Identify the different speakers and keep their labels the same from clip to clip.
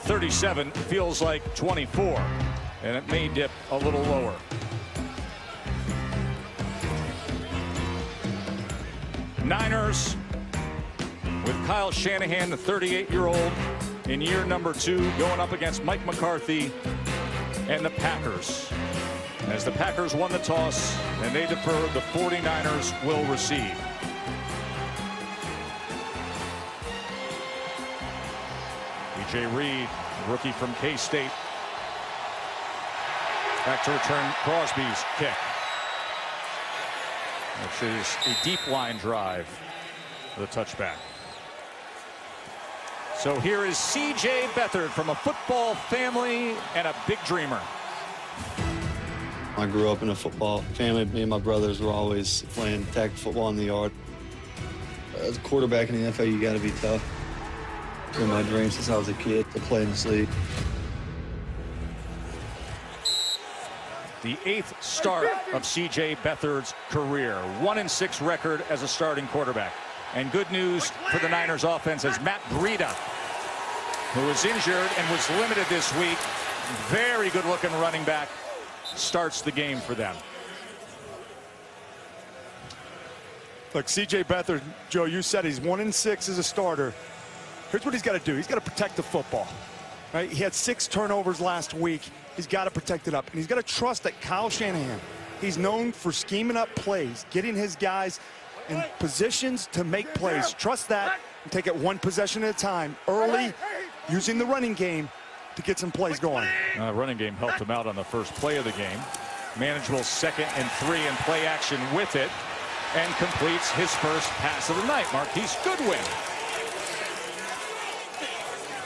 Speaker 1: 37 feels like 24, and it may dip a little lower. Niners with Kyle Shanahan, the 38-year-old, in year number 2, going up against Mike McCarthy and the Packers. As the Packers won the toss and they defer, the 49ers will receive. B.J. Reed, rookie from K-State. Back to return Crosby's kick, which is a deep line drive for the touchback. So here is C.J. Beathard from a football family and a big dreamer.
Speaker 2: I grew up in a football family. Me and my brothers were always playing tag football in the yard. As a quarterback in the NFL, you got to be tough. It's been my dream since I was a kid to play in this league.
Speaker 1: The 8th start of C.J. Beathard's career. 1-6 record as a starting quarterback. And good news for the Niners offense as Matt Breida, who was injured and was limited this week, very good looking running back, starts the game for them.
Speaker 3: Look, C.J. Beathard, Joe, you said he's 1-6 as a starter. Here's what he's got to do. He's got to protect the football. Right? He had 6 turnovers last week. He's got to protect it up. And he's got to trust that Kyle Shanahan, he's known for scheming up plays, getting his guys in positions to make plays. Trust that and take it one possession at a time. Early, using the running game to get some plays going.
Speaker 1: Running game helped him out on the first play of the game. Manageable 2nd and 3 and play action with it, and completes his first pass of the night. Marquise Goodwin.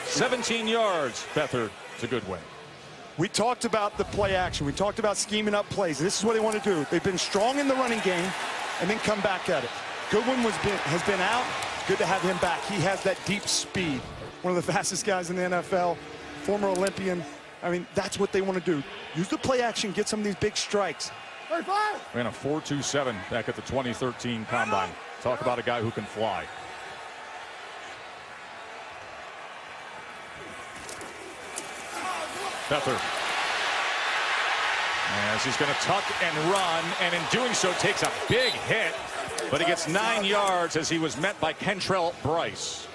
Speaker 1: 17 yards, Beathard to Goodwin.
Speaker 3: We talked about the play action. We talked about scheming up plays. This is what they want to do. They've been strong in the running game and then come back at it. Goodwin has been out. Good to have him back. He has that deep speed. One of the fastest guys in the NFL, former Olympian. I mean, that's what they want to do. Use the play action, get some of these big strikes.
Speaker 1: Ran a 4.27 back at the 2013 Combine. Talk about a guy who can fly. Beathard, as he's going to tuck and run, and in doing so takes a big hit, but he gets 9 yards as he was met by Kentrell Bryce.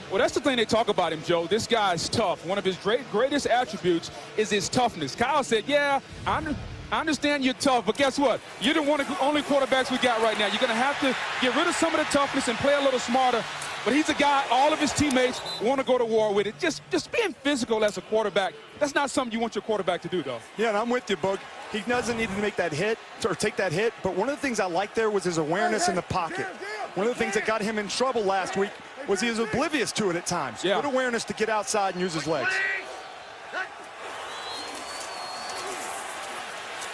Speaker 4: Well, that's the thing they talk about him, Joe. This guy is tough. One of his greatest attributes is his toughness. Kyle said, yeah, I understand you're tough, but guess what? You're the only quarterbacks we got right now. You're going to have to get rid of some of the toughness and play a little smarter. But he's a guy all of his teammates want to go to war with it. Just being physical as a quarterback, that's not something you want your quarterback to do, though.
Speaker 3: Yeah, and I'm with you, Boog. He doesn't need to make that hit or take that hit, but one of the things I liked there was his awareness in the pocket. One of the things that got him in trouble last week was he was oblivious to it at times.
Speaker 4: Yeah.
Speaker 3: Good awareness to get outside and use his legs.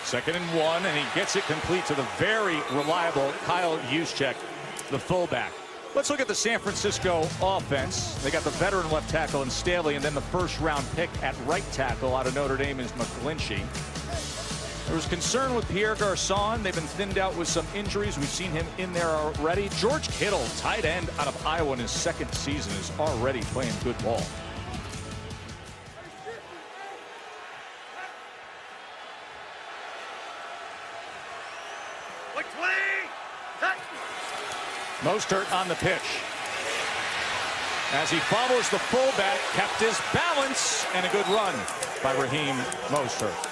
Speaker 1: 2nd and 1, and he gets it complete to the very reliable Kyle Juszczyk, the fullback. Let's look at the San Francisco offense. They got the veteran left tackle in Staley, and then the first-round pick at right tackle out of Notre Dame is McGlinchey. There was concern with Pierre Garçon. They've been thinned out with some injuries. We've seen him in there already. George Kittle, tight end out of Iowa in his 2nd season, is already playing good ball. Mostert on the pitch. As he follows the fullback, kept his balance, and a good run by Raheem Mostert.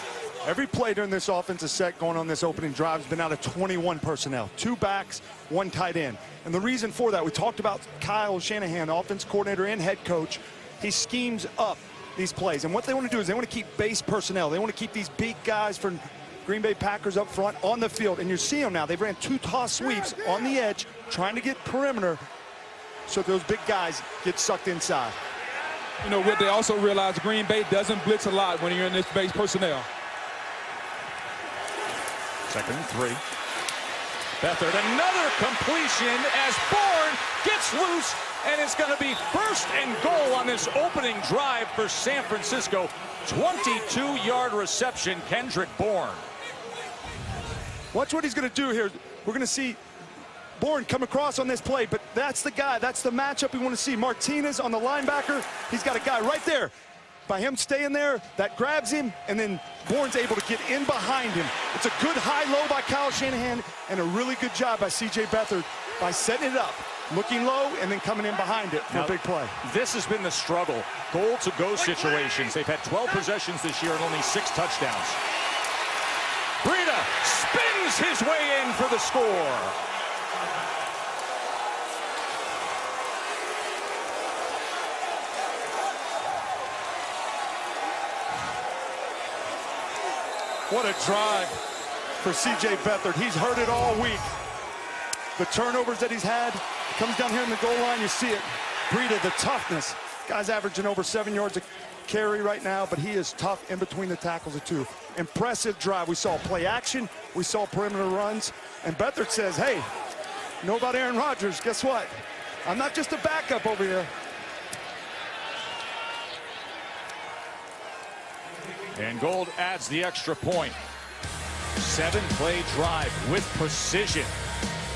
Speaker 3: Every play during this offensive set going on this opening drive has been out of 21 personnel. 2 backs, 1 tight end. And the reason for that, we talked about Kyle Shanahan, offense coordinator and head coach. He schemes up these plays. And what they want to do is they want to keep base personnel. They want to keep these big guys from Green Bay Packers up front on the field. And you see them now. They ran 2 toss sweeps on the edge, trying to get perimeter so those big guys get sucked inside.
Speaker 4: You know, what they also realize, Green Bay doesn't blitz a lot when you're in this base personnel.
Speaker 1: 2nd and 3. Beathard, another completion as Bourne gets loose, and it's going to be 1st and goal on this opening drive for San Francisco. 22-yard reception, Kendrick Bourne.
Speaker 3: Watch what he's going to do here. We're going to see Bourne come across on this play, but that's the guy. That's the matchup we want to see. Martinez on the linebacker. He's got a guy right there. by him staying there, that grabs him, and then Bourne's able to get in behind him. It's a good high-low by Kyle Shanahan, and a really good job by C.J. Beathard by setting it up, looking low, and then coming in behind it for a big play.
Speaker 1: This has been the struggle. Goal-to-go situations. They've had 12 possessions this year and only 6 touchdowns. Breida spins his way in for the score.
Speaker 3: What a drive for C.J. Beathard. He's heard it all week. The turnovers that he's had, comes down here in the goal line, you see it. Breida, the toughness. Guy's averaging over 7 yards a carry right now, but he is tough in between the tackles of two. Impressive drive. We saw play action. We saw perimeter runs. And Beathard says, hey, you know about Aaron Rodgers? Guess what? I'm not just a backup over here.
Speaker 1: And Gold adds the extra point. 7-play drive with precision.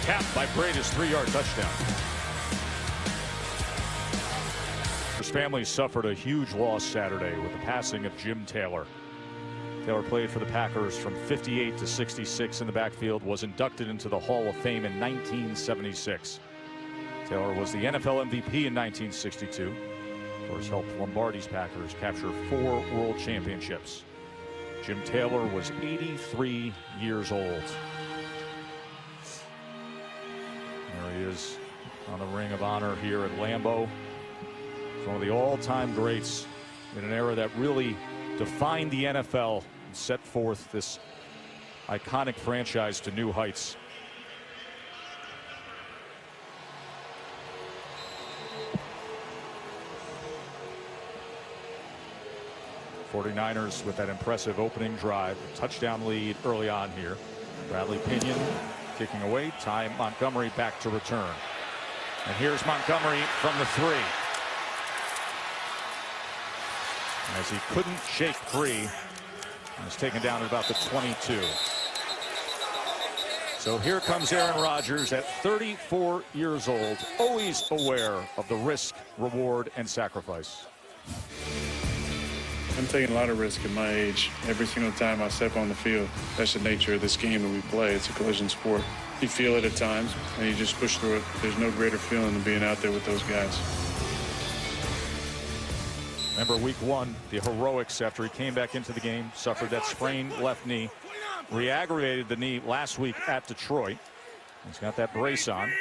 Speaker 1: Capped by Breida's 3-yard touchdown. His family suffered a huge loss Saturday with the passing of Jim Taylor. Taylor played for the Packers from 58 to 66 in the backfield, was inducted into the Hall of Fame in 1976. Taylor was the NFL MVP in 1962. Of course, helped Lombardi's Packers capture 4 world championships. Jim Taylor was 83 years old. There he is on the Ring of Honor here at Lambeau. He's one of the all-time greats in an era that really defined the NFL and set forth this iconic franchise to new heights. '49ers with that impressive opening drive, touchdown lead early on here. Bradley Pinion kicking away. Ty Montgomery back to return. And here's Montgomery from the 3. As he couldn't shake free, and was taken down at about the 22. So here comes Aaron Rodgers at 34 years old, always aware of the risk, reward, and sacrifice.
Speaker 5: I'm taking a lot of risk at my age. Every single time I step on the field, that's the nature of this game that we play. It's a collision sport. You feel it at times, and you just push through it. There's no greater feeling than being out there with those guys.
Speaker 1: Remember week 1, the heroics after he came back into the game, suffered that sprained left knee, re-aggravated the knee last week at Detroit. He's got that brace on.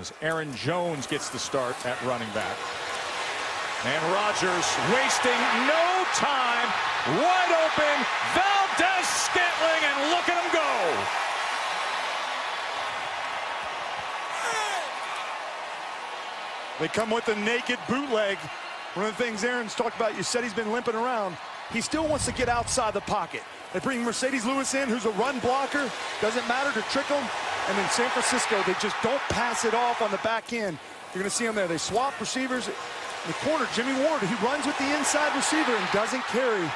Speaker 1: As Aaron Jones gets the start at running back. And Rodgers wasting no time, wide open, Valdez-Scantling, and look at him go.
Speaker 3: They come with a naked bootleg. One of the things Aaron's talked about, you said he's been limping around. He still wants to get outside the pocket. They bring Mercedes Lewis in, who's a run blocker. Doesn't matter to trick him. And in San Francisco, they just don't pass it off on the back end. You're going to see them there. They swap receivers. In the corner, Jimmy Ward, he runs with the inside receiver and doesn't carry.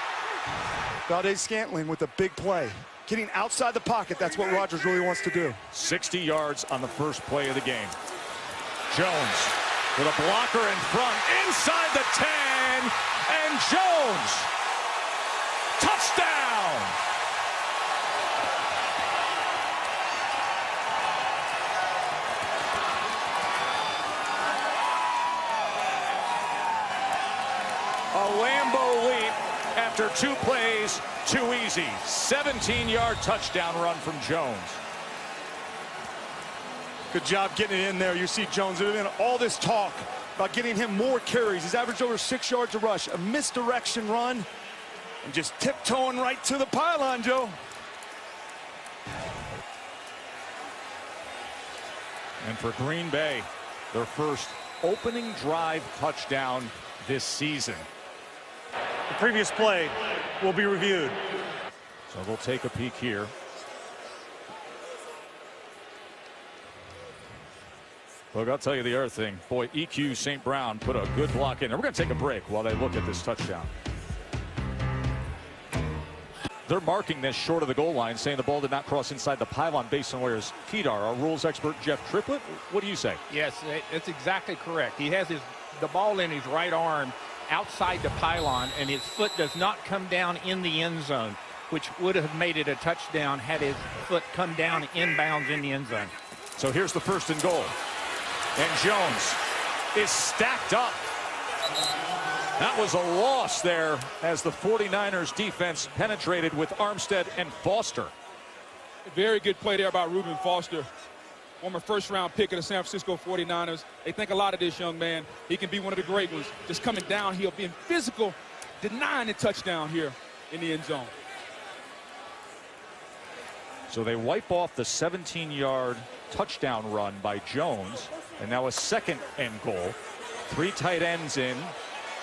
Speaker 3: Valdez-Scantling with a big play. Getting outside the pocket, that's what Rodgers really wants to do.
Speaker 1: 60 yards on the first play of the game. Jones with a blocker in front, inside the 10, and Jones. Touchdown! A Lambeau leap after 2 plays, too easy. 17-yard touchdown run from Jones.
Speaker 3: Good job getting it in there. You see Jones doing all this talk about getting him more carries. He's averaged over 6 yards a rush. A misdirection run and just tiptoeing right to the pylon, Joe.
Speaker 1: And for Green Bay, their first opening drive touchdown this season.
Speaker 6: The previous play will be reviewed.
Speaker 1: So we'll take a peek here. Look, I'll tell you the other thing. Boy, EQ St. Brown put a good block in. And we're going to take a break while they look at this touchdown. They're marking this short of the goal line, saying the ball did not cross inside the pylon based on where his feet are. Our rules expert, Jeff Triplett, what do you say?
Speaker 7: Yes, it's exactly correct. He has the ball in his right arm, outside the pylon, and his foot does not come down in the end zone, which would have made it a touchdown had his foot come down inbounds in the end zone.
Speaker 1: So here's the 1st and goal. And Jones is stacked up. That was a loss there as the 49ers defense penetrated with Armstead and Foster.
Speaker 4: Very good play there by Reuben Foster, former first-round pick of the San Francisco 49ers. They think a lot of this young man. He can be one of the great ones. Just coming downhill, being physical, denying the touchdown here in the end zone.
Speaker 1: So they wipe off the 17-yard touchdown run by Jones, and now a 2nd and goal. 3 tight ends in,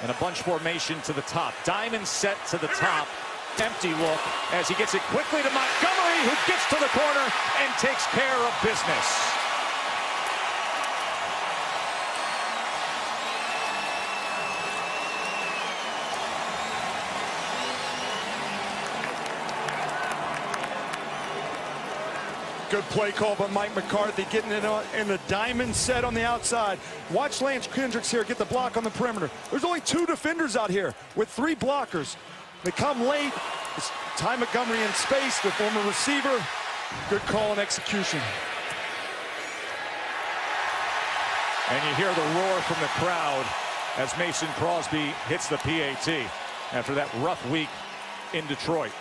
Speaker 1: and a bunch formation to the top. Diamond set to the top. Empty look as he gets it quickly to Montgomery, who gets to the corner and takes care of business.
Speaker 3: Good play call by Mike McCarthy, getting it in the diamond set on the outside. Watch Lance Kendricks here get the block on the perimeter. There's only 2 defenders out here with 3 blockers. They come late. It's Ty Montgomery in space, the former receiver. Good call and execution.
Speaker 1: And you hear the roar from the crowd as Mason Crosby hits the PAT after that rough week in Detroit.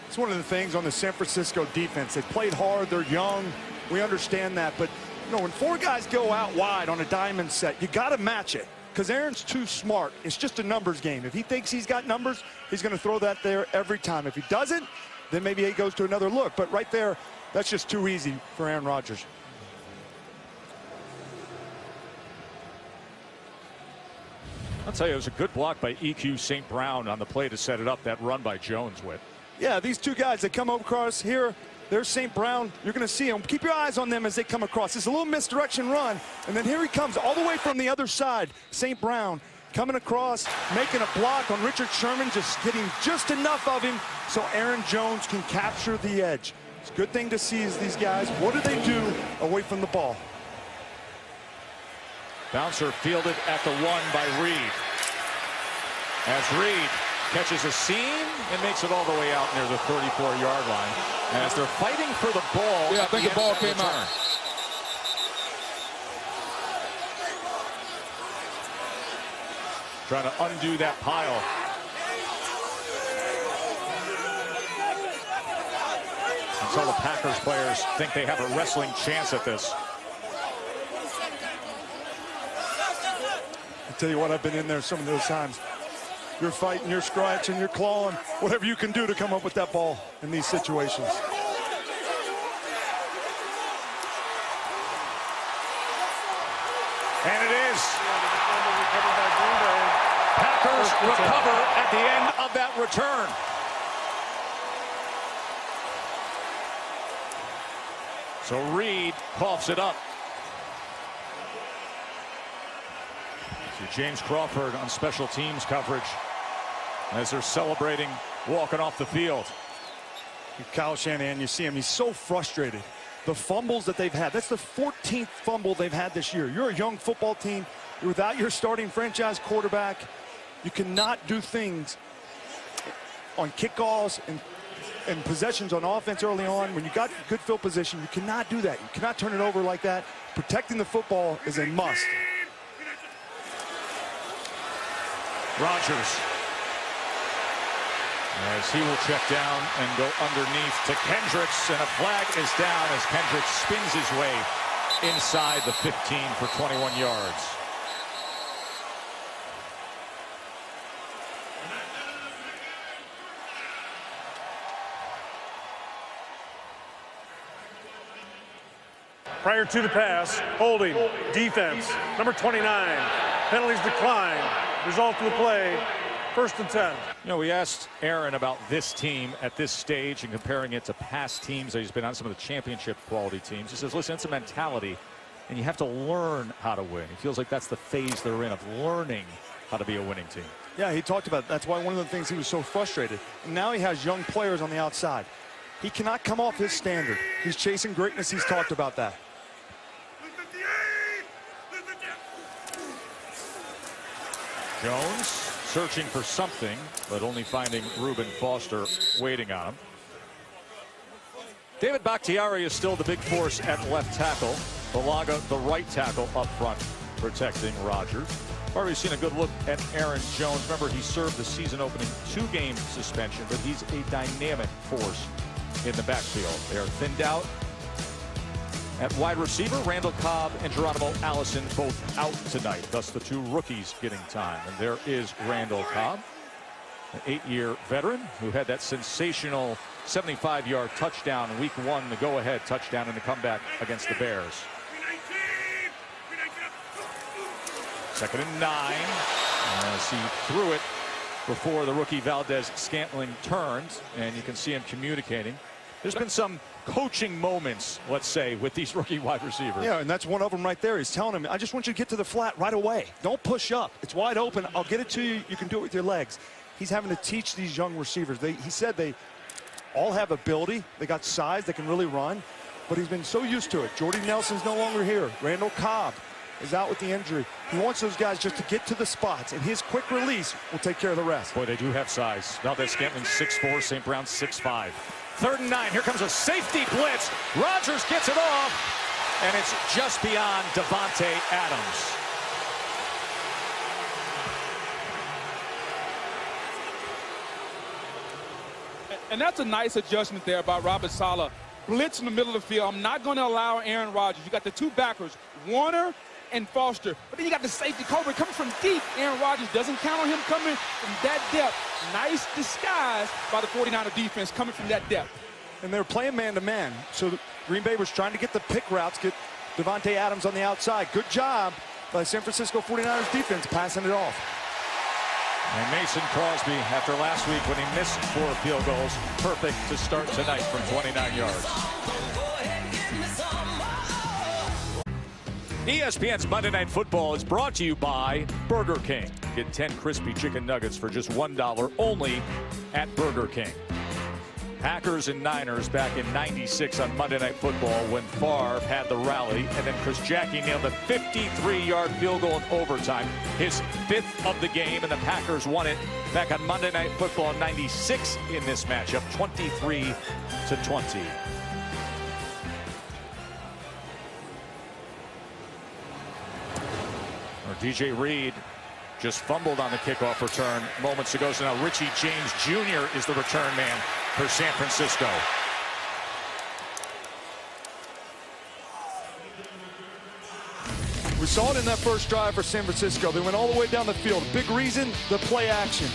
Speaker 3: It's one of the things on the San Francisco defense. They played hard, they're young, we understand that, but you know, when 4 guys go out wide on a diamond set, you got to match it because Aaron's too smart. It's just a numbers game. If he thinks he's got numbers, he's going to throw that there every time. If he doesn't, then maybe he goes to another look. But right there, that's just too easy for Aaron Rodgers.
Speaker 1: I'll tell you, it was a good block by EQ St. Brown on the play to set it up, that run by Jones with.
Speaker 3: Yeah, these 2 guys that come across here, there's St. Brown. You're going to see him. Keep your eyes on them as they come across. It's a little misdirection run, and then here he comes all the way from the other side. St. Brown coming across, making a block on Richard Sherman, just getting just enough of him so Aaron Jones can capture the edge. It's a good thing to see is these guys, what do they do away from the ball?
Speaker 1: Bouncer fielded at the 1 by Reed. As Reed catches a seam and makes it all the way out near the 34-yard line. As they're fighting for the ball.
Speaker 4: Yeah, I think the ball came out.
Speaker 1: Trying to undo that pile. Until the Packers players think they have a wrestling chance at this.
Speaker 3: I tell you what, I've been in there some of those times. You're fighting, you're scratching, you're clawing, whatever you can do to come up with that ball in these situations.
Speaker 1: And it is. Packers recover at the end of that return. So Reed coughs it up. So James Crawford on special teams coverage as they're celebrating walking off the field.
Speaker 3: Kyle Shanahan, you see him, he's so frustrated. The fumbles that they've had, that's the 14th fumble they've had this year. You're a young football team. You're without your starting franchise quarterback. You cannot do things on kickoffs and possessions on offense early on. When you got good field position, you cannot do that. You cannot turn it over like that. Protecting the football is a must.
Speaker 1: Rodgers, as he will check down and go underneath to Kendricks, and a flag is down as Kendricks spins his way inside the 15 for 21 yards.
Speaker 6: Prior to the pass, holding, defense, number 29. Penalties decline. Result of the play, 1st and 10.
Speaker 1: You know, we asked Aaron about this team at this stage and comparing it to past teams that he's been on, some of the championship quality teams. He says, listen, it's a mentality, and you have to learn how to win. He feels like that's the phase they're in, of learning how to be a winning team.
Speaker 3: Yeah, he talked about it. That's why one of the things he was so frustrated. And now he has young players on the outside. He cannot come off his standard. He's chasing greatness. He's talked about that.
Speaker 1: Jones searching for something, but only finding Reuben Foster waiting on him. David Bakhtiari is still the big force at left tackle. Balaga, the right tackle, up front, protecting Rodgers. Already seen a good look at Aaron Jones. Remember, he served the season-opening 2-game suspension, but he's a dynamic force in the backfield. They are thinned out at wide receiver. Randall Cobb and Geronimo Allison both out tonight, thus the 2 rookies getting time. And there is Randall Cobb, an 8-year veteran who had that sensational 75-yard touchdown in week 1, the go-ahead touchdown in the comeback against the Bears. 2nd and 9 as he threw it before the rookie Valdez-Scantling turns, and you can see him communicating. There's been some coaching moments, let's say, with these rookie wide receivers.
Speaker 3: Yeah, and that's one of them right there. He's telling him, I just want you to get to the flat right away. Don't push up. It's wide open. I'll get it to you. You can do it with your legs. He's having to teach these young receivers. He said they all have ability. They got size. They can really run. But he's been so used to it. Jordy Nelson's no longer here. Randall Cobb is out with the injury. He wants those guys just to get to the spots, and his quick release will take care of the rest.
Speaker 1: Boy, they do have size. Valdez-Scantling 6'4", St. Brown 6'5". 3rd and 9. Here comes a safety blitz. Rodgers gets it off, and it's just beyond Davante Adams.
Speaker 4: And that's a nice adjustment there by Robert Saleh. Blitz in the middle of the field. I'm not going to allow Aaron Rodgers. You got the 2 backers, Warner and Foster. But then you got the safety, Colbert, coming from deep. Aaron Rodgers doesn't count on him coming from that depth. Nice disguise by the 49er defense coming from that depth.
Speaker 3: And they're playing man-to-man. So Green Bay was trying to get the pick routes, get Davante Adams on the outside. Good job by San Francisco 49ers defense passing it off.
Speaker 1: And Mason Crosby, after last week when he missed 4 field goals, perfect to start tonight from 29 yards. ESPN's Monday Night Football is brought to you by Burger King. Get 10 crispy chicken nuggets for just $1 only at Burger King. Packers and Niners back in '96 on Monday Night Football when Favre had the rally, and then Chris Jackie nailed a 53-yard field goal in overtime, his 5th of the game, and the Packers won it back on Monday Night Football in '96 in this matchup, 23-20. DJ Reed just fumbled on the kickoff return moments ago, so now Richie James Jr. is the return man for San Francisco.
Speaker 3: We saw it in that first drive for San Francisco. They went all the way down the field. Big reason, the play action.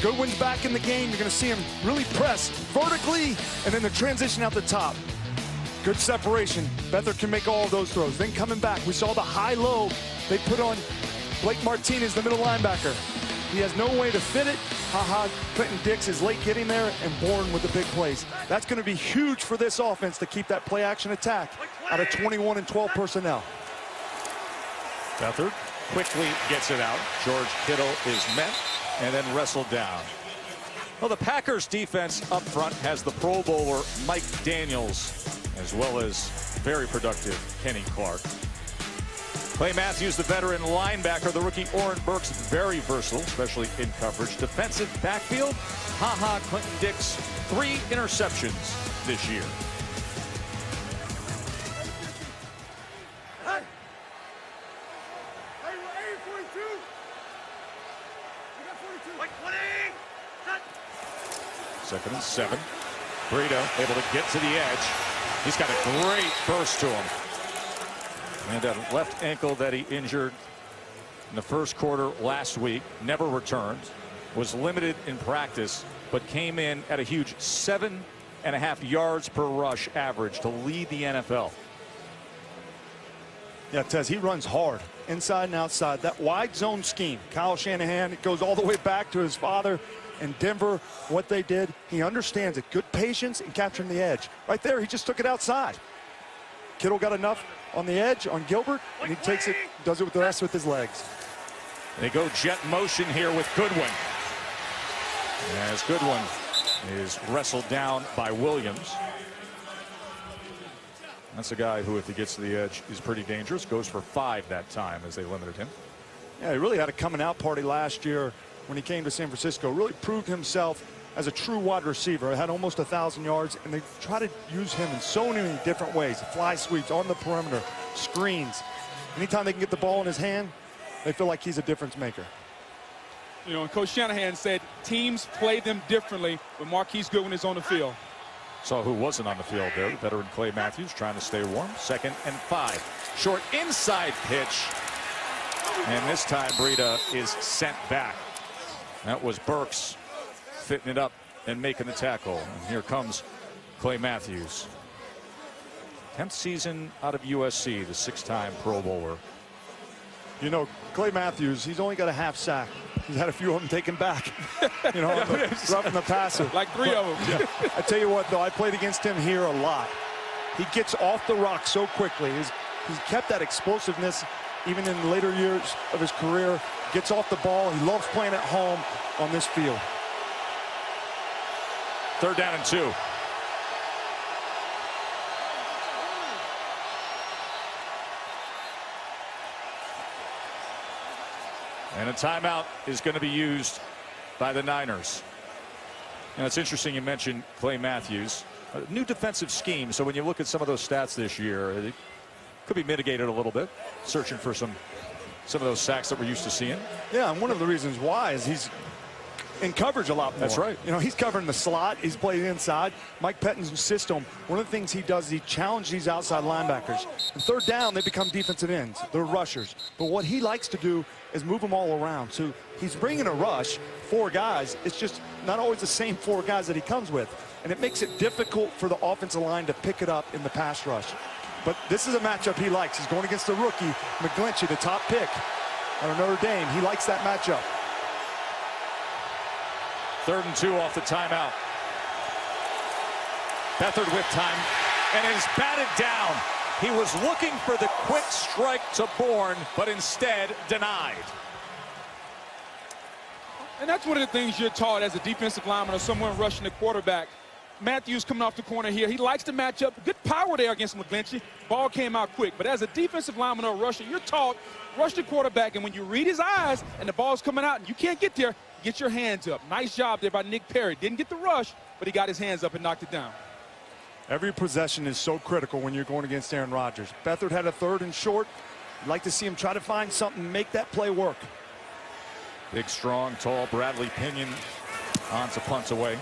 Speaker 3: Goodwin's back in the game. You're going to see him really press vertically, and then the transition out the top. Good separation. Beathard can make all of those throws. Then coming back, we saw the high-low they put on Blake Martinez, the middle linebacker. He has no way to fit it. Clinton Dix is late getting there and Bourne with the big plays. That's going to be huge for this offense to keep that play action attack out of 21 and 12 personnel.
Speaker 1: Beathard quickly gets it out. George Kittle is met and then wrestled down. Well, the Packers defense up front has the Pro Bowler Mike Daniels, as well as very productive Kenny Clark. Clay Matthews, the veteran linebacker. The rookie Oren Burks, very versatile, especially in coverage. Defensive backfield, Clinton Dix, 3 interceptions this year. Second and 7. Breida able to get to the edge. He's got a great burst to him. And that left ankle that he injured in the first quarter last week, never returned, was limited in practice, but came in at a huge 7.5 yards per rush average to lead the NFL.
Speaker 3: Yeah, Tez, he runs hard, inside and outside. That wide zone scheme, Kyle Shanahan, it goes all the way back to his father in Denver, what they did. He understands it. Good patience in capturing the edge. Right there, he just took it outside. Kittle got enough on the edge on Gilbert, and he takes it, does it with the rest with his legs.
Speaker 1: They go jet motion here with Goodwin. As Goodwin is wrestled down by Williams. That's a guy who, if he gets to the edge, is pretty dangerous. Goes for 5 that time as they limited him.
Speaker 3: Yeah, he really had a coming out party last year when he came to San Francisco. Really proved himself as a true wide receiver. Had almost 1,000 yards, and they try to use him in so many different ways. Fly sweeps, on the perimeter, screens. Anytime they can get the ball in his hand, they feel like he's a difference maker.
Speaker 4: You know, and Coach Shanahan said teams play them differently when Marquise Goodwin is on the field.
Speaker 1: Saw who wasn't on the field there. The veteran Clay Matthews trying to stay warm. 2nd and 5. Short inside pitch. And this time Breida is sent back. That was Burks fitting it up and making the tackle. And here comes Clay Matthews. 10th season out of USC, the 6-time Pro Bowler.
Speaker 3: You know, Clay Matthews, he's only got a half sack. He's had a few of them taken back. You know, roughing the passer.
Speaker 4: Like 3 of them.
Speaker 3: Yeah. I tell you what, though, I played against him here a lot. He gets off the rock so quickly. He's kept that explosiveness even in the later years of his career. Gets off the ball. He loves playing at home on this field.
Speaker 1: 3rd down and 2. And a timeout is going to be used by the Niners. And it's interesting you mentioned Clay Matthews. A new defensive scheme, so when you look at some of those stats this year, it could be mitigated a little bit, searching for some of those sacks that we're used to seeing.
Speaker 3: Yeah, and one of the reasons why is he's in coverage a lot more.
Speaker 1: That's right.
Speaker 3: You know, he's covering the slot. He's playing inside. Mike Pettine's system, one of the things he does is he challenges these outside linebackers. And 3rd down, they become defensive ends. They're rushers. But what he likes to do is move them all around. So he's bringing a rush, 4 guys. It's just not always the same 4 guys that he comes with. And it makes it difficult for the offensive line to pick it up in the pass rush. But this is a matchup he likes. He's going against the rookie, McGlinchey, the top pick out of Notre Dame. He likes that matchup.
Speaker 1: 3rd and 2 off the timeout. Beathard with time, and it is batted down. He was looking for the quick strike to Bourne, but instead denied.
Speaker 4: And that's one of the things you're taught as a defensive lineman or someone rushing the quarterback. Matthews coming off the corner here. He likes to match up. Good power there against McGlinchey. Ball came out quick. But as a defensive lineman or rusher, you're taught rush the quarterback, and when you read his eyes and the ball's coming out and you can't get there, get your hands up. Nice job there by Nick Perry. Didn't get the rush, but he got his hands up and knocked it down.
Speaker 3: Every possession is so critical when you're going against Aaron Rodgers. Beathard had a 3rd and short. I'd like to see him try to find something, make that play work.
Speaker 1: Big, strong, tall Bradley Pinion on to punt away.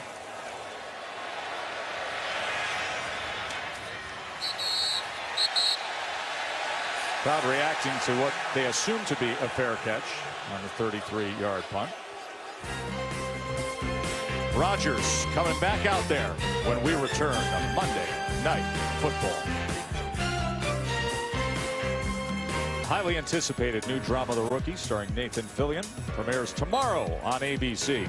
Speaker 1: Crowd reacting to what they assume to be a fair catch on the 33-yard punt. Rodgers coming back out there when we return on Monday Night Football. Highly anticipated new drama, The Rookie, starring Nathan Fillion, premieres tomorrow on ABC.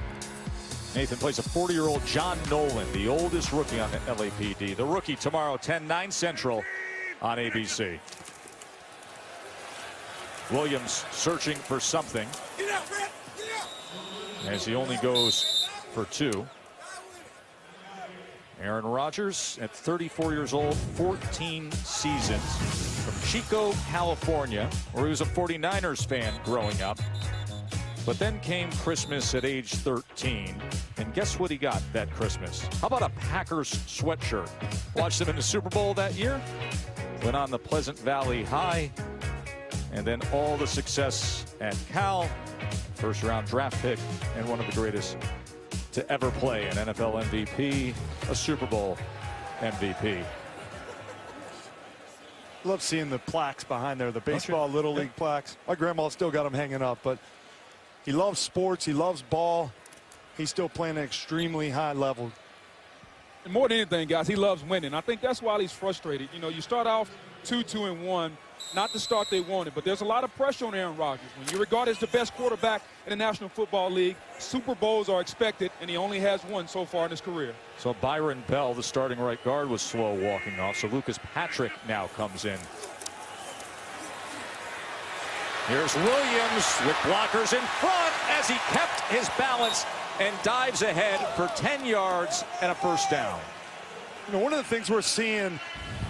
Speaker 1: Nathan plays a 40-year-old John Nolan, the oldest rookie on the LAPD. The Rookie tomorrow, 10/9 Central on ABC. Williams searching for something as he only goes for 2. Aaron Rodgers at 34 years old, 14 seasons from Chico, California, where he was a 49ers fan growing up. But then came Christmas at age 13. And guess what he got that Christmas? How about a Packers sweatshirt? Watched him in the Super Bowl that year. Went on the Pleasant Valley High. And then all the success at Cal, 1st-round draft pick, and one of the greatest to ever play, an NFL MVP, a Super Bowl MVP.
Speaker 3: Love seeing the plaques behind there, the baseball Little League plaques. My grandma still got them hanging up, but he loves sports, he loves ball. He's still playing at an extremely high level.
Speaker 4: And more than anything, guys, he loves winning. I think that's why he's frustrated. You know, you start off 2-2-1. Not the start they wanted, but there's a lot of pressure on Aaron Rodgers. When you're regarded as the best quarterback in the National Football League, Super Bowls are expected, and he only has 1 so far in his career.
Speaker 1: So Byron Bell, the starting right guard, was slow walking off. So Lucas Patrick now comes in. Here's Williams with blockers in front as he kept his balance and dives ahead for 10 yards and a first down.
Speaker 3: You know, one of the things we're seeing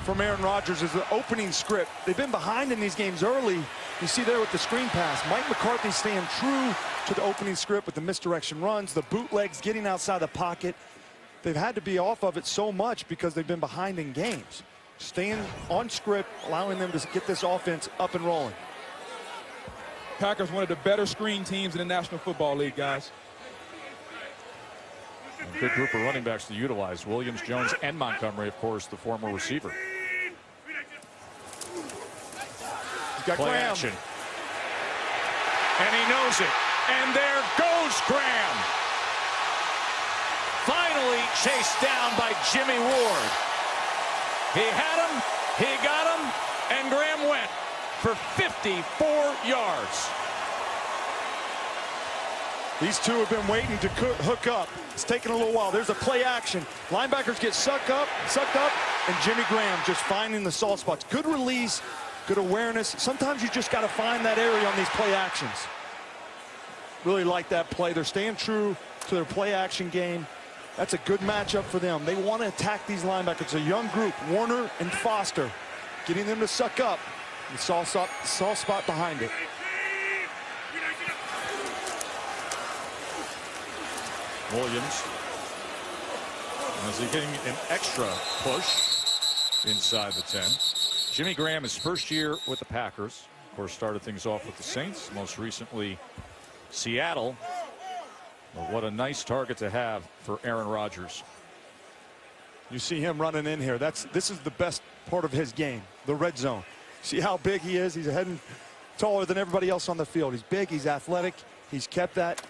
Speaker 3: from Aaron Rodgers is the opening script. They've been behind in these games early. You see there with the screen pass, Mike McCarthy staying true to the opening script with the misdirection runs, the bootlegs, getting outside the pocket. They've had to be off of it so much because they've been behind in games. Staying on script, allowing them to get this offense up and rolling.
Speaker 4: Packers, one of the better screen teams in the National Football League, guys.
Speaker 1: Good group of running backs to utilize. Williams, Jones, and Montgomery, of course, the former receiver.
Speaker 3: He's got
Speaker 1: Play
Speaker 3: Graham.
Speaker 1: action. And he knows it. And there goes Graham. Finally chased down by Jimmy Ward. He had him, he got him, and Graham went for 54 yards.
Speaker 3: These two have been waiting to hook up. It's taken a little while. There's a play action. Linebackers get sucked up, and Jimmy Graham just finding the soft spots. Good release, good awareness. Sometimes you just got to find that area on these play actions. Really like that play. They're staying true to their play action game. That's a good matchup for them. They want to attack these linebackers. It's a young group, Warner and Foster, getting them to suck up. The soft spot behind it.
Speaker 1: Williams, as he's getting an extra push inside the 10. Jimmy Graham, his first year with the Packers. Of course, started things off with the Saints, most recently Seattle. But what a nice target to have for Aaron Rodgers.
Speaker 3: You see him running in here. This is the best part of his game, the red zone. See how big he is? He's a head and taller than everybody else on the field. He's big, he's athletic, he's kept that.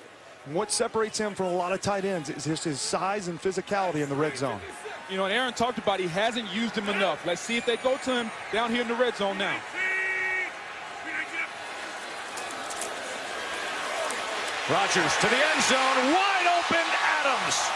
Speaker 3: And what separates him from a lot of tight ends is just his size and physicality in the red zone.
Speaker 4: You know, and Aaron talked about he hasn't used him enough. Let's see if they go to him down here in the red zone now.
Speaker 1: Rodgers to the end zone, wide open Adams.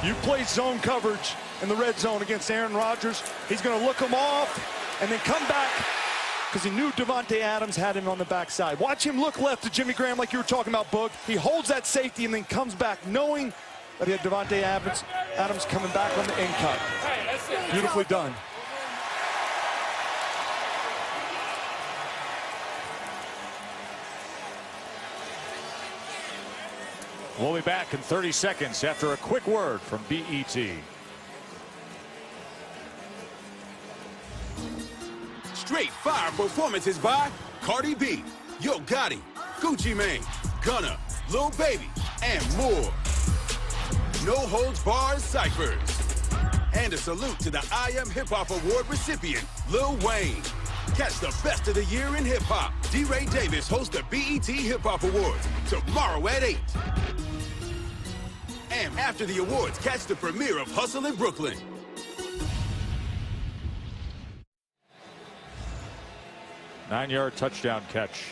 Speaker 3: You play zone coverage in the red zone against Aaron Rodgers. He's going to look him off and then come back because he knew Davante Adams had him on the backside. Watch him look left to Jimmy Graham like you were talking about, Boog. He holds that safety and then comes back knowing that he had Davante Adams coming back on the end cut. Beautifully done.
Speaker 1: We'll be back in 30 seconds after a quick word from BET.
Speaker 8: Straight fire performances by Cardi B, Yo Gotti, Gucci Mane, Gunna, Lil Baby, and more. No holds barred ciphers. And a salute to the I Am Hip Hop Award recipient, Lil Wayne. Catch the best of the year in hip hop. D-Ray Davis hosts the BET Hip Hop Awards tomorrow at 8. And after the awards, catch the premiere of Hustle in Brooklyn.
Speaker 1: Nine-yard touchdown catch.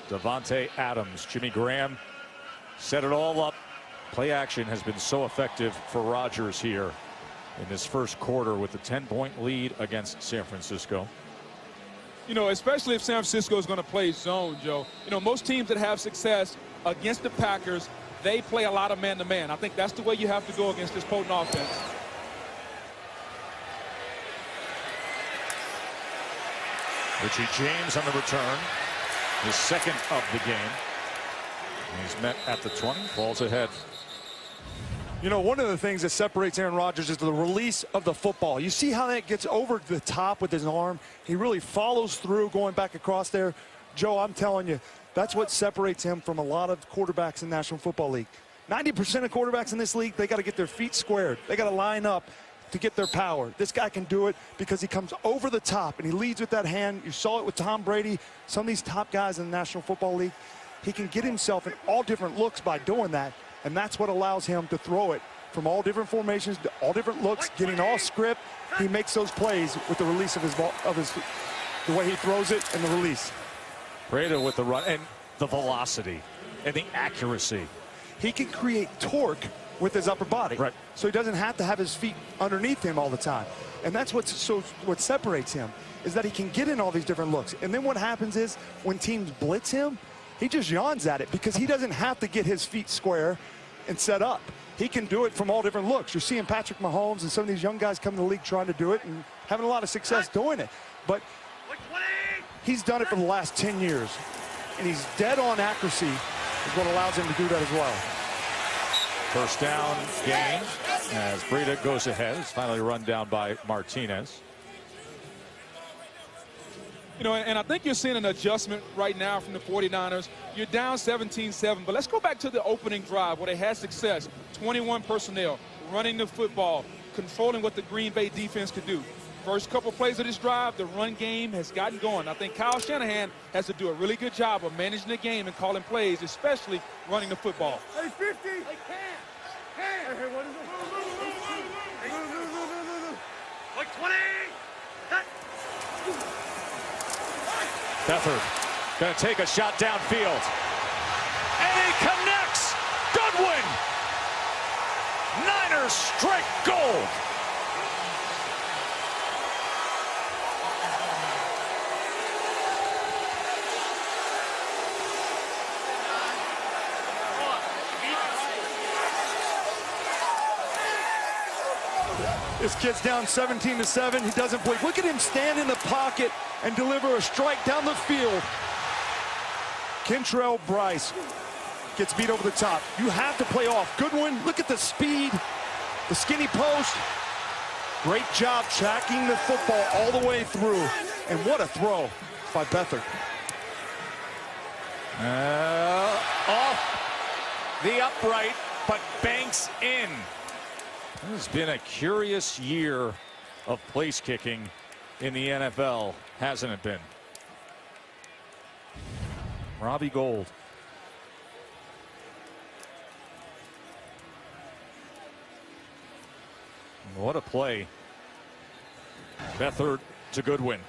Speaker 1: Davante Adams, Jimmy Graham set it all up. Play action has been so effective for Rodgers here in this first quarter with the 10-point lead against San Francisco.
Speaker 4: You know, especially if San Francisco is going to play zone, Joe. You know, most teams that have success against the Packers, they play a lot of man-to-man. I think that's the way you have to go against this potent offense.
Speaker 1: Richie James on the return, his second of the game. He's met at the 20, falls ahead.
Speaker 3: You know, one of the things that separates Aaron Rodgers is the release of the football. You see how that gets over the top with his arm? He really follows through going back across there. Joe, I'm telling you, that's what separates him from a lot of quarterbacks in the National Football League. 90% of quarterbacks in this league, they got to get their feet squared. They got to line up to get their power. This guy can do it because he comes over the top and he leads with that hand. You saw it with Tom Brady. Some of these top guys in the National Football League, he can get himself in all different looks by doing that, and that's what allows him to throw it from all different formations, all different looks, getting all script. He makes those plays with the release of his ball, the way he throws it and the release.
Speaker 1: Breda with the run and the velocity and the accuracy.
Speaker 3: he can create torque with his upper body.
Speaker 1: Right.
Speaker 3: So he doesn't have to have his feet underneath him all the time. And that's what separates him, is that he can get in all these different looks. And then what happens is when teams blitz him, he just yawns at it because he doesn't have to get his feet square and set up. He can do it from all different looks. You're seeing Patrick Mahomes and some of these young guys come to the league trying to do it and having a lot of success doing it. But he's done it for the last 10 years. And he's dead on accuracy is what allows him to do that as well.
Speaker 1: First down gain as Breida goes ahead. It's finally run down by Martinez.
Speaker 4: You know, and I think you're seeing an adjustment right now from the 49ers. You're down 17-7, but let's go back to the opening drive where they had success. 21 personnel, running the football, controlling what the Green Bay defense could do. First couple plays of this drive, the run game has gotten going. I think Kyle Shanahan has to do a really good job of managing the game and calling plays, especially running the football.
Speaker 6: Hey, 50! Hey, what is it? Like 20! Cut!
Speaker 1: Beathard going to take a shot downfield. And he connects. Goodwin. Niners strike gold.
Speaker 3: This kid's down 17-7. He doesn't blink. Look at him stand in the pocket and deliver a strike down the field. Kentrell Brice gets beat over the top. You have to play off. Goodwin, look at the speed, the skinny post. Great job tracking the football all the way through. And what a throw by Beathard.
Speaker 1: Off the upright, but banks in. This has been a curious year of place kicking in the NFL, hasn't it been? Robbie Gould. What a play. Beathard to Goodwin.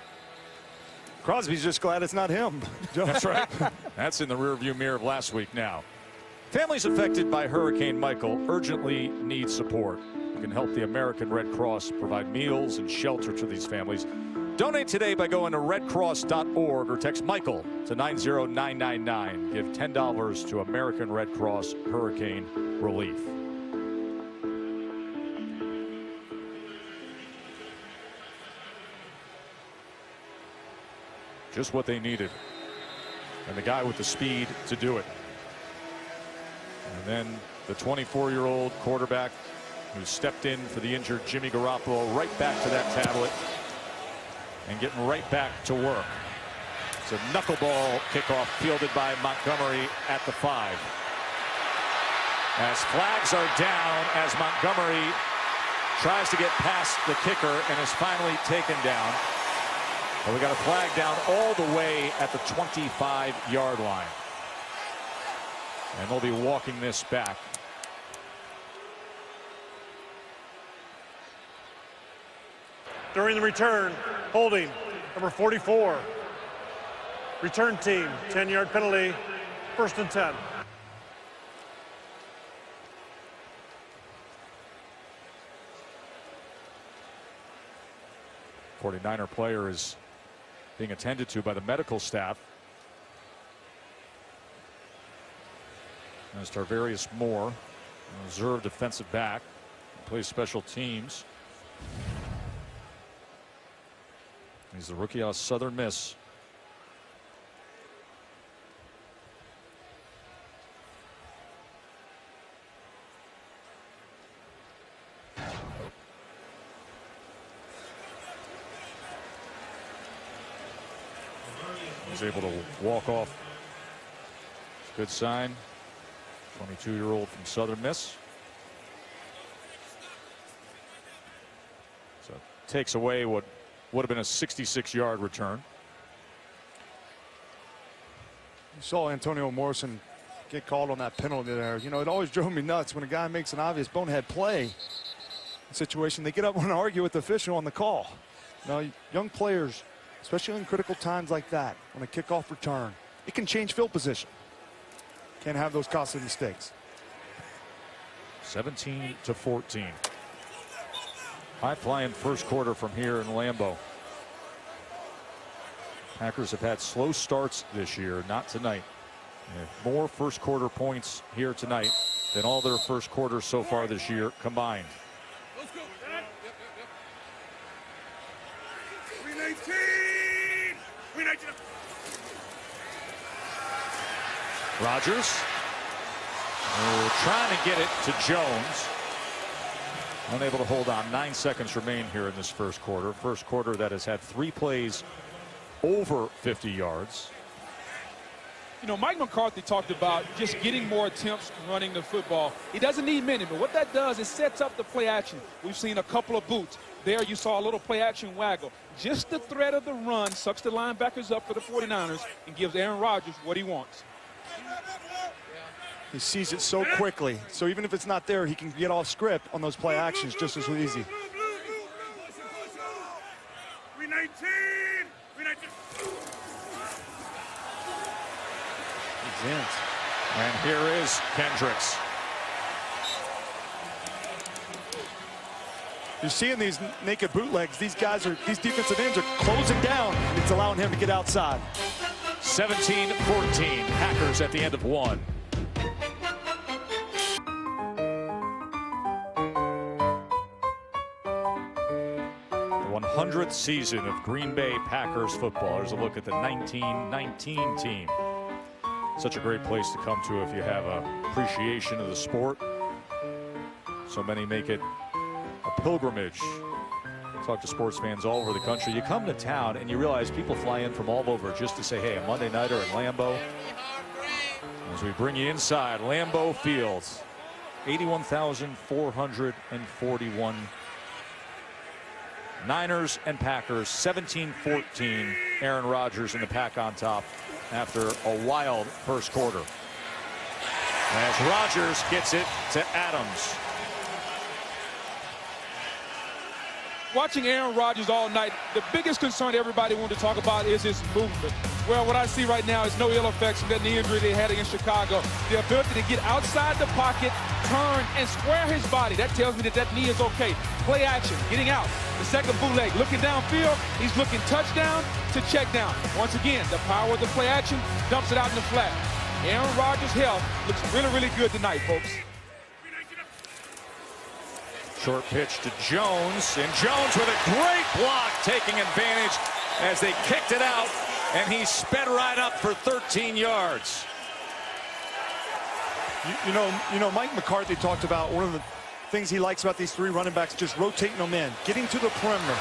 Speaker 3: Crosby's just glad it's not him.
Speaker 1: That's right. That's in the rearview mirror of last week now. Families affected by Hurricane Michael urgently need support. You can help the American Red Cross provide meals and shelter to these families. Donate today by going to redcross.org or text Michael to 90999. Give $10 to American Red Cross Hurricane Relief. Just what they needed. And the guy with the speed to do it. And then the 24-year-old quarterback who stepped in for the injured Jimmy Garoppolo right back to that tablet and getting right back to work. It's a knuckleball kickoff fielded by Montgomery at the 5. As flags are down as Montgomery tries to get past the kicker and is finally taken down. Well, we got a flag down all the way at the 25-yard line. And they'll be walking this back.
Speaker 6: During the return, holding, number 44. Return team, 10-yard penalty, 1st and 10.
Speaker 1: '49er player is being attended to by the medical staff. As Tarvarius Moore, a reserve defensive back, plays special teams. He's the rookie out of Southern Miss. He's able to walk off. Good sign. 22-year-old from Southern Miss. So takes away what would have been a 66-yard return.
Speaker 3: You saw Antonio Morrison get called on that penalty there. You know, it always drove me nuts when a guy makes an obvious bonehead play situation. They get up and argue with the official on the call. Now, young players, especially in critical times like that, when a kickoff return, it can change field position. Can't have those costly mistakes.
Speaker 1: 17-14. High-flying first quarter from here in Lambeau. Packers have had slow starts this year, not tonight. More first quarter points here tonight than all their first quarters so far this year combined.
Speaker 8: Let's go.
Speaker 1: Rodgers trying to get it to Jones. Unable to hold on. 9 seconds remain here in this first quarter. First quarter that has had 3 plays over 50 yards.
Speaker 4: You know, Mike McCarthy talked about just getting more attempts running the football. He doesn't need many, but what that does is sets up the play action. We've seen a couple of boots. There you saw a little play action waggle. Just the threat of the run sucks the linebackers up for the 49ers and gives Aaron Rodgers what he wants.
Speaker 3: He sees it so quickly. So even if it's not there, he can get off script on those play actions just as easy.
Speaker 1: And here is Kendricks.
Speaker 3: You're seeing these naked bootlegs. These defensive ends are closing down. It's allowing him to get outside.
Speaker 1: 17-14. Packers at the end of 1. The 100th season of Green Bay Packers football. There's a look at the 1919 team. Such a great place to come to if you have an appreciation of the sport. So many make it a pilgrimage. Talk to sports fans all over the country. You come to town and you realize people fly in from all over just to say, hey, a Monday nighter in Lambeau. As we bring you inside Lambeau Fields, 81,441. Niners and Packers, 17-14. Aaron Rodgers and the Pack on top after a wild first quarter. As Rodgers gets it to Adams.
Speaker 4: Watching Aaron Rodgers all night, the biggest concern everybody wanted to talk about is his movement. Well, what I see right now is no ill effects from that knee injury they had against Chicago. The ability to get outside the pocket, turn, and square his body. That tells me that that knee is okay. Play action, getting out. The second bootleg, looking downfield. He's looking touchdown to check down. Once again, the power of the play action dumps it out in the flat. Aaron Rodgers' health looks really, really good tonight, folks.
Speaker 1: Short pitch to Jones, and Jones with a great block, taking advantage as they kicked it out, and he sped right up for 13 yards.
Speaker 3: You know, Mike McCarthy talked about one of the things he likes about these 3 running backs, just rotating them in, getting to the perimeter,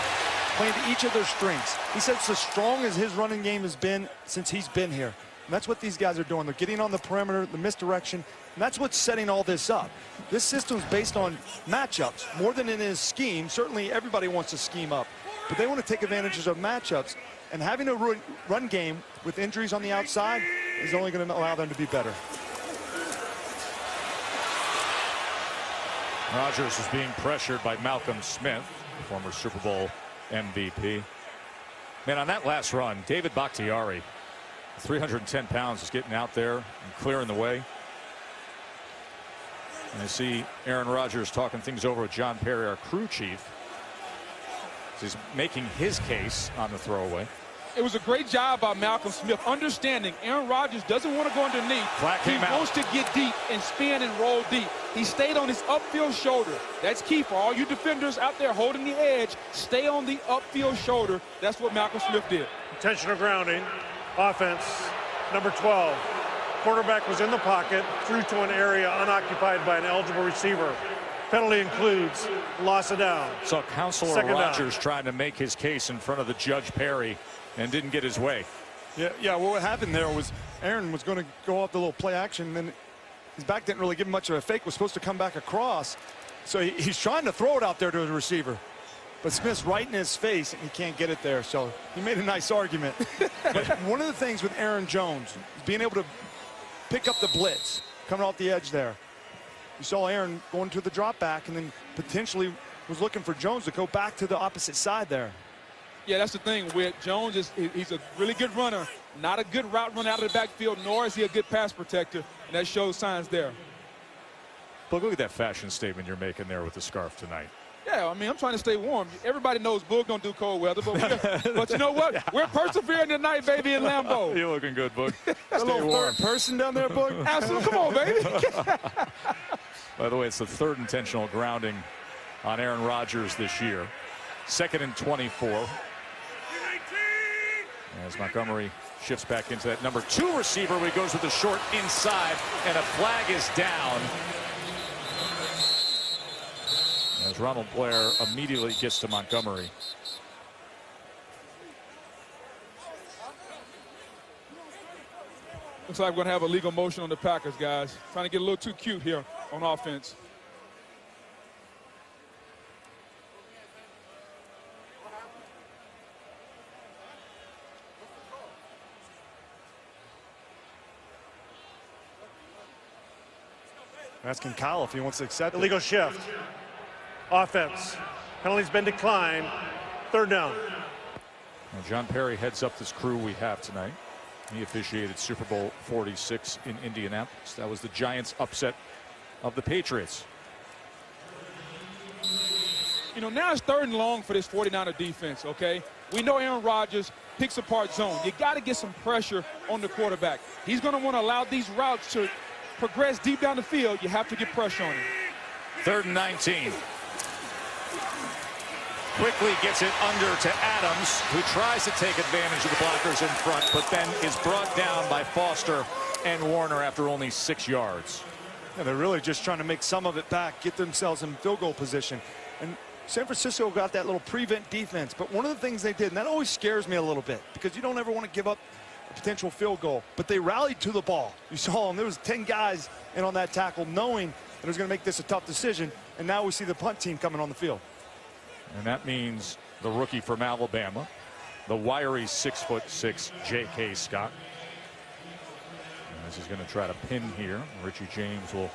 Speaker 3: playing to each of their strengths. He said it's as strong as his running game has been since he's been here. And that's what these guys are doing. They're getting on the perimeter, the misdirection, and that's what's setting all this up. This system's based on matchups more than in his scheme. Certainly everybody wants to scheme up, but they want to take advantages of matchups, and having a run game with injuries on the outside is only going to allow them to be better.
Speaker 1: Rodgers is being pressured by Malcolm Smith, former Super Bowl MVP. Man, on that last run, David Bakhtiari, 310 pounds, is getting out there and clearing the way. And I see Aaron Rodgers talking things over with John Perry, our crew chief. He's making his case on the throwaway.
Speaker 4: It was a great job by Malcolm Smith, understanding Aaron Rodgers doesn't want to go underneath.
Speaker 1: Flat came out.
Speaker 4: He wants to get deep and spin and roll deep. He stayed on his upfield shoulder. That's key for all you defenders out there holding the edge. Stay on the upfield shoulder. That's what Malcolm Smith did.
Speaker 6: Intentional grounding. Offense, number 12. Quarterback was in the pocket, threw to an area unoccupied by an eligible receiver. Penalty includes loss of down.
Speaker 1: So Counselor
Speaker 6: Second
Speaker 1: Rodgers
Speaker 6: down.
Speaker 1: trying to make his case in front of the Judge Perry and didn't get his way.
Speaker 3: Yeah, well, what happened there was Aaron was going to go off the little play action, and then his back didn't really give him much of a fake. Was supposed to come back across. So he's trying to throw it out there to the receiver. But Smith's right in his face, and he can't get it there. So he made a nice argument. But one of the things with Aaron Jones is being able to pick up the blitz, coming off the edge there. You saw Aaron going to the drop back and then potentially was looking for Jones to go back to the opposite side there.
Speaker 4: Yeah, that's the thing with Jones. He's a really good runner, not a good route runner out of the backfield, nor is he a good pass protector, and that shows signs there.
Speaker 1: But look at that fashion statement you're making there with the scarf tonight.
Speaker 4: Yeah, I mean, I'm trying to stay warm. Everybody knows Boog don't do cold weather, but you know what? We're persevering tonight, baby, in Lambeau.
Speaker 1: You're looking good, Boog.
Speaker 3: A little third person down there, Boog.
Speaker 4: Absolutely. Come on, baby.
Speaker 1: By the way, it's the third intentional grounding on Aaron Rodgers this year. 2nd and 24. As Montgomery shifts back into that number 2 receiver, he goes with the short inside, and a flag is down. As Ronald Blair immediately gets to Montgomery.
Speaker 4: Looks like we're going to have a legal motion on the Packers, guys. Trying to get a little too cute here on offense.
Speaker 3: Asking Kyle if he wants to accept it.
Speaker 6: Illegal shift. Offense. Penalty's been declined. 3rd down.
Speaker 1: Now John Perry heads up this crew we have tonight. He officiated Super Bowl 46 in Indianapolis. That was the Giants' upset of the Patriots.
Speaker 4: You know, now it's 3rd and long for this 49er defense, okay? We know Aaron Rodgers picks apart zone. You got to get some pressure on the quarterback. He's going to want to allow these routes to progress deep down the field. You have to get pressure on him.
Speaker 1: 3rd and 19. Quickly gets it under to Adams, who tries to take advantage of the blockers in front, but then is brought down by Foster and Warner after only 6 yards.
Speaker 3: Yeah, they're really just trying to make some of it back, get themselves in field goal position. And San Francisco got that little prevent defense, but one of the things they did, and that always scares me a little bit, because you don't ever want to give up a potential field goal, but they rallied to the ball. You saw them, there was 10 guys in on that tackle knowing that it was going to make this a tough decision, and now we see the punt team coming on the field.
Speaker 1: And that means the rookie from Alabama, the wiry 6'6" J.K. Scott. And this is going to try to pin here. Richie James will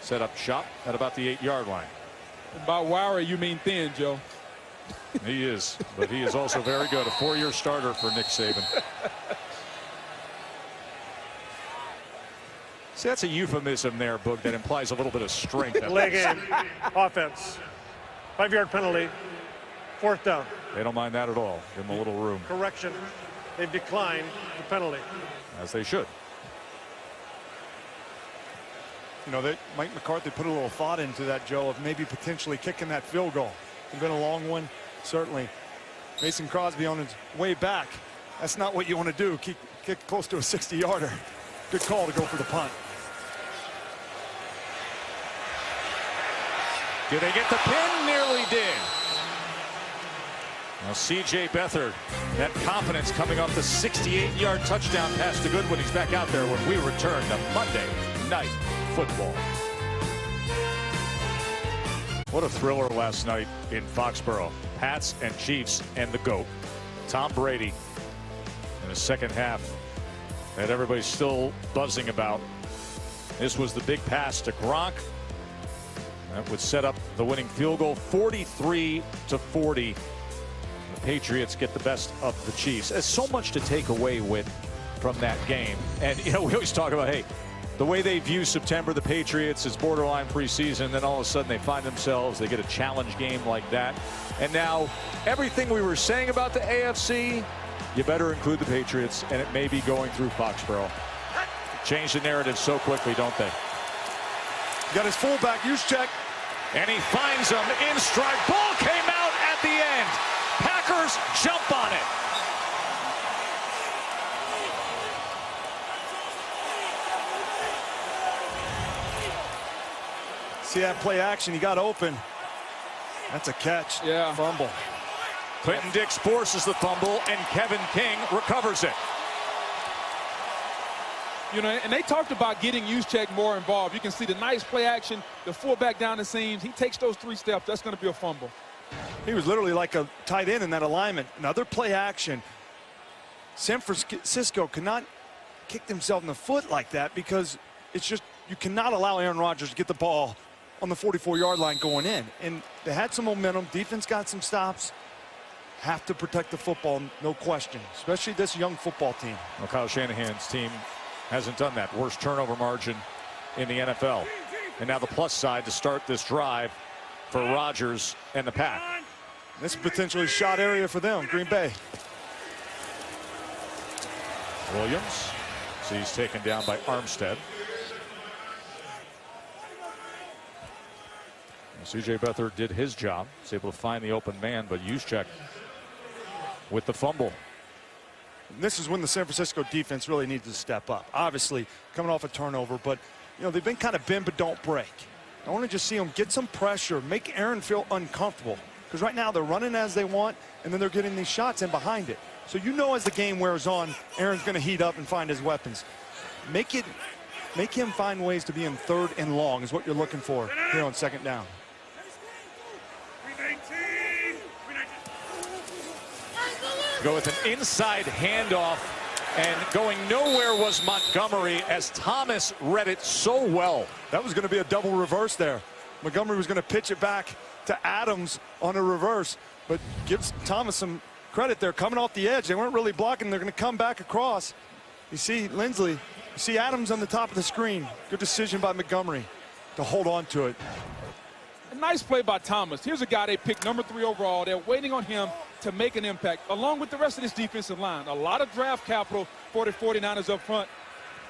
Speaker 1: set up shop at about the 8-yard line.
Speaker 4: By wiry, you mean thin, Joe.
Speaker 1: He is, but he is also very good. A 4-year starter for Nick Saban. See, that's a euphemism there, Boog, that implies a little bit of strength.
Speaker 6: Delay game. Offense. 5-yard penalty. 4th down.
Speaker 1: They don't mind that at all. Give them a little room.
Speaker 6: Correction. They've declined the penalty.
Speaker 1: As they should.
Speaker 3: You know, Mike McCarthy put a little thought into that, Joe, of maybe potentially kicking that field goal. It's been a long one, certainly. Mason Crosby on his way back. That's not what you want to do. Kick close to a 60-yarder. Good call to go for the punt.
Speaker 1: Do they get the pin? Nearly did. Now C.J. Beathard, that confidence coming off the 68-yard touchdown pass to Goodwin. He's back out there when we return to Monday Night Football. What a thriller last night in Foxborough. Pats and Chiefs and the GOAT, Tom Brady, in the second half that everybody's still buzzing about. This was the big pass to Gronk. That would set up the winning field goal, 43-40. The Patriots get the best of the Chiefs. There's so much to take away from that game. And, you know, we always talk about, hey, the way they view September, the Patriots, is borderline preseason. Then all of a sudden they find themselves, they get a challenge game like that. And now everything we were saying about the AFC, you better include the Patriots, and it may be going through Foxborough. Change the narrative so quickly, don't they?
Speaker 3: Got his fullback, Juszczyk.
Speaker 1: And he finds him in stride. Ball came out at the end. Packers jump on it.
Speaker 3: See that play action, he got open. That's a catch.
Speaker 4: Yeah.
Speaker 3: Fumble.
Speaker 1: Clinton Dix forces the fumble, and Kevin King recovers it.
Speaker 4: You know, and they talked about getting Juszczyk more involved. You can see the nice play action, the fullback down the seams. He takes those 3 steps. That's going to be a fumble.
Speaker 3: He was literally like a tight end in that alignment. Another play action. San Francisco cannot kick themselves in the foot like that because it's just, you cannot allow Aaron Rodgers to get the ball on the 44-yard line going in. And they had some momentum. Defense got some stops. Have to protect the football, no question, especially this young football team.
Speaker 1: Well, Kyle Shanahan's team hasn't done that. Worst turnover margin in the NFL. And now the plus side to start this drive for Rodgers and the Pack.
Speaker 3: This is potentially a shot area for them, Green Bay.
Speaker 1: Williams, so he's taken down by Armstead. C.J. Beathard did his job. He's able to find the open man, but Juszczyk with the fumble.
Speaker 3: And this is when the San Francisco defense really needs to step up. Obviously, coming off a turnover, but they've been kind of bend but don't break. I want to just see them get some pressure, make Aaron feel uncomfortable. Because right now they're running as they want, and then they're getting these shots in behind it. So as the game wears on, Aaron's going to heat up and find his weapons. Make him find ways to be in 3rd and long is what you're looking for here on 2nd down.
Speaker 1: Go with an inside handoff, and going nowhere was Montgomery as Thomas read it so well.
Speaker 3: That was going to be a double reverse there. Montgomery was going to pitch it back to Adams on a reverse, but gives Thomas some credit there coming off the edge. They weren't really blocking. They're going to come back across. You see Lindsley, you see Adams on the top of the screen. Good decision by Montgomery to hold on to it.
Speaker 4: A nice play by Thomas. Here's a guy they picked number 3 overall. They're waiting on him to make an impact, along with the rest of this defensive line. A lot of draft capital for the 49ers up front.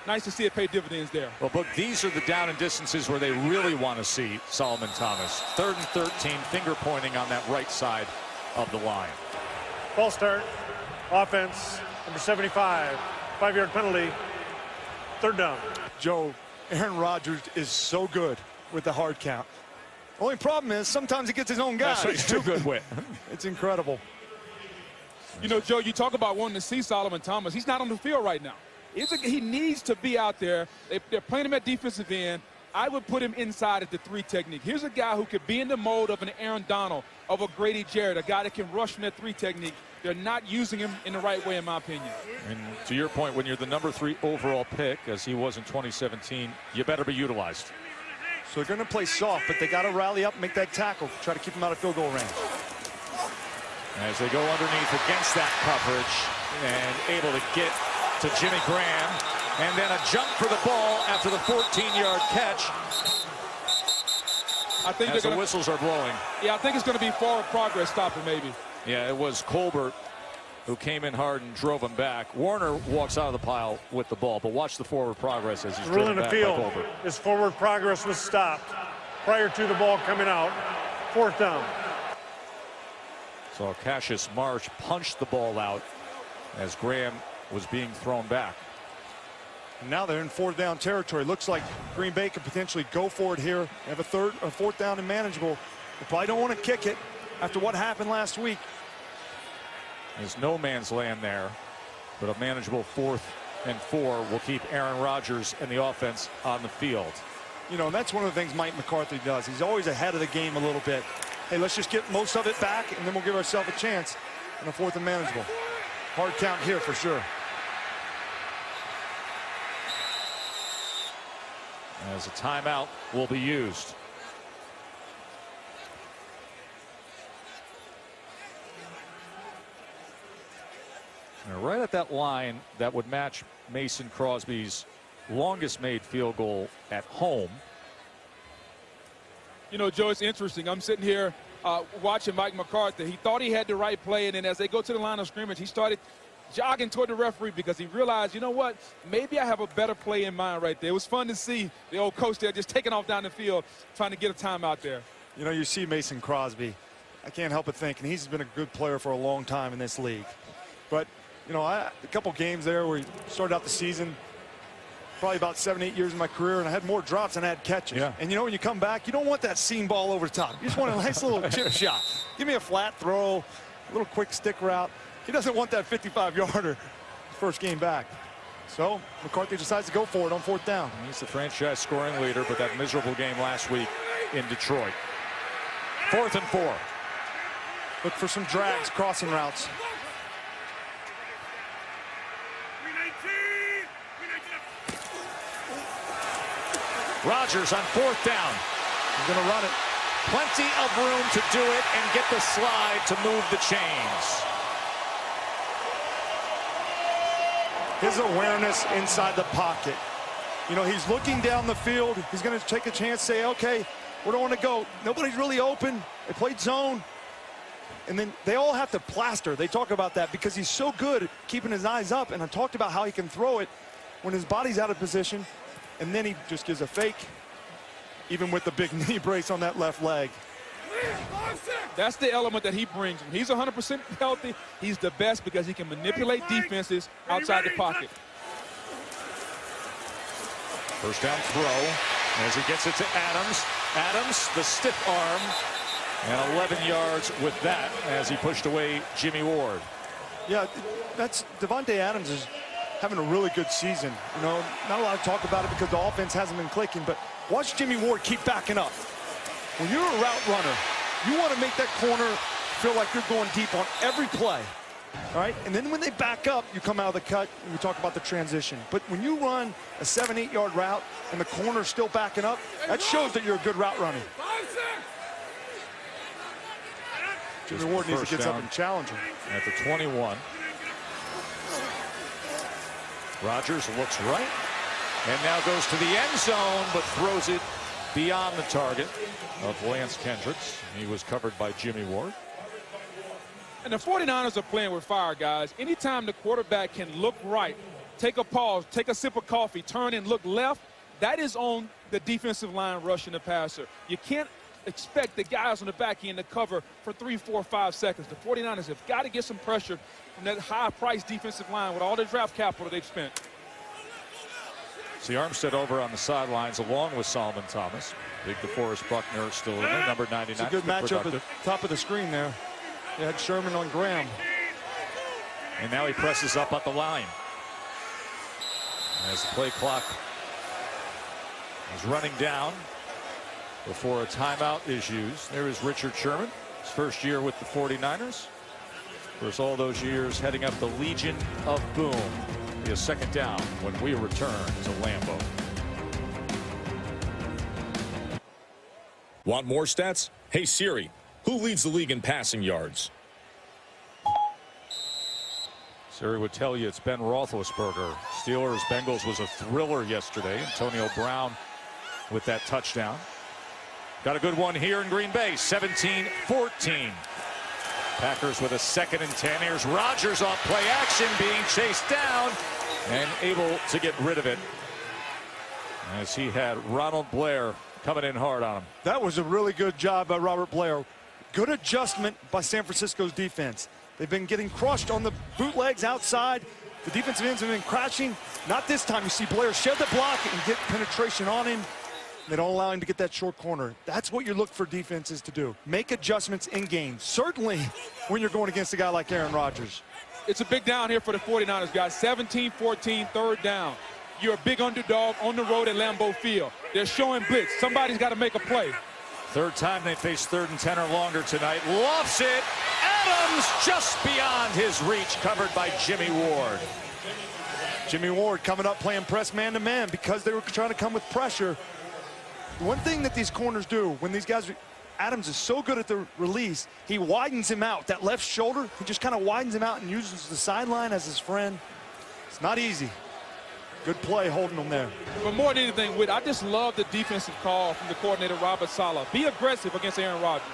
Speaker 4: Nice to see it pay dividends there.
Speaker 1: Well, but these are the down and distances where they really want to see Solomon Thomas. 3rd and 13, finger pointing on that right side of the line.
Speaker 6: False start. Offense, number 75. 5-yard penalty. 3rd down.
Speaker 3: Joe, Aaron Rodgers is so good with the hard count. Only problem is sometimes he gets his own guys.
Speaker 1: That's what he's too good with.
Speaker 3: It's incredible.
Speaker 4: Joe, you talk about wanting to see Solomon Thomas. He's not on the field right now. He needs to be out there. They're playing him at defensive end. I would put him inside at the 3 technique. Here's a guy who could be in the mode of an Aaron Donald, of a Grady Jarrett, a guy that can rush from that 3 technique. They're not using him in the right way, in my opinion.
Speaker 1: And to your point, when you're the number 3 overall pick, as he was in 2017, you better be utilized.
Speaker 3: So they're going to play soft, but they got to rally up and make that tackle, try to keep him out of field goal range.
Speaker 1: As they go underneath against that coverage and able to get to Jimmy Graham, and then a jump for the ball after the 14-yard catch.
Speaker 4: I think
Speaker 1: as the whistles are blowing.
Speaker 4: Yeah, I think it's going to be forward progress stopping maybe.
Speaker 1: Yeah, it was Colbert who came in hard and drove him back. Warner walks out of the pile with the ball, but watch the forward progress as he's driven back by Colbert.
Speaker 6: His forward progress was stopped prior to the ball coming out. 4th down.
Speaker 1: So Cassius Marsh punched the ball out as Graham was being thrown back.
Speaker 3: And now they're in 4th down territory. Looks like Green Bay could potentially go for it here. They have a 4th down and manageable. They probably don't want to kick it after what happened last week.
Speaker 1: There's no man's land there, but a manageable 4th and 4 will keep Aaron Rodgers and the offense on the field.
Speaker 3: And that's one of the things Mike McCarthy does. He's always ahead of the game a little bit. Hey, let's just get most of it back, and then we'll give ourselves a chance in a 4th and manageable. Hard count here for sure.
Speaker 1: As a timeout will be used. And right at that line that would match Mason Crosby's longest made field goal at home.
Speaker 4: Joe, it's interesting. I'm sitting here watching Mike McCarthy. He thought he had the right play, and then as they go to the line of scrimmage, he started jogging toward the referee because he realized, you know what, maybe I have a better play in mind right there. It was fun to see the old coach there just taking off down the field, trying to get a timeout there.
Speaker 3: You see Mason Crosby. I can't help but think, and he's been a good player for a long time in this league. But, a couple games there where he started out the season, probably about 7-8 years in my career, and I had more drops than I had catches.
Speaker 1: Yeah.
Speaker 3: And when you come back, you don't want that seam ball over the top. You just want a nice little chip shot. Give me a flat throw, a little quick stick route. He doesn't want that 55-yarder first game back. So McCarthy decides to go for it on 4th down.
Speaker 1: He's the franchise scoring leader, but that miserable game last week in Detroit. 4th and 4.
Speaker 3: Look for some drags, crossing routes.
Speaker 1: Rodgers on 4th down.
Speaker 3: He's going to run it.
Speaker 1: Plenty of room to do it and get the slide to move the chains.
Speaker 3: His awareness inside the pocket You know, he's looking down the field. He's going to take a chance, say, okay, where do I want to go? Nobody's really open. They played zone. And then they all have to plaster. They talk about that because he's so good at keeping his eyes up. And I talked about how he can throw it when his body's out of position. And then he just gives a fake, even with the big knee brace on that left leg.
Speaker 4: That's the element that he brings. When he's 100% healthy, he's the best because he can manipulate defenses outside the pocket.
Speaker 1: First down throw as he gets it to Adams. Adams, the stiff arm, and 11 yards with that as he pushed away Jimmy Ward.
Speaker 3: Yeah, that's Davante Adams is having a really good season. You know, not a lot of talk about it because the offense hasn't been clicking, but watch Jimmy Ward keep backing up. When you're a route runner, you want to make that corner feel like you're going deep on every play. All right, and then when they back up, you come out of the cut, and we talk about the transition. But when you run a 7-8 yard route and the corner's still backing up, that shows that you're a good route runner. Jimmy Ward needs to get up and challenge him.
Speaker 1: At the 21. Rodgers looks right and now goes to the end zone, but throws it beyond the target of Lance Kendricks. He was covered by Jimmy Ward.
Speaker 4: And the 49ers are playing with fire, guys. Anytime the quarterback can look right, take a pause, take a sip of coffee, turn and look left, that is on the defensive line rushing the passer. You can't expect the guys on the back end to cover for 3, 4, 5 seconds. The 49ers have got to get some pressure from that high-priced defensive line with all the draft capital they've spent.
Speaker 1: See Armstead over on the sidelines along with Solomon Thomas. Big DeForest Buckner still in there, number 99.
Speaker 3: It's a good matchup at the top of the screen there. They had Sherman on Graham.
Speaker 1: And now he presses up at the line. As the play clock is running down before a timeout is used. There is Richard Sherman, his first year with the 49ers. Of course, all those years heading up the Legion of Boom. Be a second down when we return to Lambeau.
Speaker 9: Want more stats? Hey Siri, who leads the league in passing yards?
Speaker 1: Siri would tell you it's Ben Roethlisberger. Steelers Bengals was a thriller yesterday. Antonio Brown with that touchdown. Got a good one here in Green Bay, 17-14. Packers with a 2nd and 10. Here's Rodgers off play action, being chased down and able to get rid of it as he had Ronald Blair coming in hard on him.
Speaker 3: That was a really good job by Robert Blair. Good adjustment by San Francisco's defense. They've been getting crushed on the bootlegs outside. The defensive ends have been crashing. Not this time. You see Blair shed the block and get penetration on him. They don't allow him to get that short corner. That's what you look for defenses to do. Make adjustments in game. Certainly when you're going against a guy like Aaron Rodgers.
Speaker 4: It's a big down here for the 49ers, guys. 17-14, 3rd down. You're a big underdog on the road at Lambeau Field. They're showing blitz. Somebody's got to make a play.
Speaker 1: 3rd time they face 3rd and 10 or longer tonight. Lofts it. Adams just beyond his reach, covered by Jimmy Ward.
Speaker 3: Jimmy Ward coming up playing press man-to-man because they were trying to come with pressure. One thing that these corners do when these guys, Adams is so good at the release, he widens him out. That left shoulder, he just kind of widens him out and uses the sideline as his friend. It's not easy. Good play holding him there.
Speaker 4: But more than anything, Whit, I just love the defensive call from the coordinator, Robert Saleh. Be aggressive against Aaron Rodgers.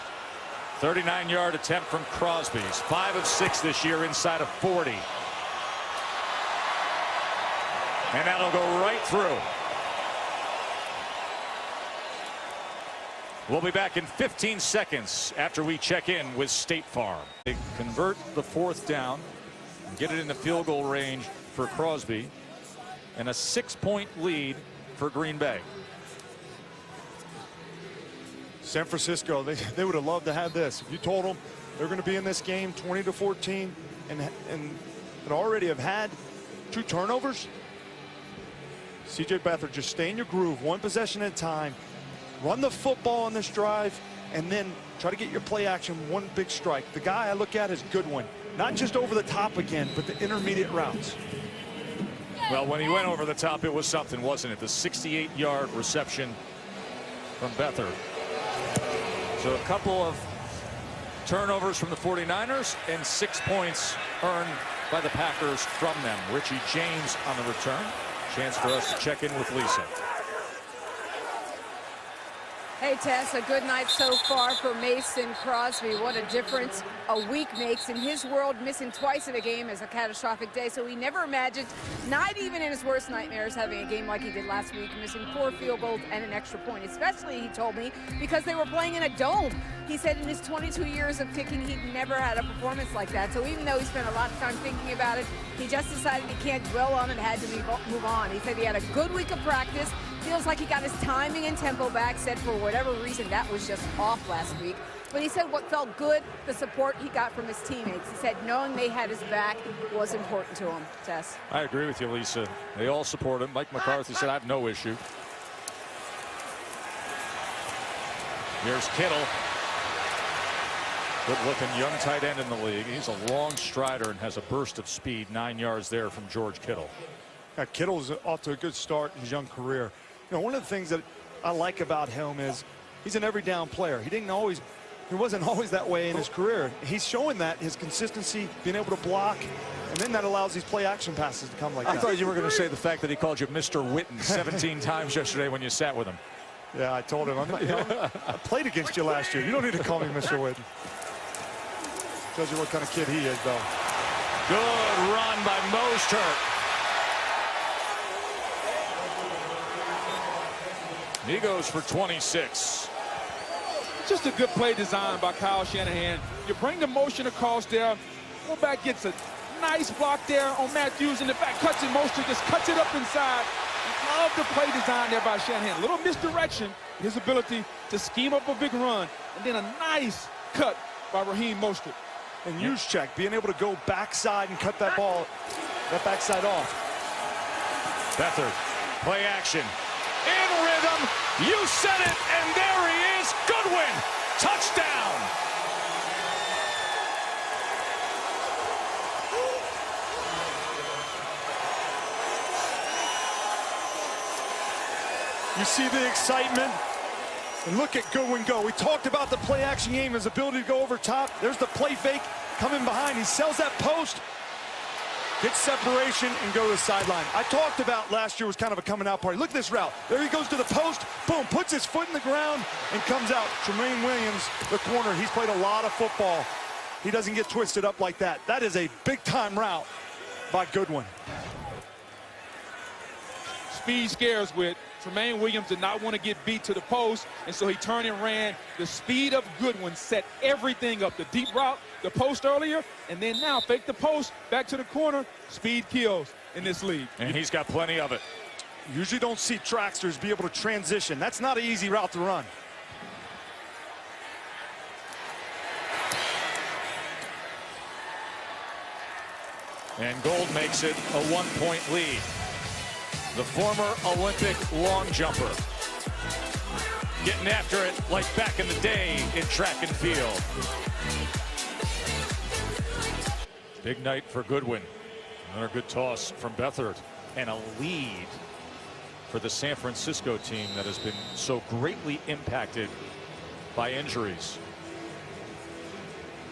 Speaker 1: 39-yard attempt from Crosby. He's 5 of 6 this year inside of 40. And that'll go right through. We'll be back in 15 seconds after we check in with State Farm. They convert the 4th down and get it in the field goal range for Crosby, and a 6-point lead for Green Bay.
Speaker 3: San Francisco, they would have loved to have this. If you told them they're going to be in this game 20-14 and already have had 2 turnovers, C.J. Beathard, just stay in your groove, 1 possession at a time. Run the football on this drive, and then try to get your play action 1 big strike. The guy I look at is Goodwin. Not just over the top again, but the intermediate routes.
Speaker 1: Well, when he went over the top, it was something, wasn't it? The 68-yard reception from Beathard. So a couple of turnovers from the 49ers and 6 points earned by the Packers from them. Richie James on the return. Chance for us to check in with Lisa.
Speaker 10: Hey, Tess, a good night so far for Mason Crosby. What a difference a week makes in his world. Missing twice in a game is a catastrophic day, so he never imagined, not even in his worst nightmares, having a game like he did last week, missing 4 field goals and an extra point, especially, he told me, because they were playing in a dome. He said in his 22 years of kicking, he'd never had a performance like that. So even though he spent a lot of time thinking about it, he just decided he can't dwell on it, had to move on. He said he had a good week of practice, feels like he got his timing and tempo back, said for whatever reason that was just off last week. But he said what felt good, the support he got from his teammates. He said knowing they had his back was important to him, Tess.
Speaker 1: I agree with you, Lisa. They all support him. Mike McCarthy said, I have no issue. Here's Kittle. Good-looking young tight end in the league. He's a long strider and has a burst of speed. 9 yards there from George Kittle.
Speaker 3: Yeah, Kittle's off to a good start in his young career. You know, one of the things that I like about him is he's an every down player. He wasn't always that way in his career. He's showing that, his consistency, being able to block, and then that allows these play action passes to come like that.
Speaker 1: I thought you were going to say the fact that he called you Mr. Witten 17 times yesterday when you sat with him.
Speaker 3: Yeah, I told him, I played against you last year. You don't need to call me Mr. Witten. Tells you what kind of kid he is, though.
Speaker 1: Good run by Mostert. He goes for 26.
Speaker 4: Just a good play design by Kyle Shanahan. You bring the motion across there. Fullback gets a nice block there on Matthews in the back. Cuts it, Mostert just cuts it up inside. Love the play design there by Shanahan. A little misdirection, his ability to scheme up a big run, and then a nice cut by Raheem Mostert.
Speaker 3: And Juszczyk being able to go backside and cut that ball, that backside off.
Speaker 1: Beathard, play action. In rhythm, you said it, and there he is. Goodwin, touchdown.
Speaker 3: You see the excitement, and look at Goodwin go. We talked about the play action game, his ability to go over top. There's the play fake coming behind. He sells that post, gets separation, and go to the sideline. I talked about last year was kind of a coming out party. Look at this route. There he goes to the post, boom, puts his foot in the ground and comes out. Tremaine Williams, the corner, he's played a lot of football. He doesn't get twisted up like that. That is a big-time route by Goodwin.
Speaker 4: Speed scares with. Tremaine Williams did not want to get beat to the post, and so he turned and ran. The speed of Goodwin set everything up. The deep route, the post earlier, and then now fake the post, back to the corner. Speed kills in this league.
Speaker 1: And he's got plenty of it.
Speaker 3: Usually don't see tracksters be able to transition. That's not an easy route to run.
Speaker 1: And Gold makes it a 1-point lead. The former Olympic long jumper getting after it like back in the day in track and field. Big night for Goodwin. Another good toss from Beathard, and a lead for the San Francisco team that has been so greatly impacted by injuries.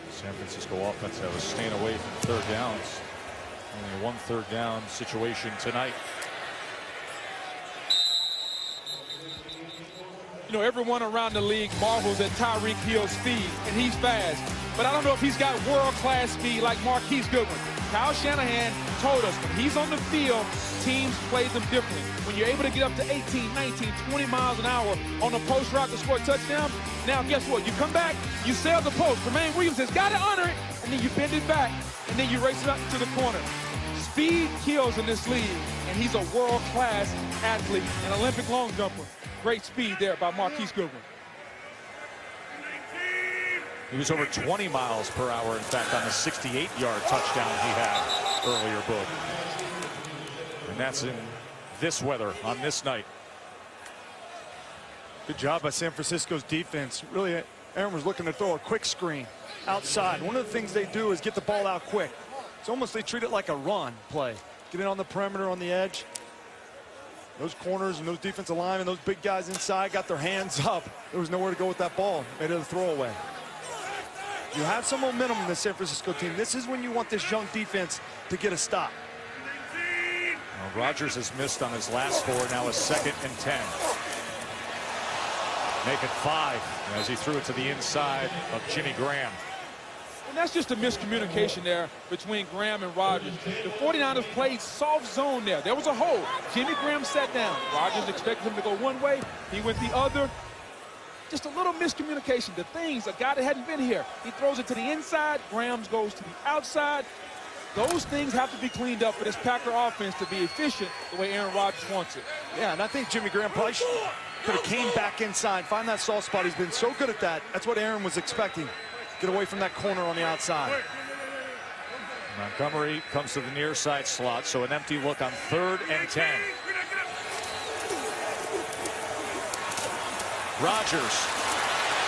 Speaker 1: San Francisco offense that was staying away from third downs. Only one third down situation tonight.
Speaker 4: You know, everyone around the league marvels at Tyreek Hill's speed, and he's fast. But I don't know if he's got world-class speed like Marquise Goodwin. Kyle Shanahan told us when he's on the field, teams play them differently. When you're able to get up to 18, 19, 20 miles an hour on a post route to score a touchdown, now guess what? You come back, you sail the post. Tremaine Williams has got to honor it, and then you bend it back, and then you race it up to the corner. Speed kills in this league, and he's a world-class athlete, an Olympic long jumper. Great speed there by Marquise Goodwin.
Speaker 1: He was over 20 miles per hour, in fact, on the 68-yard touchdown he had earlier, Boog. And that's in this weather on this night.
Speaker 3: Good job by San Francisco's defense. Really, Aaron was looking to throw a quick screen outside. One of the things they do is get the ball out quick. It's almost they treat it like a run play. Get it on the perimeter, on the edge. Those corners and those defensive linemen, those big guys inside got their hands up. There was nowhere to go with that ball. Made it a throwaway. You have some momentum in the San Francisco team. This is when you want this young defense to get a stop.
Speaker 1: Well, Rodgers has missed on his last 4, now a 2nd and 10. Make it 5 as he threw it to the inside of Jimmy Graham.
Speaker 4: And that's just a miscommunication there between Graham and Rodgers. The 49ers played soft zone there. There was a hole. Jimmy Graham sat down. Rodgers expected him to go one way. He went the other. Just a little miscommunication. The things, a guy that hadn't been here, he throws it to the inside. Graham goes to the outside. Those things have to be cleaned up for this Packer offense to be efficient the way Aaron Rodgers wants it.
Speaker 3: Yeah, and I think Jimmy Graham probably could have came back inside, find that soft spot. He's been so good at that. That's what Aaron was expecting. Get away from that corner on the outside.
Speaker 1: Montgomery comes to the near side slot, so an empty look on 3rd and 10. Rodgers.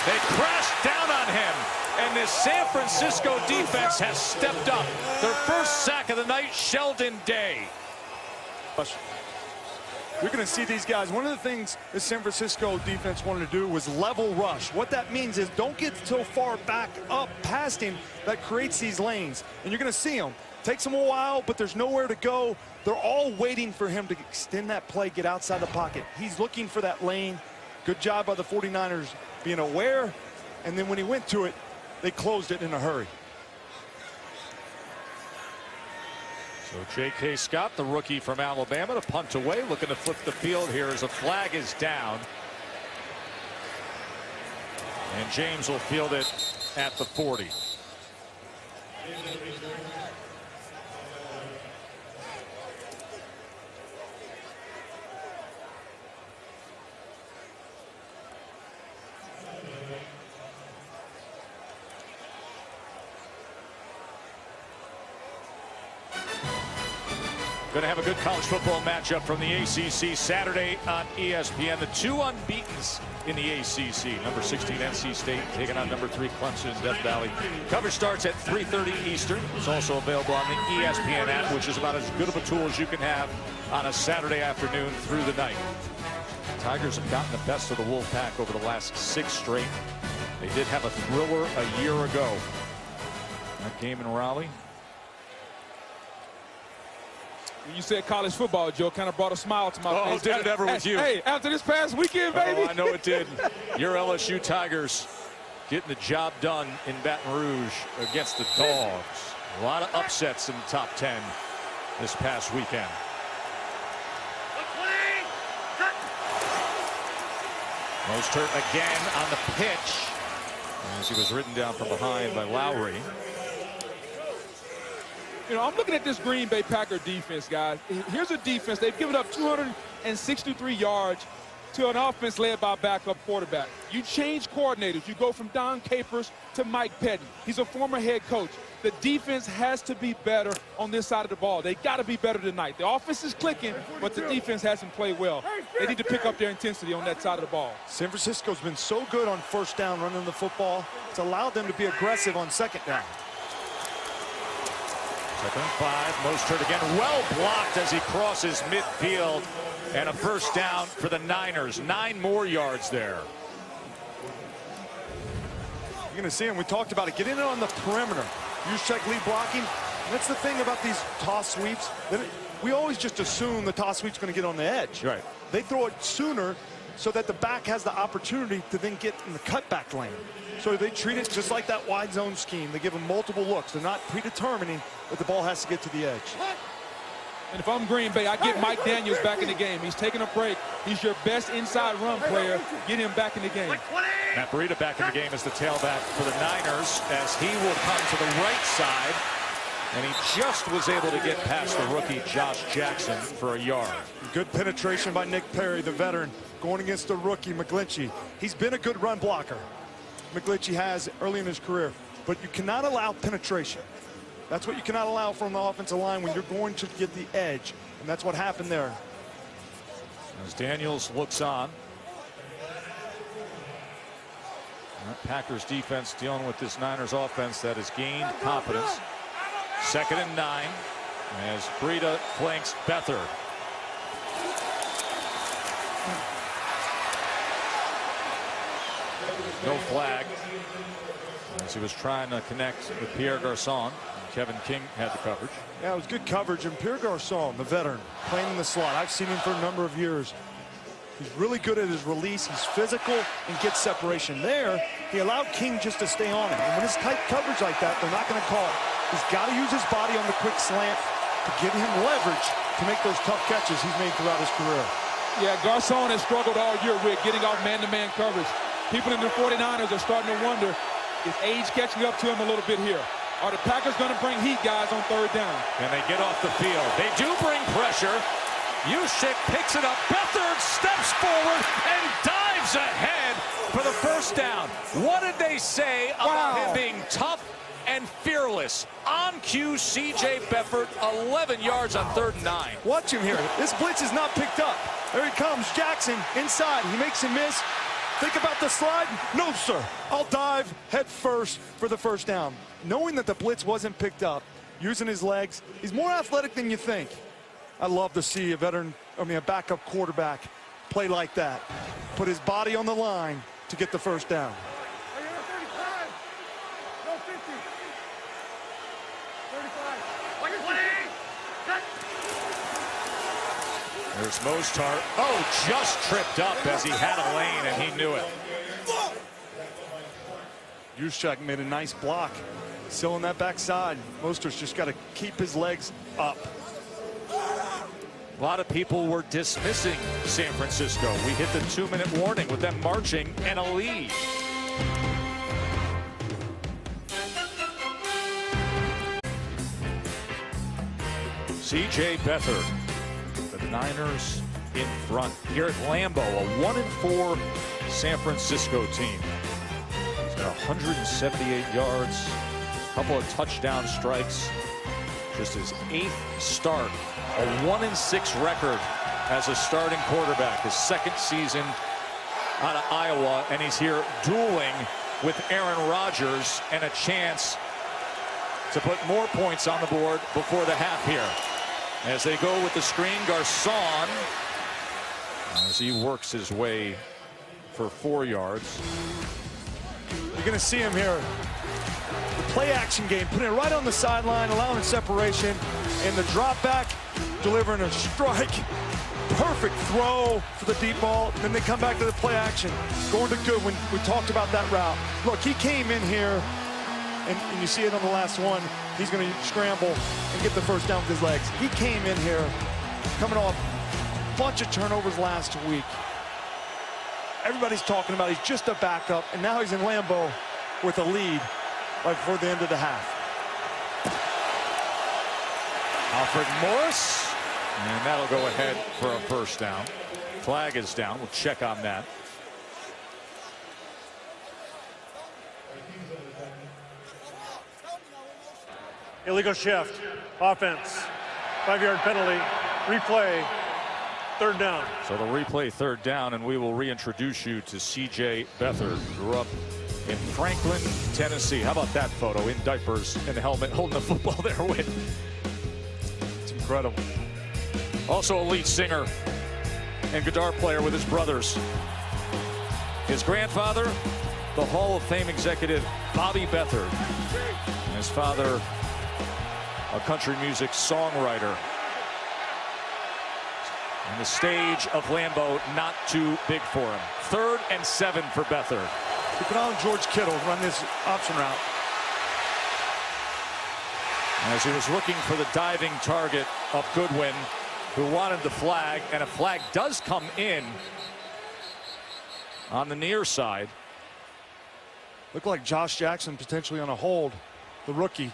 Speaker 1: They crash down on him, and this San Francisco defense has stepped up. Their first sack of the night, Sheldon Day.
Speaker 3: You're going to see these guys. One of the things the San Francisco defense wanted to do was level rush. What that means is don't get so far back up past him that creates these lanes. And you're going to see them. Takes them a while, but there's nowhere to go. They're all waiting for him to extend that play, get outside the pocket. He's looking for that lane. Good job by the 49ers being aware. And then when he went to it, they closed it in a hurry.
Speaker 1: So J.K. Scott, the rookie from Alabama, to punt away, looking to flip the field here as a flag is down. And James will field it at the 40. Going to have a good college football matchup from the ACC Saturday on ESPN. The 2 unbeatens in the ACC. Number 16 NC State taking on number 3 Clemson in Death Valley. Coverage starts at 3:30 Eastern. It's also available on the ESPN app, which is about as good of a tool as you can have on a Saturday afternoon through the night. Tigers have gotten the best of the Wolfpack over the last 6 straight. They did have a thriller a year ago. That game in Raleigh.
Speaker 4: When you said college football, Joe, kind of brought a smile to my face.
Speaker 1: Oh, did it ever with you?
Speaker 4: Hey, after this past weekend, baby.
Speaker 1: Oh, I know it did. Your LSU Tigers getting the job done in Baton Rouge against the Dogs. A lot of upsets in the top 10 this past weekend. Mostert again on the pitch as he was ridden down from behind by Lowry.
Speaker 4: You know, I'm looking at this Green Bay Packer defense, guys. Here's a defense. They've given up 263 yards to an offense led by a backup quarterback. You change coordinators. You go from Don Capers to Mike Pettin. He's a former head coach. The defense has to be better on this side of the ball. They got to be better tonight. The offense is clicking, but the defense hasn't played well. They need to pick up their intensity on that side of the ball.
Speaker 3: San Francisco's been so good on first down running the football. It's allowed them to be aggressive on second down.
Speaker 1: 2nd and 5. Mostert again, well blocked as he crosses midfield, and a first down for the Niners. 9 more yards there.
Speaker 3: You're going to see him. We talked about it. Get in on the perimeter. Juszczyk lead blocking. And that's the thing about these toss sweeps. We always just assume the toss sweep's going to get on the edge.
Speaker 1: Right.
Speaker 3: They throw it sooner so that the back has the opportunity to then get in the cutback lane. So they treat it just like that wide zone scheme. They give them multiple looks. They're not predetermining that the ball has to get to the edge.
Speaker 4: And if I'm Green Bay, I get Mike Daniels back in the game. He's taking a break. He's your best inside run player. Get him back in the game.
Speaker 1: Matt Breida back in the game as the tailback for the Niners, as he will come to the right side. And he just was able to get past the rookie Josh Jackson for a yard.
Speaker 3: Good penetration by Nick Perry, the veteran, going against the rookie McGlinchey. He's been a good run blocker. McGlinchey has early in his career, but you cannot allow penetration. That's what you cannot allow from the offensive line when you're going to get the edge, and that's what happened there.
Speaker 1: As Daniels looks on. Packers defense dealing with this Niners offense that has gained confidence. 2nd and 9 as Breida flanks Beathard. No flag as he was trying to connect with Pierre Garçon. Kevin King had the coverage.
Speaker 3: Yeah, it was good coverage. And Pierre Garçon, the veteran, playing in the slot. I've seen him for a number of years. He's really good at his release. He's physical and gets separation. There, he allowed King just to stay on him. And when it's tight coverage like that, they're not going to call it. He's got to use his body on the quick slant to give him leverage to make those tough catches he's made throughout his career.
Speaker 4: Yeah, Garçon has struggled all year with getting off man-to-man coverage. People in the 49ers are starting to wonder, is age catching up to him a little bit here? Are the Packers going to bring heat, guys, on third down?
Speaker 1: And they get off the field. They do bring pressure. Juszczyk picks it up. Beathard steps forward and dives ahead for the first down. What did they say about him being tough and fearless? On cue, C.J. Beathard, 11 yards on 3rd and 9.
Speaker 3: Watch him here. This blitz is not picked up. There he comes, Jackson, inside. He makes him miss. Think about the slide. No, sir. I'll dive head first for the first down. Knowing that the blitz wasn't picked up, using his legs, he's more athletic than you think. I love to see a backup quarterback play like that. Put his body on the line to get the first down.
Speaker 1: There's Mostert. Oh, just tripped up as he had a lane and he knew it.
Speaker 3: Juszczyk made a nice block. Still on that backside. Mostert's just got to keep his legs up.
Speaker 1: A lot of people were dismissing San Francisco. We hit the 2-minute warning with them marching and a lead. C.J. Beathard, the Niners in front. Here at Lambeau, a 1-4 San Francisco team. He's got 178 yards, a couple of touchdown strikes. Just his 8th start. A 1-6 record as a starting quarterback. His 2nd season out of Iowa, and he's here dueling with Aaron Rodgers and a chance to put more points on the board before the half here. As they go with the screen, Garçon, as he works his way for 4 yards.
Speaker 3: You're going to see him here. The play action game, putting it right on the sideline, allowing separation, and the drop back, delivering a strike. Perfect throw for the deep ball. Then they come back to the play action. Going to Goodwin. We talked about that route. Look, he came in here, and you see it on the last one. He's going to scramble and get the first down with his legs. He came in here coming off a bunch of turnovers last week. Everybody's talking about he's just a backup, and now he's in Lambeau with a lead right before the end of the half.
Speaker 1: Alfred Morris, and that'll go ahead for a first down. Flag is down. We'll check on that.
Speaker 6: Illegal shift, offense, 5-yard penalty, replay, 3rd down.
Speaker 1: So the replay 3rd down, and we will reintroduce you to C.J. Beathard. Grew up in Franklin, Tennessee. How about that photo? In diapers, in the helmet, holding the football there with. It's incredible. Also a lead singer and guitar player with his brothers. His grandfather, the Hall of Fame executive Bobby Beathard. And his father, a country music songwriter. And the stage of Lambeau not too big for him. 3rd and 7 for Beathard.
Speaker 3: Keep an eye on George Kittle run this option route.
Speaker 1: As he was looking for the diving target of Goodwin, who wanted the flag, and a flag does come in on the near side.
Speaker 3: Looked like Josh Jackson potentially on a hold, the rookie.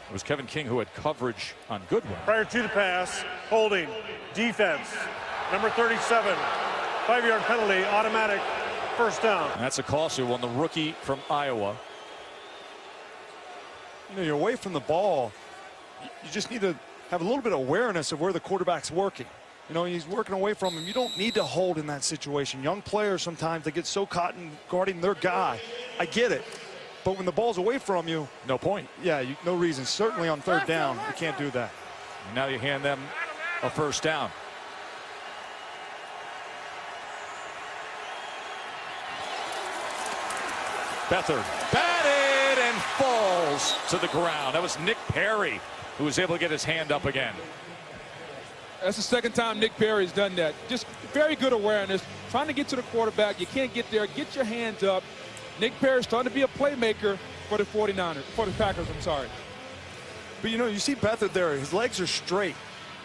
Speaker 1: It was Kevin King who had coverage on Goodwin.
Speaker 6: Prior to the pass, holding, defense, number 37, 5-yard penalty, automatic, first down.
Speaker 1: And that's a costly one, the rookie from Iowa.
Speaker 3: You know, you're away from the ball. You just need to have a little bit of awareness of where the quarterback's working. You know, he's working away from him. You don't need to hold in that situation. Young players, sometimes they get so caught in guarding their guy. I get it. But when the ball's away from you,
Speaker 1: no point.
Speaker 3: Yeah, no reason. Certainly on 3rd down, you can't do that.
Speaker 1: And now you hand them a first down. Beathard batted and falls to the ground. That was Nick Perry who was able to get his hand up again.
Speaker 4: That's the second time Nick Perry's done that. Just very good awareness, trying to get to the quarterback. You can't get there. Get your hands up. Nick Perry's starting to be a playmaker for the 49ers, for the Packers, I'm sorry.
Speaker 3: But, you know, you see Beathard there. His legs are straight.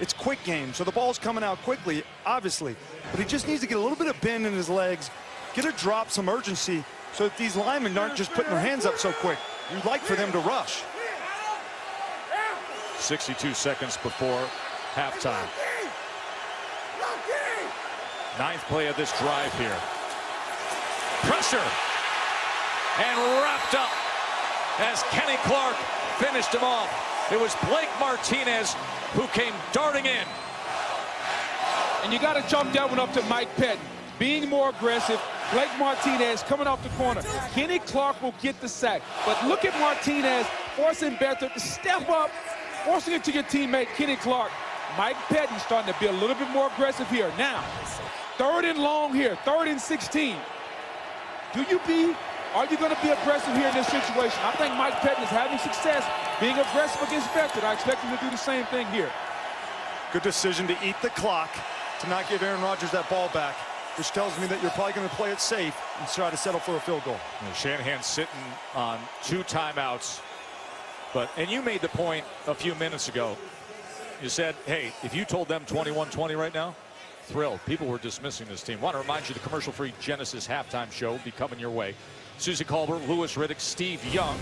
Speaker 3: It's quick game, so the ball's coming out quickly, obviously. But he just needs to get a little bit of bend in his legs, get a drop, some urgency, so that these linemen aren't just putting their hands up so quick. You'd like for them to rush.
Speaker 1: 62 seconds before halftime. 9th play of this drive here. Pressure. And wrapped up as Kenny Clark finished him off. It was Blake Martinez who came darting in.
Speaker 4: And you got to chalk that one up to Mike Pettin. Being more aggressive. Blake Martinez coming off the corner. Kenny Clark will get the sack. But look at Martinez forcing Beathard to step up, forcing it to your teammate, Kenny Clark. Mike Pettin starting to be a little bit more aggressive here. Now, 3rd and long here, 3rd and 16. Are you going to be aggressive here in this situation? I think Mike Pettin is having success being aggressive against Beathard. I expect him to do the same thing here.
Speaker 3: Good decision to eat the clock, to not give Aaron Rodgers that ball back, which tells me that you're probably going to play it safe and try to settle for a field goal.
Speaker 1: Shanahan sitting on 2 timeouts. And you made the point a few minutes ago. You said, hey, if you told them 21-20 right now, thrilled. People were dismissing this team. Want to remind you the commercial-free Genesis halftime show will be coming your way. Susie Colbert, Louis Riddick, Steve Young.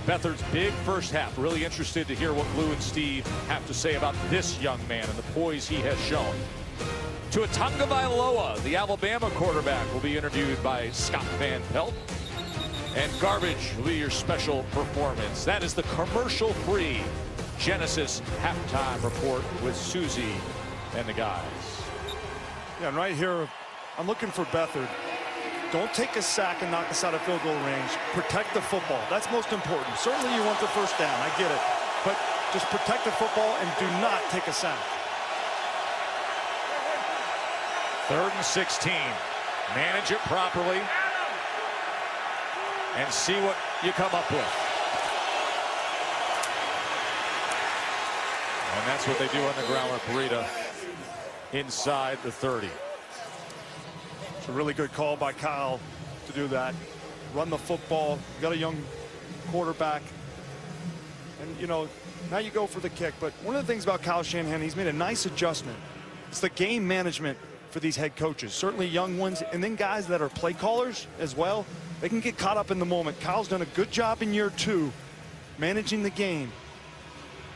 Speaker 1: Beathard's big first half. Really interested to hear what Lou and Steve have to say about this young man and the poise he has shown. Tua Tagovailoa, the Alabama quarterback, will be interviewed by Scott Van Pelt. And Garbage will be your special performance. That is the commercial-free Genesis halftime report with Susie and the guys.
Speaker 3: Yeah, and right here, I'm looking for Beathard. Don't take a sack and knock us out of field goal range. Protect the football. That's most important. Certainly you want the first down. I get it. But just protect the football and do not take a sack.
Speaker 1: 3rd and 16. Manage it properly and see what you come up with. And that's what they do on the ground with Breida inside the 30.
Speaker 3: It's a really good call by Kyle to do that. Run the football. You got a young quarterback. And, you know, now you go for the kick. But one of the things about Kyle Shanahan, he's made a nice adjustment. It's the game management for these head coaches, certainly young ones, and then guys that are play callers as well. They can get caught up in the moment. Kyle's done a good job in year 2 managing the game.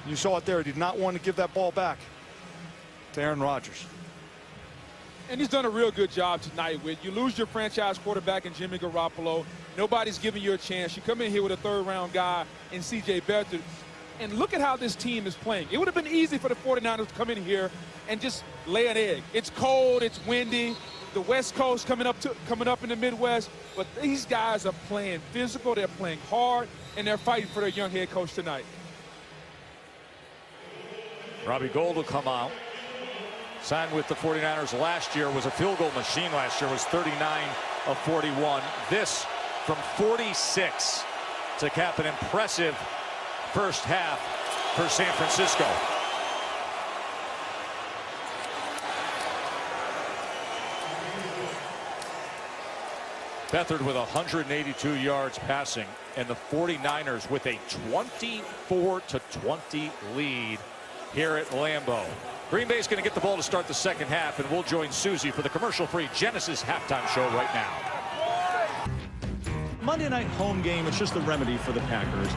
Speaker 3: You saw it there. He did not want to give that ball back to Aaron Rodgers.
Speaker 4: And he's done a real good job tonight with you lose your franchise quarterback in Jimmy Garoppolo. Nobody's giving you a chance. You come in here with a 3rd-round guy in C.J. Beathard. And look at how this team is playing. It would have been easy for the 49ers to come in here and just lay an egg. It's cold, it's windy. The West Coast coming up in the Midwest. But these guys are playing physical, they're playing hard, and they're fighting for their young head coach tonight.
Speaker 1: Robbie Gould will come out. Signed with the 49ers last year, was a field goal machine last year, was 39 of 41. This from 46 to cap an impressive first half for San Francisco. Beathard with 182 yards passing, and the 49ers with a 24-20 lead here at Lambeau. Green Bay's going to get the ball to start the second half, and we'll join Susie for the commercial-free Genesis halftime show right now.
Speaker 11: Monday night home game, it's just the remedy for the Packers.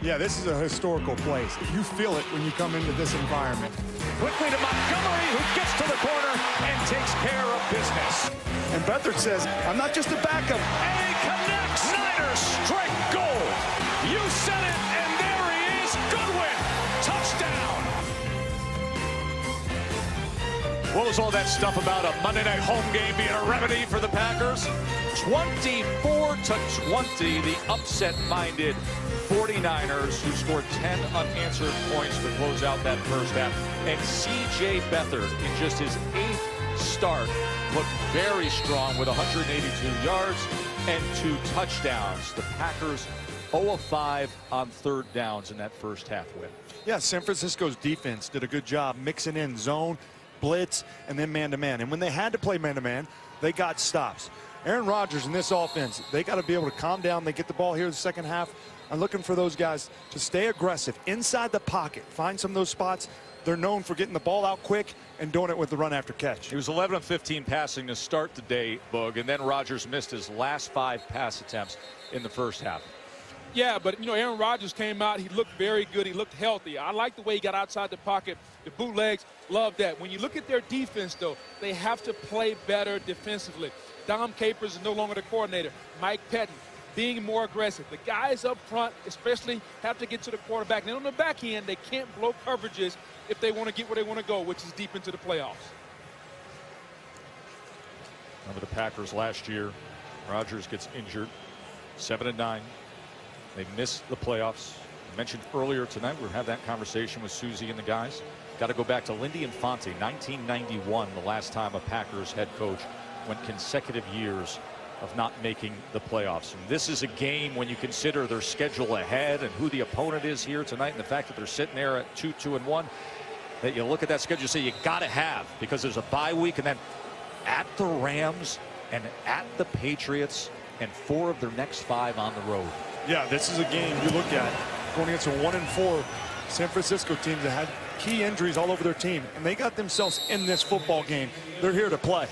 Speaker 3: Yeah, this is a historical place. You feel it when you come into this environment.
Speaker 1: Quickly to Montgomery, who gets to the corner and takes care of business.
Speaker 3: And Beathard says, I'm not just a backup.
Speaker 1: And he connects. Niners strike gold. You said it, and there he is. Goodwin, touchdown. What was all that stuff about a Monday night home game being a remedy for the Packers? 24-20, the upset-minded 49ers, who scored 10 unanswered points to close out that first half. And C.J. Beathard, in just his 8th start, looked very strong with 182 yards and 2 touchdowns. The Packers 0 of 5 on third downs in that first half win.
Speaker 3: Yeah, San Francisco's defense did a good job mixing in zone, blitz, and then man-to-man. And when they had to play man-to-man, they got stops. Aaron Rodgers in this offense, they got to be able to calm down. They get the ball here in the second half. I'm looking for those guys to stay aggressive inside the pocket, find some of those spots. They're known for getting the ball out quick and doing it with the run after catch.
Speaker 1: He was 11 of 15 passing to start the day, Boog, and then Rodgers missed his last 5 pass attempts in the first half.
Speaker 4: Yeah, but, you know, Aaron Rodgers came out. He looked very good. He looked healthy. I like the way he got outside the pocket. The bootlegs, love that. When you look at their defense, though, they have to play better defensively. Dom Capers is no longer the coordinator. Mike Pettin being more aggressive. The guys up front especially have to get to the quarterback. And then on the back end, they can't blow coverages if they want to get where they want to go, which is deep into the playoffs.
Speaker 1: Remember the Packers last year. Rodgers gets injured. 7-9. They miss the playoffs. I mentioned earlier tonight we'll have that conversation with Susie and the guys. Got to go back to Lindy Infante, 1991, the last time a Packers head coach went consecutive years of not making the playoffs. And this is a game when you consider their schedule ahead and who the opponent is here tonight, and the fact that they're sitting there at 2-2-1, that you look at that schedule and say you got to have, because there's a bye week, and then at the Rams and at the Patriots and 4 of their next 5 on the road.
Speaker 3: Yeah, this is a game you look at going against a 1-4 San Francisco team that had key injuries all over their team, and they got themselves in this football game. They're here to play.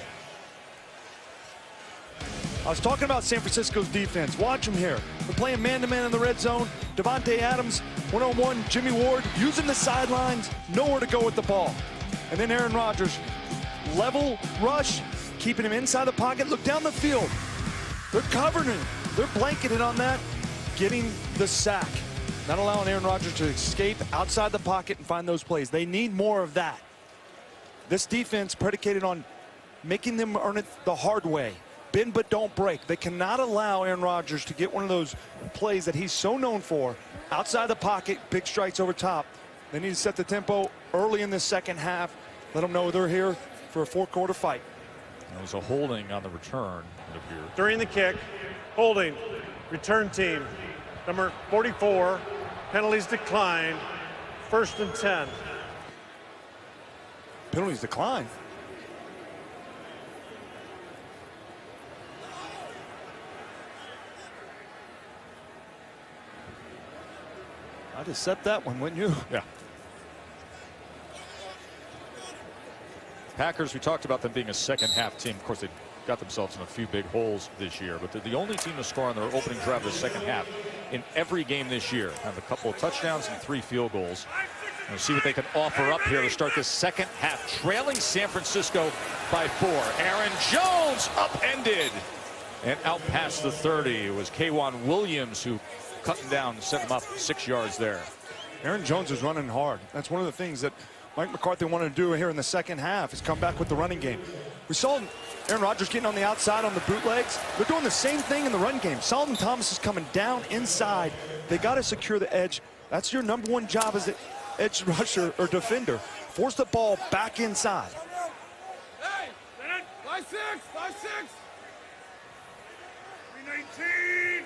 Speaker 3: I was talking about San Francisco's defense. Watch them here. They're playing man-to-man in the red zone. Davante Adams, one-on-one, Jimmy Ward, using the sidelines, nowhere to go with the ball. And then Aaron Rodgers, level rush, keeping him inside the pocket. Look down the field. They're covering him. They're blanketed on that, getting the sack. Not allowing Aaron Rodgers to escape outside the pocket and find those plays. They need more of that. This defense predicated on making them earn it the hard way. Bend but don't break. They cannot allow Aaron Rodgers to get one of those plays that he's so known for. Outside the pocket, big strikes over top. They need to set the tempo early in the second half. Let them know they're here for a 4-quarter fight.
Speaker 1: There was a holding on the return, it appeared.
Speaker 6: During the kick, holding, return team, number 44, penalties declined, 1st and 10.
Speaker 3: Penalties declined. I'd accept that one, wouldn't you?
Speaker 1: Yeah. Packers, we talked about them being a second half team. Of course, they got themselves in a few big holes this year, but they're the only team to score on their opening drive of the second half in every game this year. Have a couple of touchdowns and 3 field goals. We'll see what they can offer up here to start this second half, trailing San Francisco by 4. Aaron Jones upended and out past the 30. It was K'Wan Williams who cut him down, set him up 6 yards there.
Speaker 3: Aaron Jones is running hard. That's one of the things that Mike McCarthy wanted to do here in the second half, is come back with the running game. We saw Aaron Rodgers getting on the outside on the bootlegs. They're doing the same thing in the run game. Solomon Thomas is coming down inside. They got to secure the edge. That's your number 1 job as an edge rusher or defender. Force the ball back inside.
Speaker 8: Hey, 5-6, 5-6. 319.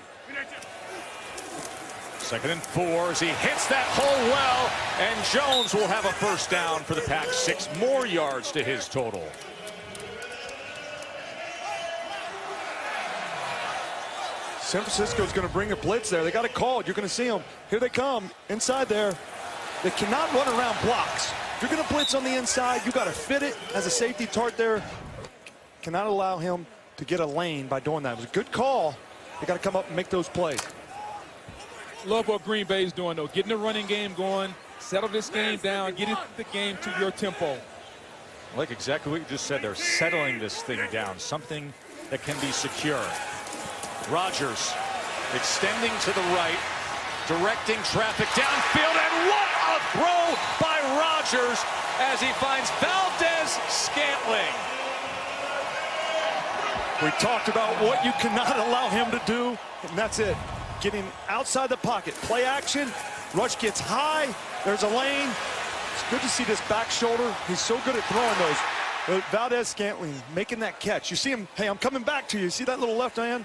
Speaker 1: 2nd and 4 as he hits that hole well, and Jones will have a first down for the Pack. 6 more yards to his total.
Speaker 3: San Francisco's going to bring a blitz there. They got it called. You're going to see them. Here they come inside there. They cannot run around blocks. If you're going to blitz on the inside, you got to fit it as a safety tart there. Cannot allow him to get a lane by doing that. It was a good call. They got to come up and make those plays.
Speaker 4: Love what Green Bay's doing, though. Getting the running game going, settle this game down, getting the game to your tempo.
Speaker 1: I like exactly what you just said. They're settling this thing down, something that can be secure. Rodgers extending to the right, directing traffic downfield, and what a throw by Rodgers as he finds Valdez-Scantling.
Speaker 3: We talked about what you cannot allow him to do, and that's it. Getting outside the pocket. Play action. Rush gets high. There's a lane. It's good to see this back shoulder. He's so good at throwing those. Valdez-Scantling making that catch. You see him, hey, I'm coming back to you. See that little left hand?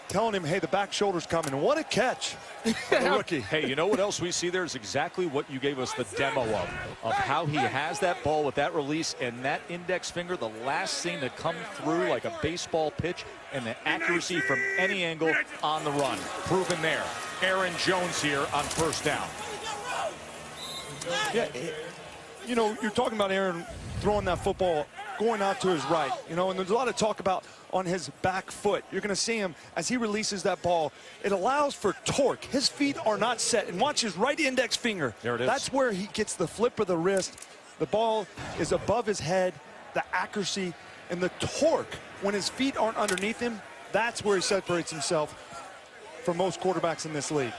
Speaker 3: telling him, hey, the back shoulder's coming. What a catch for the rookie.
Speaker 1: Hey, you know what else we see there is exactly what you gave us the demo of how he has that ball with that release and that index finger, the last thing to come through like a baseball pitch, and the accuracy from any angle on the run. Proven there. Aaron Jones here on first down.
Speaker 3: Yeah, you know, you're talking about Aaron throwing that football, going out to his right, you know, and there's a lot of talk about on his back foot. You're going to see him as he releases that ball. It allows for torque. His feet are not set. And watch his right index finger.
Speaker 1: There it is.
Speaker 3: That's where he gets the flip of the wrist. The ball is above his head, the accuracy, and the torque. When his feet aren't underneath him, that's where he separates himself from most quarterbacks in this league.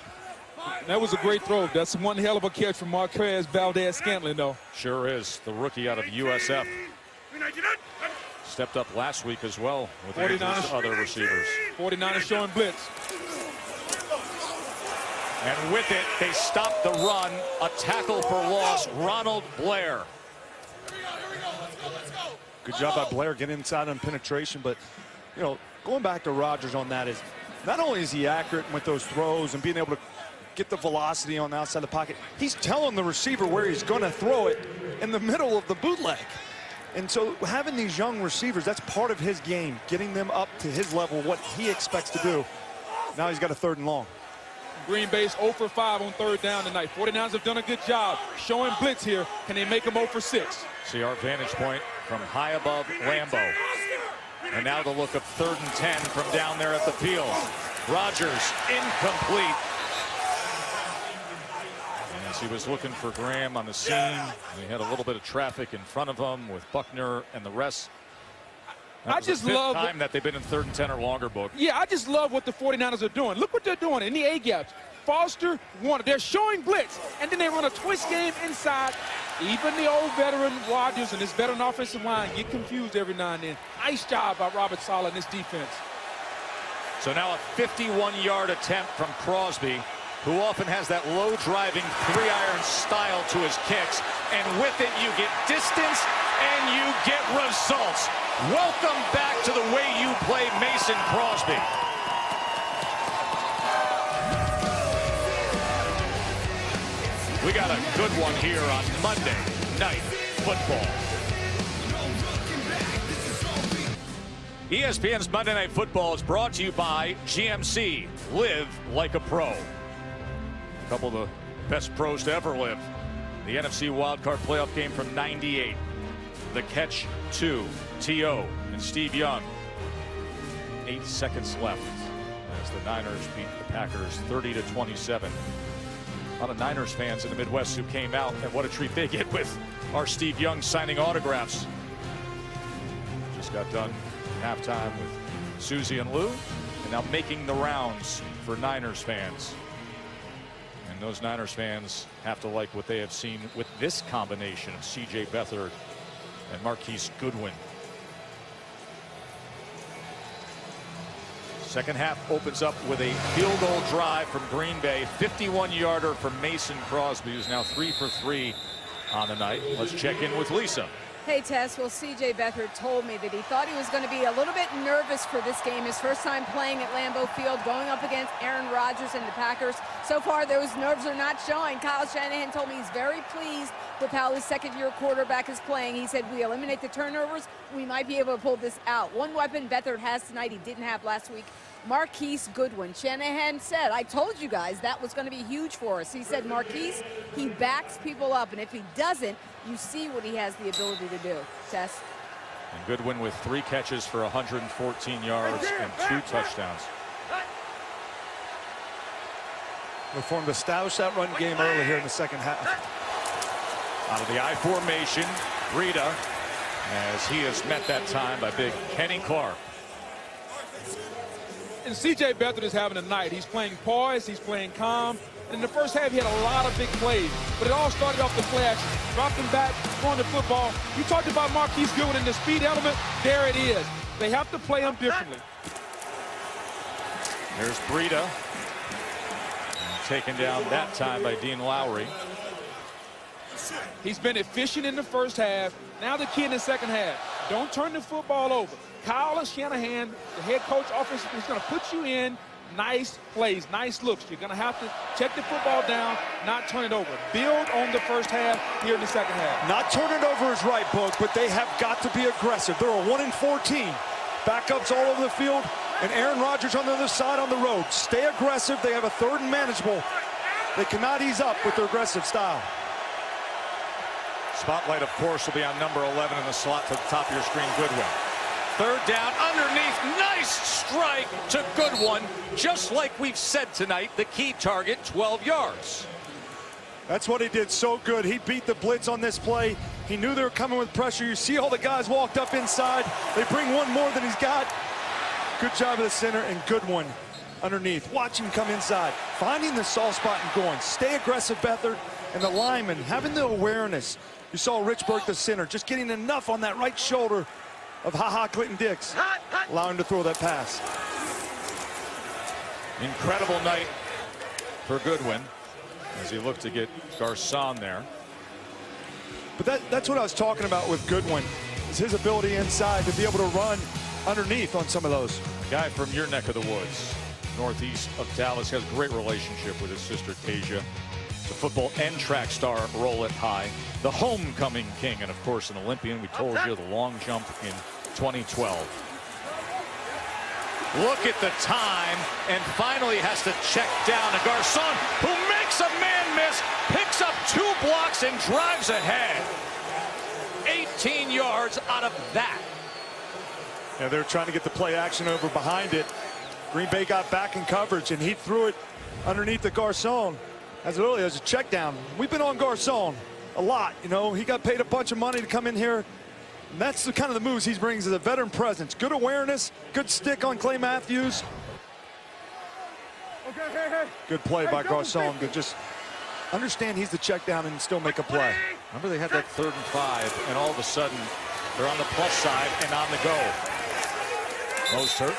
Speaker 4: That was a great throw. That's one hell of a catch from Marquez Valdez-Scantling, though.
Speaker 1: Sure is. The rookie out of USF. Stepped up last week as well with the other receivers.
Speaker 4: 49ers showing blitz.
Speaker 1: And with it, they stop the run. A tackle for loss, Ronald Blair.
Speaker 3: Good job by Blair getting inside on penetration, but, you know, going back to Rodgers on that is not only is he accurate with those throws and being able to get the velocity on the outside of the pocket, he's telling the receiver where he's going to throw it in the middle of the bootleg. And so having these young receivers, that's part of his game, getting them up to his level, what he expects to do. Now he's got a 3rd and long.
Speaker 4: Green Bay's 0 for 5 on 3rd down tonight. 49ers have done a good job showing blitz here. Can they make them 0 for 6?
Speaker 1: See our vantage point from high above Lambeau. And now the look of 3rd and 10 from down there at the field. Rodgers incomplete. As he was looking for Graham on the scene, he had a little bit of traffic in front of him with Buckner and the rest. That was the 5th time that they've been in 3rd and 10 or longer, Book.
Speaker 4: Yeah, I just love what the 49ers are doing. Look what they're doing in the A-gaps. Foster, Warner, they're showing blitz, and then they run a twist game inside. Even the old veteran Rodgers and his veteran offensive line get confused every now and then. Nice job by Robert Saleh and his defense.
Speaker 1: So now a 51-yard attempt from Crosby, who often has that low-driving 3-iron style to his kicks. And with it, you get distance and you get results. Welcome back to the way you play, Mason Crosby. We got a good one here on Monday Night Football. ESPN's Monday Night Football is brought to you by GMC. Live like a pro. A couple of the best pros to ever live. The NFC wildcard playoff game from '98. The catch 2, T.O. and Steve Young. 8 seconds left as the Niners beat the Packers 30-27. A lot of Niners fans in the Midwest who came out, and what a treat they get with our Steve Young signing autographs. Just got done halftime with Susie and Lou, and now making the rounds for Niners fans. And those Niners fans have to like what they have seen with this combination of C.J. Beathard and Marquise Goodwin. Second half opens up with a field goal drive from Green Bay. 51-yarder from Mason Crosby, who's now 3 for 3 on the night. Let's check in with Lisa.
Speaker 10: Hey, Tess. Well, C.J. Beathard told me that he thought he was going to be a little bit nervous for this game. His first time playing at Lambeau Field, going up against Aaron Rodgers and the Packers. So far, those nerves are not showing. Kyle Shanahan told me he's very pleased with how his second-year quarterback is playing. He said, we eliminate the turnovers, we might be able to pull this out. One weapon Beathard has tonight he didn't have last week, Marquise Goodwin. Shanahan said, I told you guys that was going to be huge for us. He said, Marquise, he backs people up, and if he doesn't, you see what he has the ability to do. Tess.
Speaker 1: And Goodwin with 3 catches for 114 yards and 2 touchdowns.
Speaker 3: Look for him to establish that run game early here in the second half.
Speaker 1: Out of the I formation, Breida, as he is met that time by big Kenny Clark.
Speaker 4: And C.J. Beathard is having a night. He's playing poised, he's playing calm. In the first half, he had a lot of big plays, but it all started off the play action. Dropped him back, throwing the football. You talked about Marquise Goodwin and the speed element. There it is. They have to play him differently.
Speaker 1: There's Breida. Taken down that time by Dean Lowry.
Speaker 4: He's been efficient in the first half. Now the key in the second half. Don't turn the football over. Kyle Shanahan, the head coach, offensive, is going to put you in nice plays, nice looks. You're going to have to check the football down, not turn it over. Build on the first half here in the second half.
Speaker 3: Not turn it over is right, Boog, but they have got to be aggressive. They're a 1-14. Backups all over the field, and Aaron Rodgers on the other side on the road. Stay aggressive. They have a 3rd and manageable. They cannot ease up with their aggressive style.
Speaker 1: Spotlight, of course, will be on number 11 in the slot to the top of your screen, Goodwin. 3rd down, underneath, nice strike to Goodwin. Just like we've said tonight, the key target, 12 yards.
Speaker 3: That's what he did so good. He beat the blitz on this play. He knew they were coming with pressure. You see all the guys walked up inside. They bring one more than he's got. Good job of the center, and Goodwin underneath. Watch him come inside, finding the soft spot and going. Stay aggressive, Beathard, and the lineman having the awareness. You saw Richburg, the center, just getting enough on that right shoulder of Clinton Dix, allowing him to throw that pass.
Speaker 1: Incredible night for Goodwin as he looked to get Garcon there.
Speaker 3: But that's what I was talking about with Goodwin, is his ability inside to be able to run underneath on some of those.
Speaker 1: A guy from your neck of the woods, northeast of Dallas, has a great relationship with his sister Tasia. The football and track star Rolett High, the homecoming king, and of course an Olympian. We told you the long jump in 2012. Look at the time, and finally has to check down to Garcon, who makes a man miss, picks up 2 blocks and drives ahead. 18 yards out of that.
Speaker 3: Yeah, they're trying to get the play action over behind it. Green Bay got back in coverage, and he threw it underneath the Garcon as early as a check down. We've been on Garcon a lot. You know, he got paid a bunch of money to come in here. And that's the kind of the moves he brings as a veteran presence. Good awareness, good stick on Clay Matthews. Good play by Garcon. Good, just understand he's the check down and still make a play.
Speaker 1: Remember they had that 3rd and 5, and all of a sudden they're on the plus side and on the go. Mostert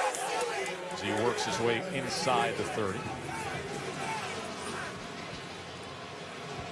Speaker 1: as he works his way inside the 30.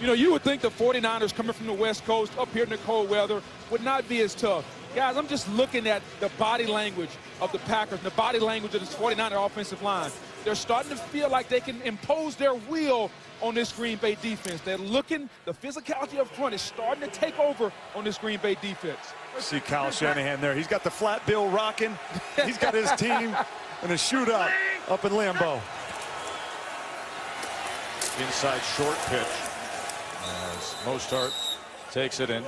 Speaker 4: You know, you would think the 49ers coming from the West Coast up here in the cold weather would not be as tough. Guys, I'm just looking at the body language of the Packers, the body language of this 49er offensive line. They're starting to feel like they can impose their will on this Green Bay defense. They're looking, the physicality up front is starting to take over on this Green Bay defense.
Speaker 3: See Kyle Shanahan there. He's got the flat bill rocking. He's got his team in a shootout up in Lambeau.
Speaker 1: Inside short pitch as Mostert takes it in.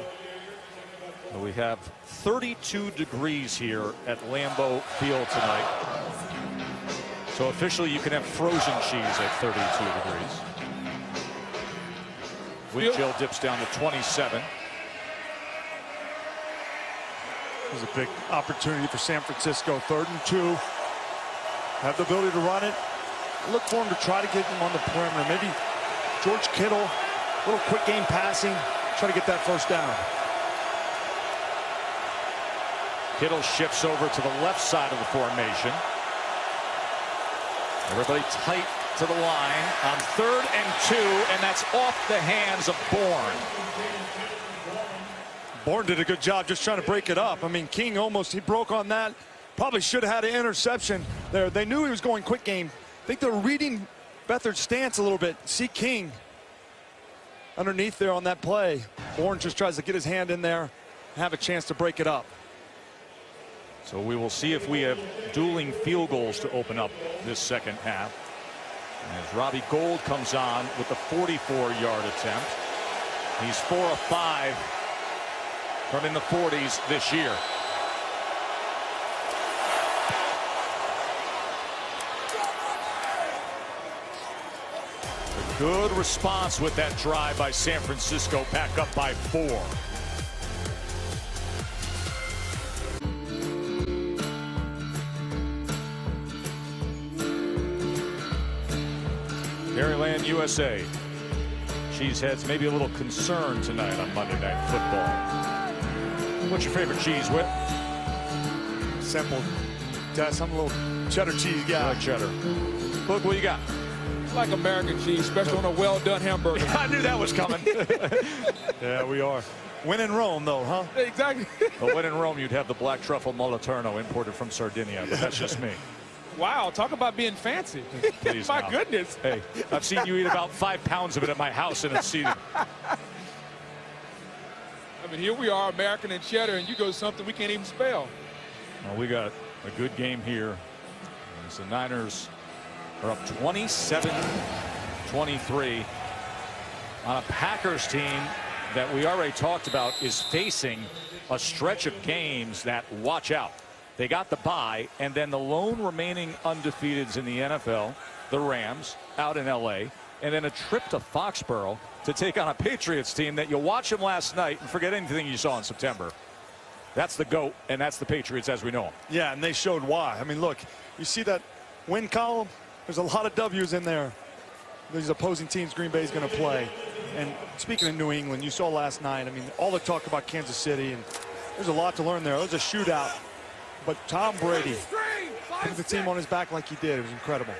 Speaker 1: So we have 32 degrees here at Lambeau Field tonight. So officially you can have frozen cheese at 32 degrees. Wind chill dips down to 27.
Speaker 3: This is a big opportunity for San Francisco. 3rd and 2. Have the ability to run it. Look for him to try to get him on the perimeter. Maybe George Kittle, a little quick game passing, try to get that 1st down.
Speaker 1: Kittle shifts over to the left side of the formation. Everybody tight to the line on 3rd and 2, and that's off the hands of Bourne.
Speaker 3: Bourne did a good job just trying to break it up. I mean, King almost, he broke on that. Probably should have had an interception there. They knew he was going quick game. I think they're reading Beathard's stance a little bit. See King underneath there on that play. Bourne just tries to get his hand in there and have a chance to break it up.
Speaker 1: So we will see if we have dueling field goals to open up this second half. As Robbie Gould comes on with the 44-yard attempt. He's 4 of 5 from in the 40s this year. A good response with that drive by San Francisco, back up by 4. Maryland, USA. Cheeseheads maybe a little concerned tonight on Monday Night Football. What's your favorite cheese, Whip?
Speaker 3: Simple. Des, I'm a little cheddar cheese guy.
Speaker 1: I like cheddar. Look, what you got?
Speaker 4: It's like American cheese, especially on a well-done hamburger.
Speaker 1: I knew that was coming.
Speaker 3: Yeah, we are. When in Rome, though, huh?
Speaker 4: Exactly.
Speaker 1: But when in Rome, you'd have the black truffle Moliterno imported from Sardinia, but that's just me.
Speaker 4: Wow, talk about being fancy.
Speaker 1: Please,
Speaker 4: My
Speaker 1: now.
Speaker 4: goodness.
Speaker 1: Hey, I've seen you eat about 5 pounds of it at my house, and it's seated.
Speaker 4: I mean, here we are, American and cheddar, and you go something we can't even spell.
Speaker 1: Well, we got a good game here. As the Niners are up 27-23 on a Packers team that we already talked about is facing a stretch of games that, watch out. They got the bye, and then the lone remaining undefeateds in the NFL, the Rams, out in L.A., and then a trip to Foxborough to take on a Patriots team that you watch them last night and forget anything you saw in September. That's the GOAT, and that's the Patriots as we know them.
Speaker 3: Yeah, and they showed why. I mean, look, you see that win column? There's a lot of W's in there. These opposing teams Green Bay is going to play. And speaking of New England, you saw last night, I mean, all the talk about Kansas City, and there's a lot to learn there. It was a shootout. But Tom Brady put the team on his back like he did. It was incredible.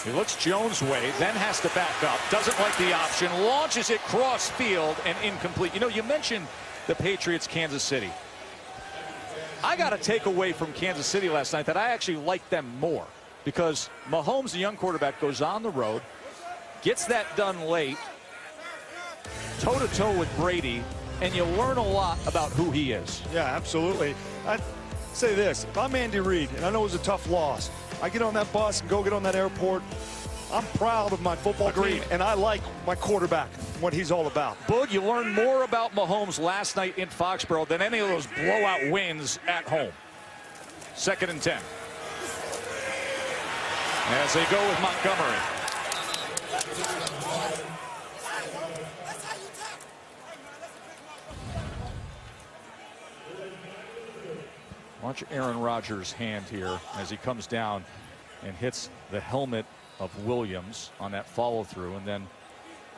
Speaker 1: He looks Jones' way, then has to back up, doesn't like the option, launches it cross field and incomplete. You know, you mentioned the Patriots, Kansas City. I got a takeaway from Kansas City last night that I actually like them more because Mahomes, the young quarterback, goes on the road, gets that done late, toe-to-toe with Brady, and you learn a lot about who he is.
Speaker 3: Yeah, absolutely. I'd say this. If I'm Andy Reid, and I know it was a tough loss, I get on that bus and go get on that airport, I'm proud of my football team, and I like my quarterback, what he's all about.
Speaker 1: Boog, you learned more about Mahomes last night in Foxborough than any of those blowout wins at home. 2nd and 10. As they go with Montgomery. Watch Aaron Rodgers' hand here as he comes down and hits the helmet of Williams on that follow through and then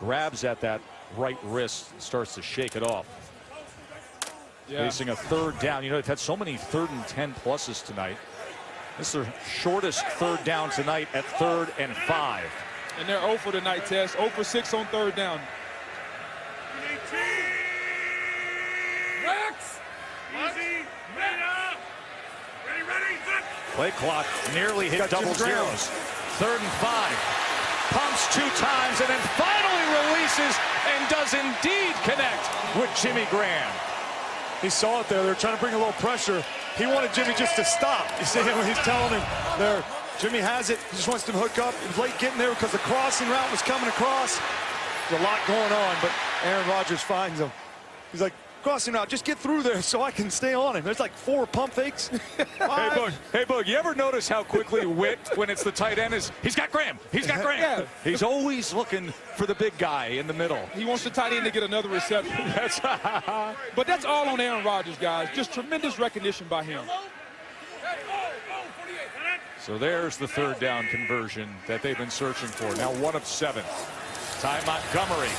Speaker 1: grabs at that right wrist and starts to shake it off. Yeah. Facing a 3rd down. You know, they've had so many 3rd and 10 pluses tonight. This is their shortest 3rd down tonight at 3rd and 5.
Speaker 4: And they're 0 for tonight, Tess. 0 for 6 on 3rd down.
Speaker 1: Play clock nearly hit double zeros. 3rd and 5. Pumps 2 times and then finally releases and does indeed connect with Jimmy Graham.
Speaker 3: He saw it there. They're trying to bring a little pressure. He wanted Jimmy just to stop. You see when he's telling him there, Jimmy has it. He just wants to hook up. He was late getting there because the crossing route was coming across. There's a lot going on, but Aaron Rodgers finds him. He's like, crossing route, just get through there so I can stay on him. There's like 4 pump fakes.
Speaker 1: Hey, Boog, you ever notice how quickly Witt, when it's the tight end, is he's got Graham. He's got Graham.
Speaker 4: Yeah.
Speaker 1: He's always looking for the big guy in the middle.
Speaker 4: He wants the tight end to get another reception. But that's all on Aaron Rodgers, guys. Just tremendous recognition by him.
Speaker 1: So there's the 3rd down conversion that they've been searching for. Now 1 of 7. Ty Montgomery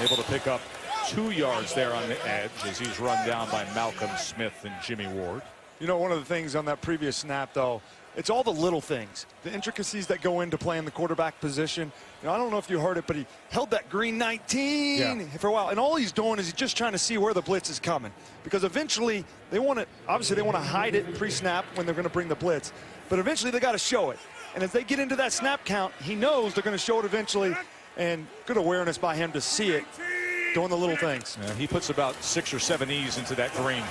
Speaker 1: able to pick up 2 yards there on the edge as he's run down by Malcolm Smith and Jimmy Ward.
Speaker 3: You know, one of the things on that previous snap, though, it's all the little things, the intricacies that go into playing the quarterback position. You know, I don't know if you heard it, but he held that green 19 for a while. And all he's doing is he's just trying to see where the blitz is coming. Because eventually, they want to, obviously, they want to hide it pre-snap when they're going to bring the blitz. But eventually, they got to show it. And as they get into that snap count, he knows they're going to show it eventually. And good awareness by him to see it. Doing the little things.
Speaker 1: Yeah, he puts about 6 or 7 E's into that green.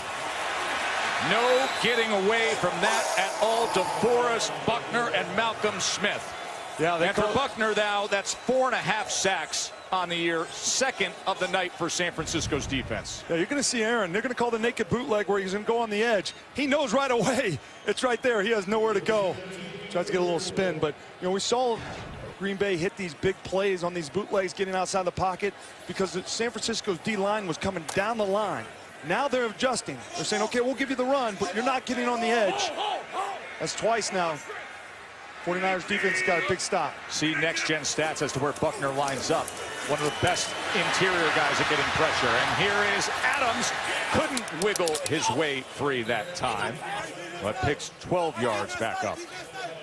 Speaker 1: No getting away from that at all. DeForest, Buckner, and Malcolm Smith.
Speaker 3: Yeah,
Speaker 1: and for Buckner now, that's 4.5 sacks on the year. 2nd of the night for San Francisco's defense.
Speaker 3: Yeah, you're going to see Aaron. They're going to call the naked bootleg where he's going to go on the edge. He knows right away. It's right there. He has nowhere to go. Tries to get a little spin, but you know, we saw Green Bay hit these big plays on these bootlegs getting outside the pocket because San Francisco's D-line was coming down the line. Now they're adjusting. They're saying, okay, we'll give you the run, but you're not getting on the edge. That's twice now. 49ers defense got a big stop.
Speaker 1: See next-gen stats as to where Buckner lines up. One of the best interior guys at getting pressure. And here is Adams. Couldn't wiggle his way free that time. But picks 12 yards back up.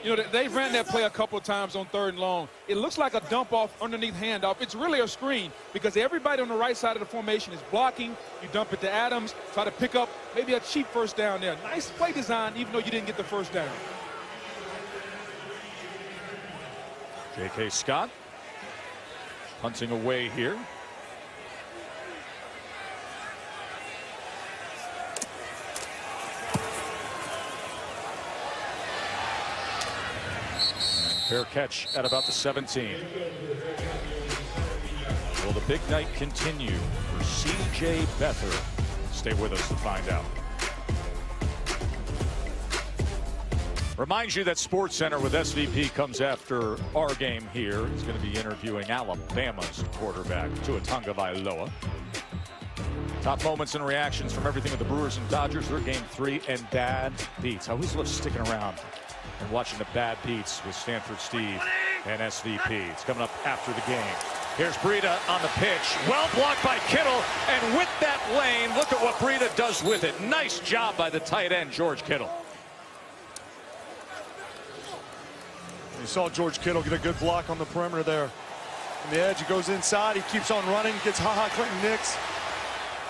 Speaker 4: You know, they ran that play a couple of times on 3rd and long. It looks like a dump off underneath handoff. It's really a screen because everybody on the right side of the formation is blocking. You dump it to Adams, try to pick up maybe a cheap first down there. Nice play design, even though you didn't get the first down.
Speaker 1: J.K. Scott punting away here. Fair catch at about the 17. Will the big night continue for C.J. Beathard? Stay with us to find out. Remind you that SportsCenter with SVP comes after our game here. He's going to be interviewing Alabama's quarterback, Tua Tagovailoa. Top moments and reactions from everything with the Brewers and Dodgers. Their game 3 and bad beats. I always love sticking around and watching the bad beats with Stanford Steve and SVP. It's coming up after the game. Here's Breida on the pitch. Well blocked by Kittle. And with that lane, look at what Breida does with it. Nice job by the tight end, George Kittle.
Speaker 3: You saw George Kittle get a good block on the perimeter there. On the edge, he goes inside. He keeps on running, gets Clinton Nix.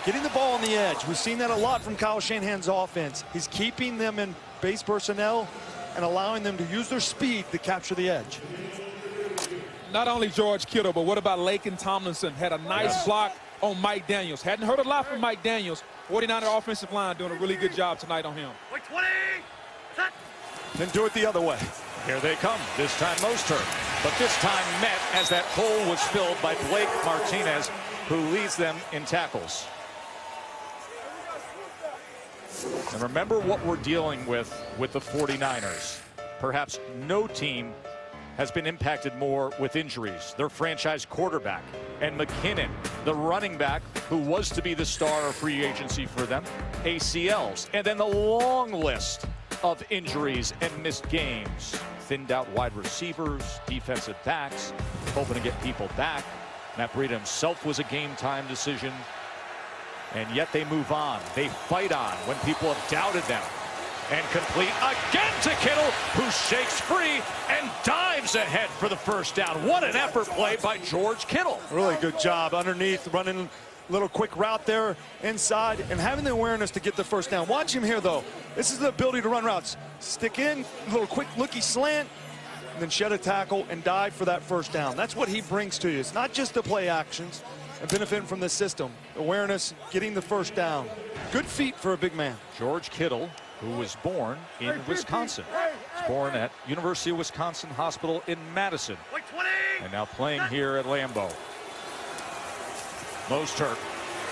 Speaker 3: Getting the ball on the edge. We've seen that a lot from Kyle Shanahan's offense. He's keeping them in base personnel and allowing them to use their speed to capture the edge.
Speaker 4: Not only George Kittle, but what about Laken Tomlinson? Had a nice block on Mike Daniels. Hadn't heard a lot from Mike Daniels. 49er offensive line doing a really good job tonight on him.
Speaker 3: Then do it the other way.
Speaker 1: Here they come. This time Mostert. But this time met as that hole was filled by Blake Martinez, who leads them in tackles. And remember what we're dealing with the 49ers. Perhaps no team has been impacted more with injuries. Their franchise quarterback and McKinnon, the running back who was to be the star of free agency for them, ACLs, and then the long list of injuries and missed games. Thinned out wide receivers, defensive backs, hoping to get people back. Matt Breida himself was a game time decision. And yet they move on. They fight on when people have doubted them. And complete again to Kittle, who shakes free and dives ahead for the first down. What an effort play by George Kittle.
Speaker 3: Really good job underneath, running a little quick route there inside and having the awareness to get the first down. Watch him here, though. This is the ability to run routes. Stick in, a little quick looky slant, and then shed a tackle and dive for that first down. That's what he brings to you. It's not just the play actions and benefiting from the system. Awareness, getting the first down. Good feet for a big man.
Speaker 1: George Kittle, who was born in Wisconsin. Was born at University of Wisconsin Hospital in Madison. And now playing here at Lambeau. Mostert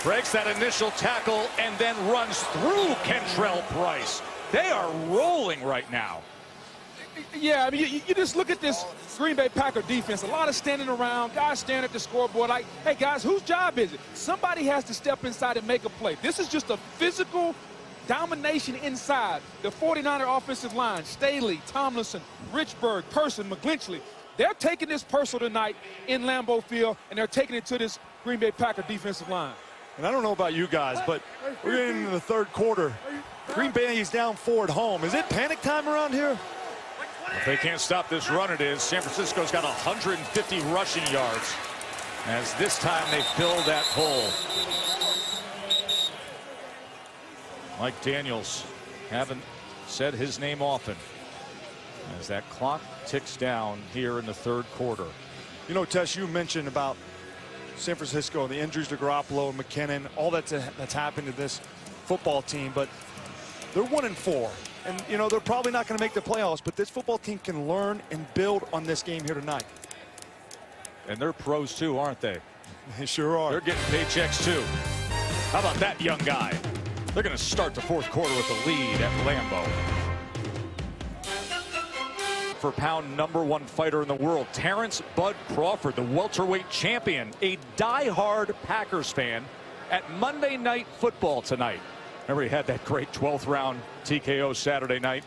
Speaker 1: breaks that initial tackle and then runs through Kentrell Brice. They are rolling right now.
Speaker 4: Yeah, I mean, you just look at this Green Bay Packer defense. A lot of standing around, guys staring at the scoreboard like, hey, guys, whose job is it? Somebody has to step inside and make a play. This is just a physical domination inside. The 49er offensive line, Staley, Tomlinson, Richburg, Person, McGlinchey. They're taking this personal tonight in Lambeau Field, and they're taking it to this Green Bay Packer defensive line.
Speaker 3: And I don't know about you guys, but we're getting into the third quarter. Green Bay is down 4 at home. Is it panic time around here?
Speaker 1: If they can't stop this run, it is. San Francisco's got 150 rushing yards, as this time they fill that hole. Mike Daniels, haven't said his name often, as that clock ticks down here in the third quarter.
Speaker 3: You know, Tess, you mentioned about San Francisco, the injuries to Garoppolo, McKinnon, all that's happened to this football team, but they're 1-4. And, you know, they're probably not going to make the playoffs, but this football team can learn and build on this game here tonight.
Speaker 1: And they're pros too, aren't they?
Speaker 3: They sure are.
Speaker 1: They're getting paychecks too. How about that young guy? They're going to start the fourth quarter with the lead at Lambeau. For pound #1 fighter in the world, Terrence Bud Crawford, the welterweight champion, a die-hard Packers fan at Monday Night Football tonight. Remember, he had that great 12th round TKO Saturday night.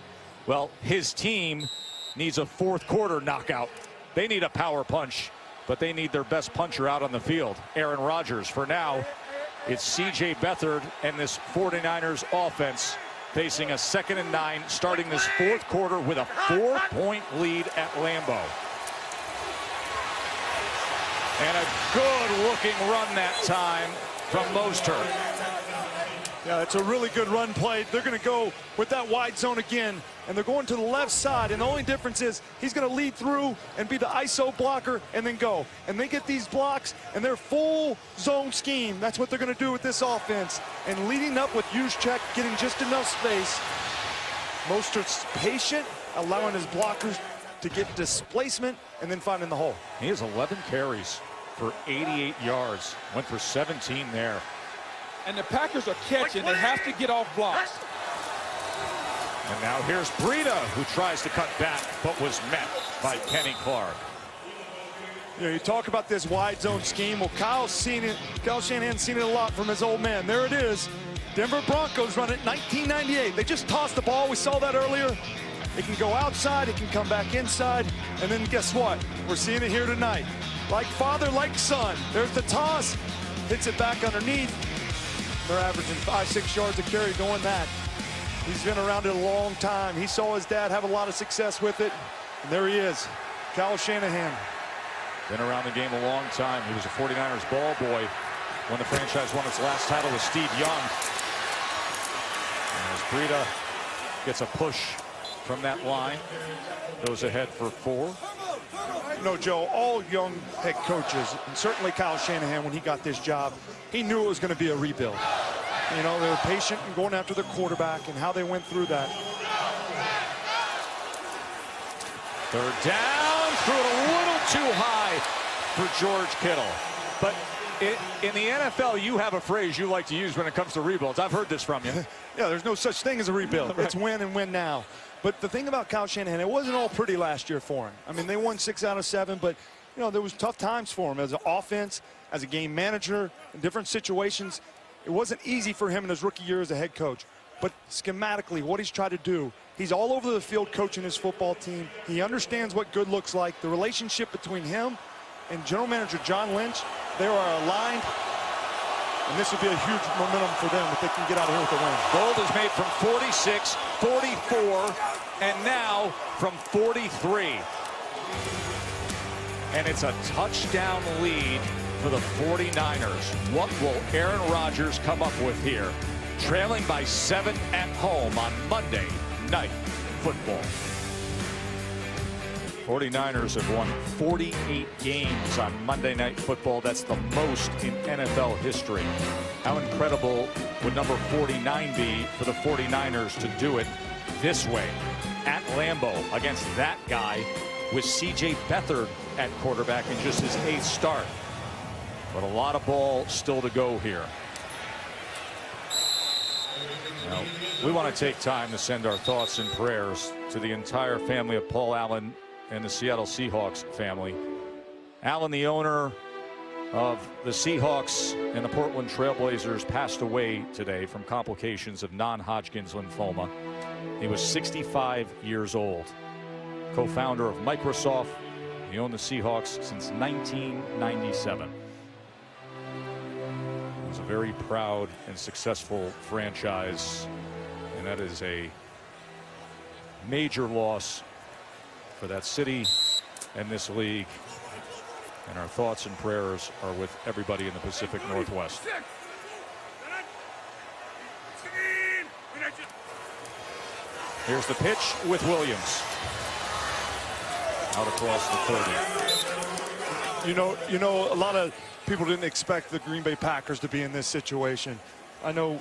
Speaker 1: Well, his team needs a fourth quarter knockout. They need a power punch, but they need their best puncher out on the field, Aaron Rodgers. For now, it's C.J. Beathard and this 49ers offense facing a 2nd and 9, starting this 4th quarter with a 4-point lead at Lambeau. And a good-looking run that time from Mostert.
Speaker 3: Yeah, it's a really good run play. They're going to go with that wide zone again, and they're going to the left side, and the only difference is he's going to lead through and be the ISO blocker and then go. And they get these blocks, and their full zone scheme, that's what they're going to do with this offense. And leading up with Juszczyk getting just enough space. Mostert's patient, allowing his blockers to get displacement and then finding the hole.
Speaker 1: He has 11 carries for 88 yards. Went for 17 there.
Speaker 4: And the Packers are catching. They have to get off blocks.
Speaker 1: And now here's Breida, who tries to cut back, but was met by Kenny Clark.
Speaker 3: You know, you talk about this wide zone scheme. Well, Kyle Shanahan's seen it a lot from his old man. There it is. Denver Broncos run it 1998. They just tossed the ball. We saw that earlier. It can go outside. It can come back inside. And then guess what? We're seeing it here tonight. Like father, like son. There's the toss. Hits it back underneath. They're averaging 5-6 yards a carry doing that. He's been around it a long time. He saw his dad have a lot of success with it. And there he is, Kyle Shanahan.
Speaker 1: Been around the game a long time. He was a 49ers ball boy when the franchise won its last title with Steve Young. And as Breida gets a push from that line, goes ahead for 4.
Speaker 3: No, Joe, all young head coaches, and certainly Kyle Shanahan, when he got this job, he knew it was going to be a rebuild. You know, they were patient in going after the quarterback and how they went through that.
Speaker 1: 3rd down, threw it a little too high for George Kittle. But in the NFL, you have a phrase you like to use when it comes to rebuilds. I've heard this from you.
Speaker 3: Yeah, there's no such thing as a rebuild. It's win and win now. But the thing about Kyle Shanahan, it wasn't all pretty last year for him. I mean, they won 6 out of 7, but, you know, there was tough times for him as an offense, as a game manager, in different situations. It wasn't easy for him in his rookie year as a head coach. But schematically, what he's tried to do, he's all over the field coaching his football team. He understands what good looks like. The relationship between him and general manager John Lynch, they are aligned. And this would be a huge momentum for them if they can get out of here with a win.
Speaker 1: Gold is made from 46, 44, and now from 43. And it's a touchdown lead for the 49ers. What will Aaron Rodgers come up with here? Trailing by 7 at home on Monday Night Football. 49ers have won 48 games on Monday Night Football. That's the most in NFL history. How incredible would number 49 be for the 49ers to do it this way at Lambeau against that guy with C.J. Beathard at quarterback in just his 8th start. But a lot of ball still to go here. Now, we want to take time to send our thoughts and prayers to the entire family of Paul Allen and the Seattle Seahawks family. Allen, the owner of the Seahawks and the Portland Trailblazers, passed away today from complications of non-Hodgkin's lymphoma. He was 65 years old. Co-founder of Microsoft. He owned the Seahawks since 1997. It was a very proud and successful franchise, and that is a major loss for that city and this league. And our thoughts and prayers are with everybody in the Pacific Northwest. Here's the pitch with Williams. Out across the 30.
Speaker 3: You know, a lot of people didn't expect the Green Bay Packers to be in this situation. I know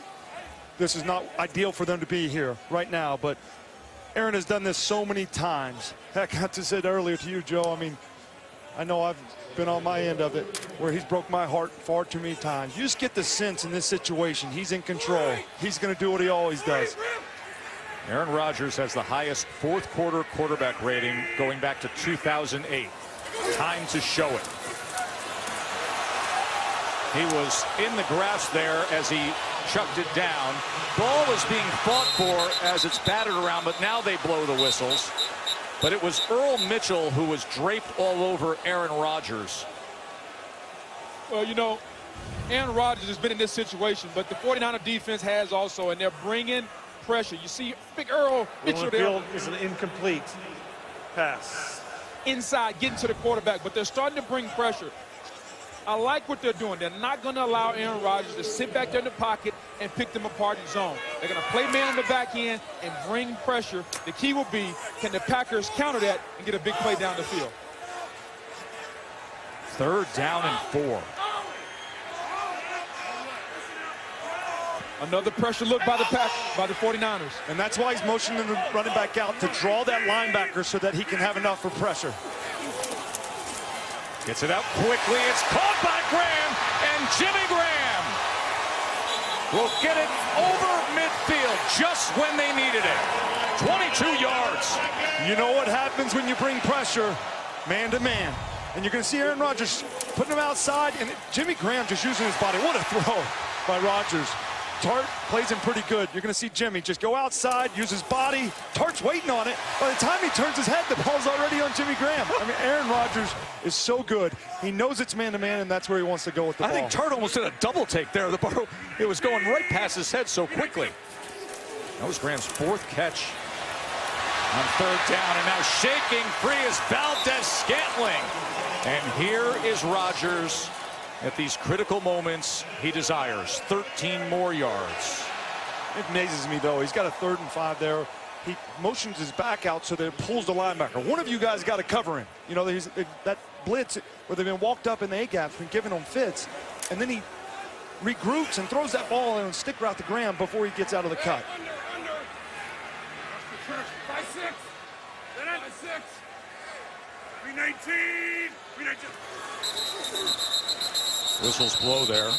Speaker 3: this is not ideal for them to be here right now, but Aaron has done this so many times. Heck, I had to say it earlier to you, Joe. I mean, I know I've been on my end of it where he's broke my heart far too many times. You just get the sense in this situation he's in control. He's going to do what he always does.
Speaker 1: Aaron Rodgers has the highest 4th quarter quarterback rating going back to 2008. Time to show it. He was in the grass there as he chucked it down. Ball is being fought for as it's battered around, but now they blow the whistles. But it was Earl Mitchell who was draped all over Aaron Rodgers.
Speaker 4: Well, you know, Aaron Rodgers has been in this situation, but the 49er defense has also, and they're bringing pressure. You see Big Earl Mitchell there.
Speaker 6: Field is an incomplete pass.
Speaker 4: Inside, getting to the quarterback, but they're starting to bring pressure. I like what they're doing. They're not going to allow Aaron Rodgers to sit back there in the pocket and pick them apart in zone. They're going to play man on the back end and bring pressure. The key will be, can the Packers counter that and get a big play down the field?
Speaker 1: 3rd down and 4.
Speaker 4: Another pressure look by the 49ers.
Speaker 3: And that's why he's motioning the running back out to draw that linebacker so that he can have enough for pressure.
Speaker 1: Gets it out quickly. It's caught by Graham, and Jimmy Graham will get it over midfield just when they needed it. 22 yards.
Speaker 3: You know what happens when you bring pressure man to man. And you're going to see Aaron Rodgers putting him outside, and Jimmy Graham just using his body. What a throw by Rodgers. Tart plays him pretty good. You're going to see Jimmy just go outside, use his body. Tart's waiting on it. By the time he turns his head, the ball's already on Jimmy Graham. I mean, Aaron Rodgers is so good. He knows it's man-to-man, and that's where he wants to go with the ball.
Speaker 1: I think Tart almost did a double take there. The ball, it was going right past his head so quickly. That was Graham's 4th catch on 3rd down, and now shaking free is Valdez-Scantling. And here is Rodgers. At these critical moments, he desires 13 more yards.
Speaker 3: It amazes me, though. He's got a 3rd and 5 there. He motions his back out so that it pulls the linebacker. One of you guys got to cover him. You know, that blitz where they've been walked up in the A-gap's been giving him fits. And then he regroups and throws that ball and stick route to Graham before he gets out of the cut.
Speaker 6: 5-6. 319. 319.
Speaker 1: Whistles blow there.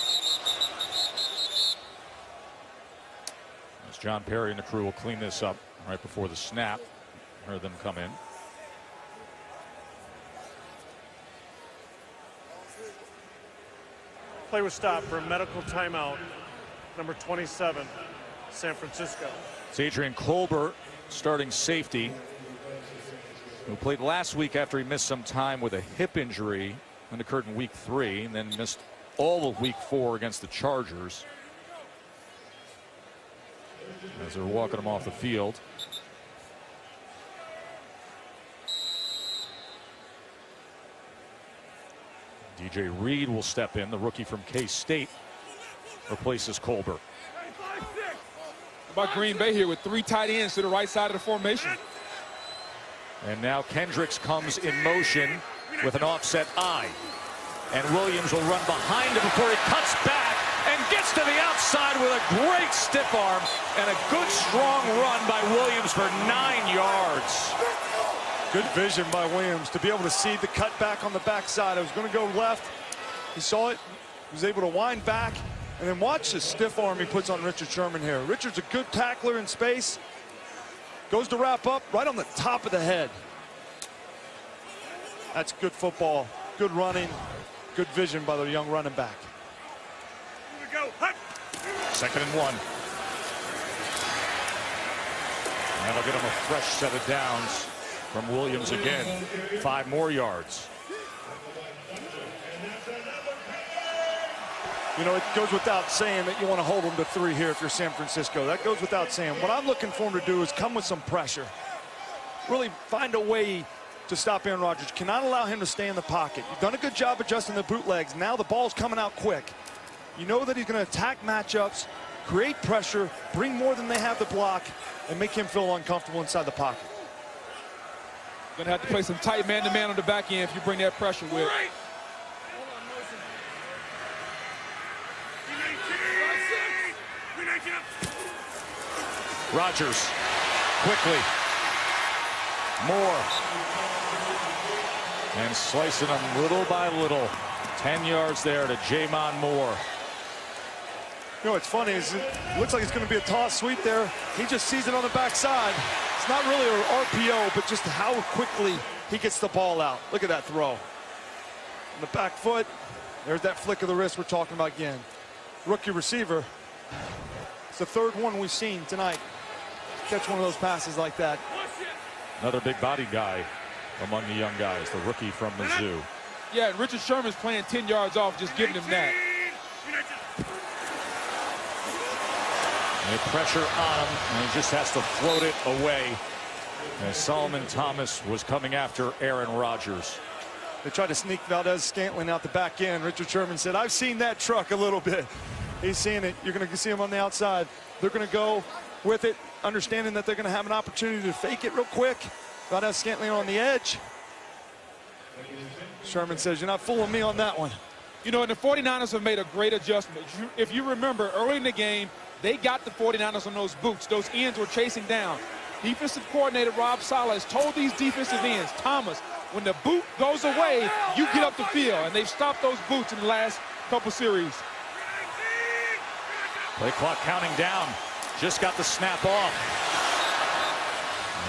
Speaker 1: As John Perry and the crew will clean this up right before the snap. Heard them come in.
Speaker 6: Play was stopped for a medical timeout. Number 27, San Francisco.
Speaker 1: It's Adrian Colbert, starting safety, who played last week after he missed some time with a hip injury that occurred in week 3 and then missed all of week 4 against the Chargers. As they're walking him off the field. DJ Reed will step in. The rookie from K-State replaces Colbert.
Speaker 4: How about Green Bay here with 3 tight ends to the right side of the formation?
Speaker 1: And now Kendricks comes in motion with an offset eye. And Williams will run behind him before he cuts back and gets to the outside with a great stiff arm and a good strong run by Williams for 9 yards.
Speaker 3: Good vision by Williams to be able to see the cut back on the backside. I was going to go left. He saw it. He was able to wind back. And then watch the stiff arm he puts on Richard Sherman here. Richard's a good tackler in space. Goes to wrap up right on the top of the head. That's good football. Good running. Good vision by the young running back.
Speaker 6: Here we go. Hut.
Speaker 1: 2nd and 1. And that'll get him a fresh set of downs from Williams again. 5 more yards.
Speaker 3: You know, it goes without saying that you want to hold them to 3 here if you're San Francisco. That goes without saying. What I'm looking for him to do is come with some pressure. Really find a way to stop Aaron Rodgers. Cannot allow him to stay in the pocket. You've done a good job adjusting the bootlegs. Now the ball's coming out quick. You know that he's going to attack matchups, create pressure, bring more than they have to block, and make him feel uncomfortable inside the pocket.
Speaker 4: Going to have to play some tight man-to-man on the back end if you bring that pressure with.
Speaker 1: Rodgers quickly. Moore. And slicing them little by little. 10 yards there to J'Mon Moore.
Speaker 3: You know what's funny is it looks like it's going to be a toss sweep there. He just sees it on the backside. It's not really an RPO, but just how quickly he gets the ball out. Look at that throw. On the back foot. There's that flick of the wrist we're talking about again. Rookie receiver. It's the 3rd one we've seen tonight. Catch one of those passes like that.
Speaker 1: Another big body guy among the young guys, the rookie from Mizzou.
Speaker 4: Yeah, and Richard Sherman's playing 10 yards off, just giving him that.
Speaker 1: And pressure on him, and he just has to float it away. As Solomon Thomas was coming after Aaron Rodgers.
Speaker 3: They tried to sneak Valdes-Scantling out the back end. Richard Sherman said, I've seen that truck a little bit. He's seeing it. You're going to see him on the outside. They're going to go with it, understanding that they're going to have an opportunity to fake it real quick. Valdes-Scantling on the edge. Sherman says, you're not fooling me on that one.
Speaker 4: You know, and the 49ers have made a great adjustment. If you remember, early in the game, they got the 49ers on those boots. Those ends were chasing down. Defensive coordinator Rob Saleh has told these defensive ends, Thomas, when the boot goes away, you get up the field. And they've stopped those boots in the last couple series.
Speaker 1: Play clock counting down. Just got the snap off.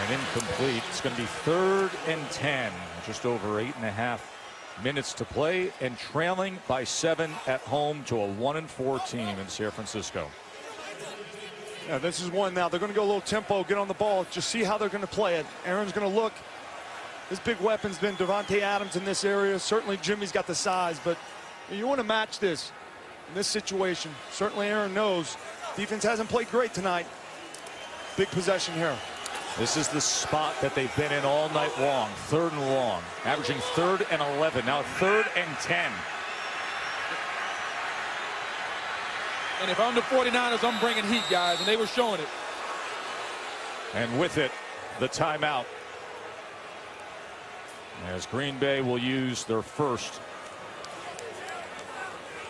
Speaker 1: And incomplete. It's going to be 3rd and 10. Just over 8.5 minutes to play, and trailing by 7 at home to a 1-4 team in San Francisco.
Speaker 3: Yeah, this is one now. They're going to go a little tempo, get on the ball, just see how they're going to play it. Aaron's going to look. His big weapon's been Davante Adams in this area. Certainly Jimmy's got the size, but you want to match this in this situation. Certainly Aaron knows defense hasn't played great tonight. Big possession here.
Speaker 1: This is the spot that they've been in all night long. 3rd and long, averaging 3rd and 11. Now 3rd and 10.
Speaker 4: And if I'm the 49ers, I'm bringing heat, guys, and they were showing it.
Speaker 1: And with it, the timeout. As Green Bay will use their first.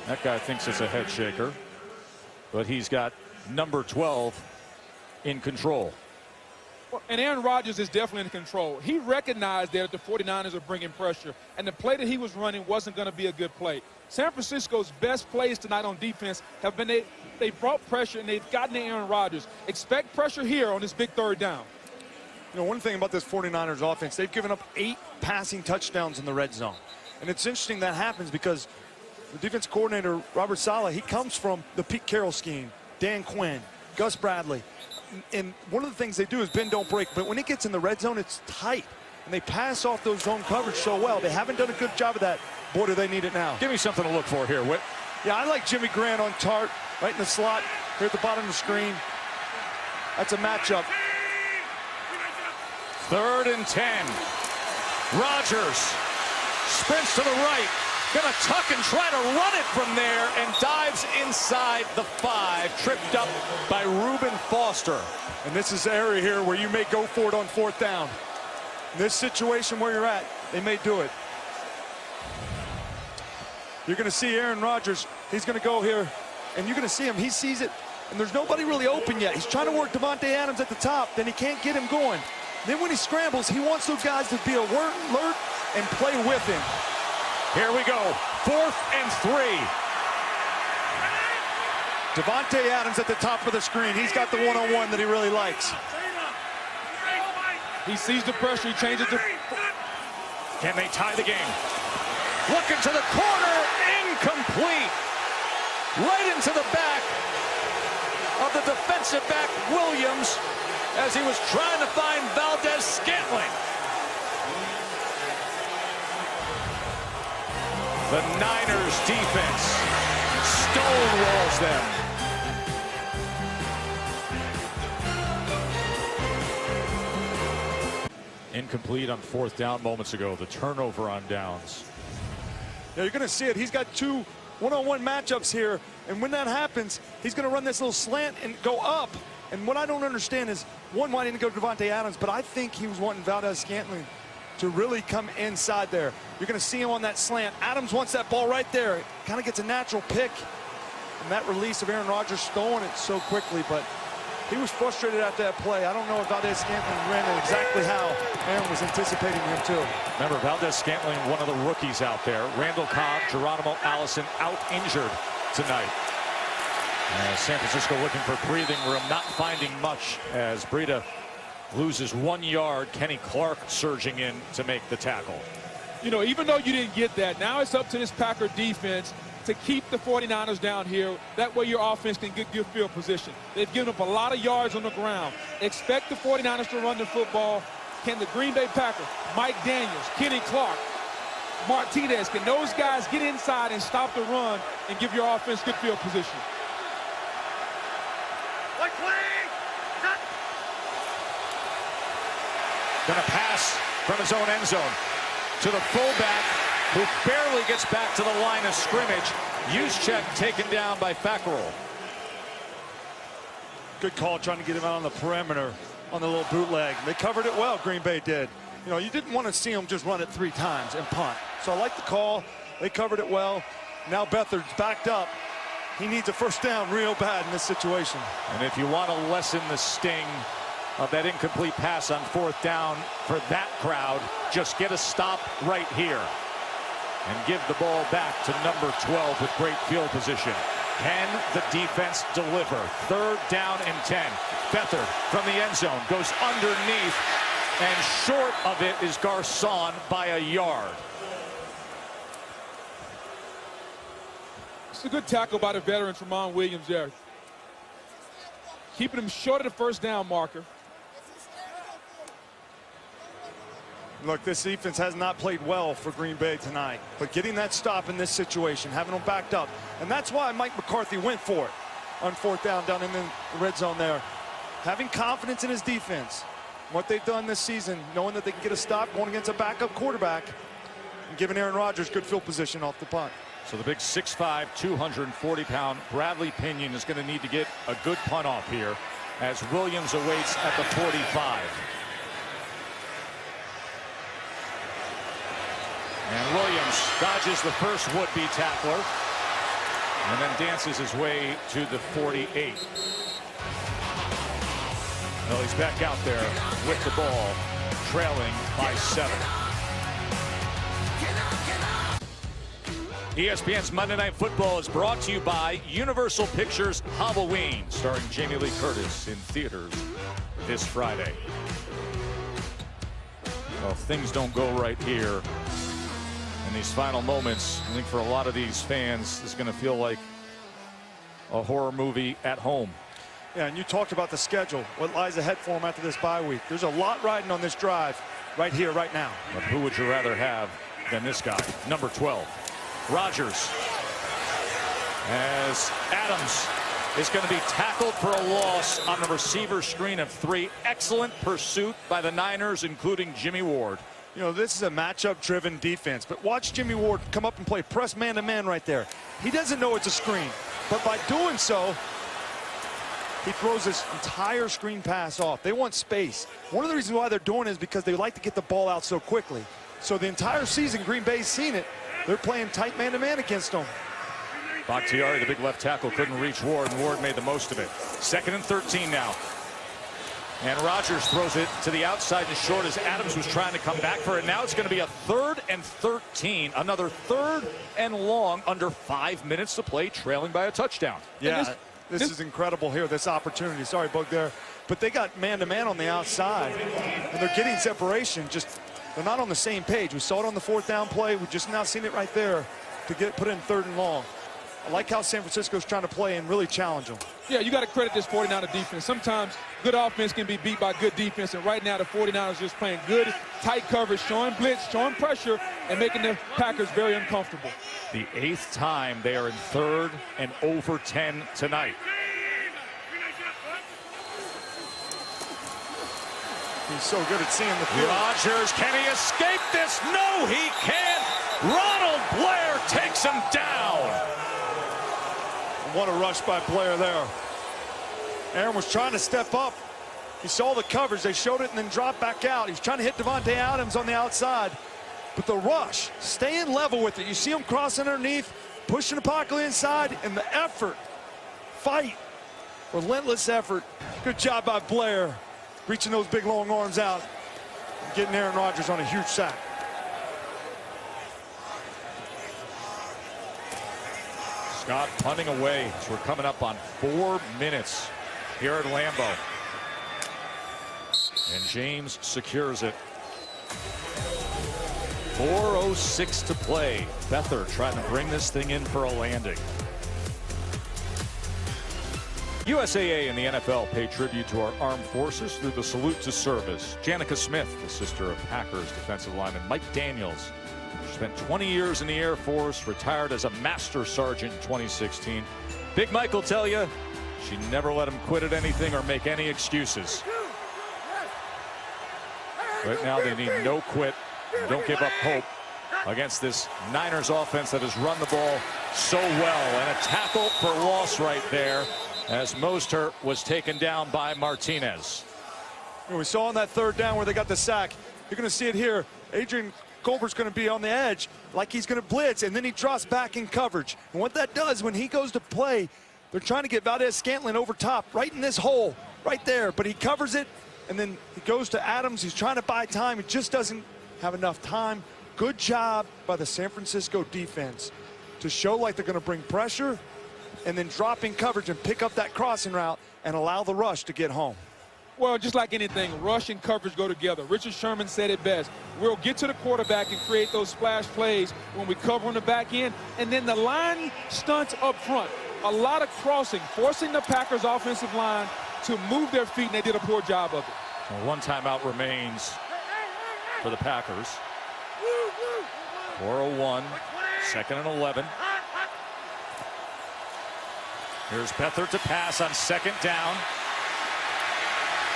Speaker 1: That guy thinks it's a head shaker, but he's got number 12 in control.
Speaker 4: And Aaron Rodgers is definitely in control. He recognized that the 49ers are bringing pressure, and the play that he was running wasn't going to be a good play. San Francisco's best plays tonight on defense have been they brought pressure, and they've gotten to Aaron Rodgers. Expect pressure here on this big 3rd down.
Speaker 3: You know, one thing about this 49ers offense, they've given up 8 passing touchdowns in the red zone. And it's interesting that happens because the defense coordinator, Robert Saleh, he comes from the Pete Carroll scheme, Dan Quinn, Gus Bradley. And one of the things they do is bend, don't break. But when it gets in the red zone, it's tight. And they pass off those zone coverage so well. They haven't done a good job of that. Boy, do they need it now.
Speaker 1: Give me something to look for here, Whit.
Speaker 3: Yeah, I like Jimmy Grant on Tart, right in the slot, here at the bottom of the screen. That's a matchup.
Speaker 1: 3rd and 10. Rodgers sprints to the right. Gonna tuck and try to run it from there, and dives inside the 5, tripped up by Reuben Foster.
Speaker 3: And this is the area here where you may go for it on 4th down. In this situation where you're at, they may do it. You're going to see Aaron Rodgers. He's going to go here, and you're going to see him. He sees it, and there's nobody really open yet. He's trying to work Davante Adams at the top. Then he can't get him going. Then when he scrambles, he wants those guys to be alert and play with him.
Speaker 1: Here we go. 4th and 3.
Speaker 3: Davante Adams at the top of the screen. He's got the one-on-one that he really likes.
Speaker 4: He sees the pressure. He changes the...
Speaker 1: Can they tie the game? Looking to the corner. Incomplete. Right into the back of the defensive back, Williams, as he was trying to find Valdes-Scantling. The Niners defense stonewalls them. Incomplete on 4th down moments ago. The turnover on downs.
Speaker 3: Yeah, you're going to see it. He's got 2 one-on-one matchups here. And when that happens, he's going to run this little slant and go up. And what I don't understand is, one, why didn't he go to Davante Adams? But I think he was wanting Valdes-Scantling to really come inside there. You're going to see him on that slant. Adams wants that ball right there. Kind of gets a natural pick. And that release of Aaron Rodgers throwing it so quickly, but he was frustrated after that play. I don't know if Valdes-Scantling ran it exactly how Aaron was anticipating him to.
Speaker 1: Remember, Valdes-Scantling, one of the rookies out there. Randall Cobb, Geronimo Allison out injured tonight. San Francisco looking for breathing room, not finding much as Breida loses 1 yard. Kenny Clark surging in to make the tackle.
Speaker 4: You know, even though you didn't get that, now it's up to this Packer defense to keep the 49ers down here. That way your offense can get good field position. They've given up a lot of yards on the ground. Expect the 49ers to run the football. Can the Green Bay Packers, Mike Daniels, Kenny Clark, Martinez, can those guys get inside and stop the run and give your offense good field position?
Speaker 1: Gonna pass from his own end zone to the fullback, who barely gets back to the line of scrimmage. Juszczyk taken down by Fackrell.
Speaker 3: Good call trying to get him out on the perimeter on the little bootleg. They covered it well, Green Bay did. You know, you didn't want to see him just run it 3 times and punt. So I like the call. They covered it well. Now Beathard's backed up. He needs a first down real bad in this situation.
Speaker 1: And if you want to lessen the sting of that incomplete pass on 4th down for that crowd, just get a stop right here and give the ball back to number 12 with great field position. Can the defense deliver? 3rd down and 10. Beathard from the end zone goes underneath, and short of it is Garcon by a yard.
Speaker 4: It's a good tackle by the veteran Tramon Williams there. Keeping him short of the first down marker.
Speaker 3: Look, this defense has not played well for Green Bay tonight, but getting that stop in this situation, having them backed up, and that's why Mike McCarthy went for it on 4th down in the red zone there. Having confidence in his defense, what they've done this season, knowing that they can get a stop going against a backup quarterback, and giving Aaron Rodgers good field position off the punt.
Speaker 1: So the big 6'5", 240-pound Bradley Pinion is going to need to get a good punt off here as Williams awaits at the 45. And Williams dodges the first would-be tackler and then dances his way to the 48. Well, he's back out there with the ball, trailing by 7. ESPN's Monday Night Football is brought to you by Universal Pictures Halloween, starring Jamie Lee Curtis in theaters this Friday. Well, if things don't go right here in these final moments, I think for a lot of these fans, this is going to feel like a horror movie at home.
Speaker 3: Yeah, and you talked about the schedule, what lies ahead for them after this bye week. There's a lot riding on this drive right here, right now.
Speaker 1: But who would you rather have than this guy, number 12? Rodgers, as Adams is going to be tackled for a loss on the receiver screen of 3. Excellent pursuit by the Niners, including Jimmy Ward.
Speaker 3: You know, this is a matchup-driven defense, but watch Jimmy Ward come up and play press man-to-man right there. He doesn't know it's a screen, but by doing so, he throws this entire screen pass off. They want space. One of the reasons why they're doing it is because they like to get the ball out so quickly. So the entire season, Green Bay's seen it. They're playing tight man-to-man against them.
Speaker 1: Bakhtiari, the big left tackle, couldn't reach Ward, and Ward made the most of it. 2nd and 13 now. And Rodgers throws it to the outside and short as Adams was trying to come back for it. Now it's going to be a 3rd and 13. Another 3rd and long, under 5 minutes to play, trailing by a touchdown.
Speaker 3: Yeah, this is incredible here, this opportunity. Sorry, Bug there. But they got man-to-man on the outside, and they're getting separation. Just they're not on the same page. We saw it on the 4th down play. We've just now seen it right there to get put in 3rd and long. I like how San Francisco's trying to play and really challenge them.
Speaker 4: Yeah, you got to credit this 49er defense. Sometimes good offense can be beat by good defense, and right now the 49ers just playing good, tight coverage, showing blitz, showing pressure, and making the Packers very uncomfortable.
Speaker 1: The 8th time they are in 3rd and over 10 tonight.
Speaker 3: He's so good at seeing the field.
Speaker 1: Rodgers, can he escape this? No, he can't. Ronald Blair takes him down.
Speaker 3: What a rush by Blair there. Aaron was trying to step up. He saw the coverage. They showed it and then dropped back out. He's trying to hit Devontae Adams on the outside. But the rush, staying level with it. You see him crossing underneath, pushing the pocket inside, and the effort, fight, relentless effort. Good job by Blair, reaching those big long arms out, getting Aaron Rodgers on a huge sack.
Speaker 1: Scott punting away as we're coming up on 4 minutes here at Lambeau. And James secures it. 4:06 to play. Beathard trying to bring this thing in for a landing. USAA and the NFL pay tribute to our armed forces through the Salute to Service. Janica Smith, the sister of Packers defensive lineman Mike Daniels, spent 20 years in the Air Force, retired as a master sergeant in 2016. Big Mike will tell you, she never let him quit at anything or make any excuses. Right now they need no quit. Don't give up hope against this Niners offense that has run the ball so well. And a tackle for loss right there as Mostert was taken down by Martinez.
Speaker 3: And we saw on that third down where they got the sack. You're going to see it here. Adrian Colbert's going to be on the edge like he's going to blitz, and then he drops back in coverage. And what that does when he goes to play, they're trying to get Valdez-Scantling over top, right in this hole, right there. But he covers it, and then he goes to Adams. He's trying to buy time. He just doesn't have enough time. Good job by the San Francisco defense to show like they're going to bring pressure and then drop in coverage and pick up that crossing route and allow the rush to get home.
Speaker 4: Well, just like anything, rush and coverage go together. Richard Sherman said it best. We'll get to the quarterback and create those splash plays when we cover on the back end. And then the line stunts up front. A lot of crossing, forcing the Packers offensive line to move their feet, and they did a poor job of it.
Speaker 1: Well, one timeout remains for the Packers. 4:01, 2nd and 11. Here's Beathard to pass on 2nd down.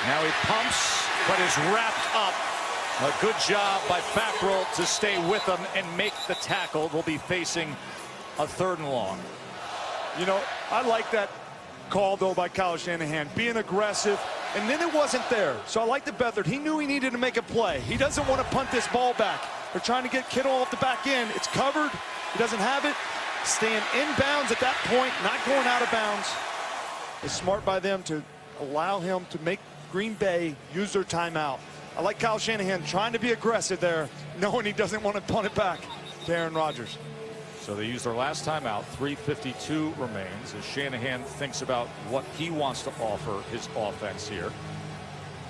Speaker 1: Now he pumps, but is wrapped up. A good job by Fackrell to stay with him and make the tackle. They'll be facing a 3rd and long.
Speaker 3: You know, I like that call, though, by Kyle Shanahan, being aggressive, and then it wasn't there. So I like the Beathard. He knew he needed to make a play. He doesn't want to punt this ball back. They're trying to get Kittle off the back end. It's covered. He doesn't have it. Staying inbounds at that point, not going out of bounds. It's smart by them to allow him to make Green Bay use their timeout. I like Kyle Shanahan trying to be aggressive there, knowing he doesn't want to punt it back to Aaron Rodgers.
Speaker 1: So they use their last timeout. 3:52 remains as Shanahan thinks about what he wants to offer his offense here.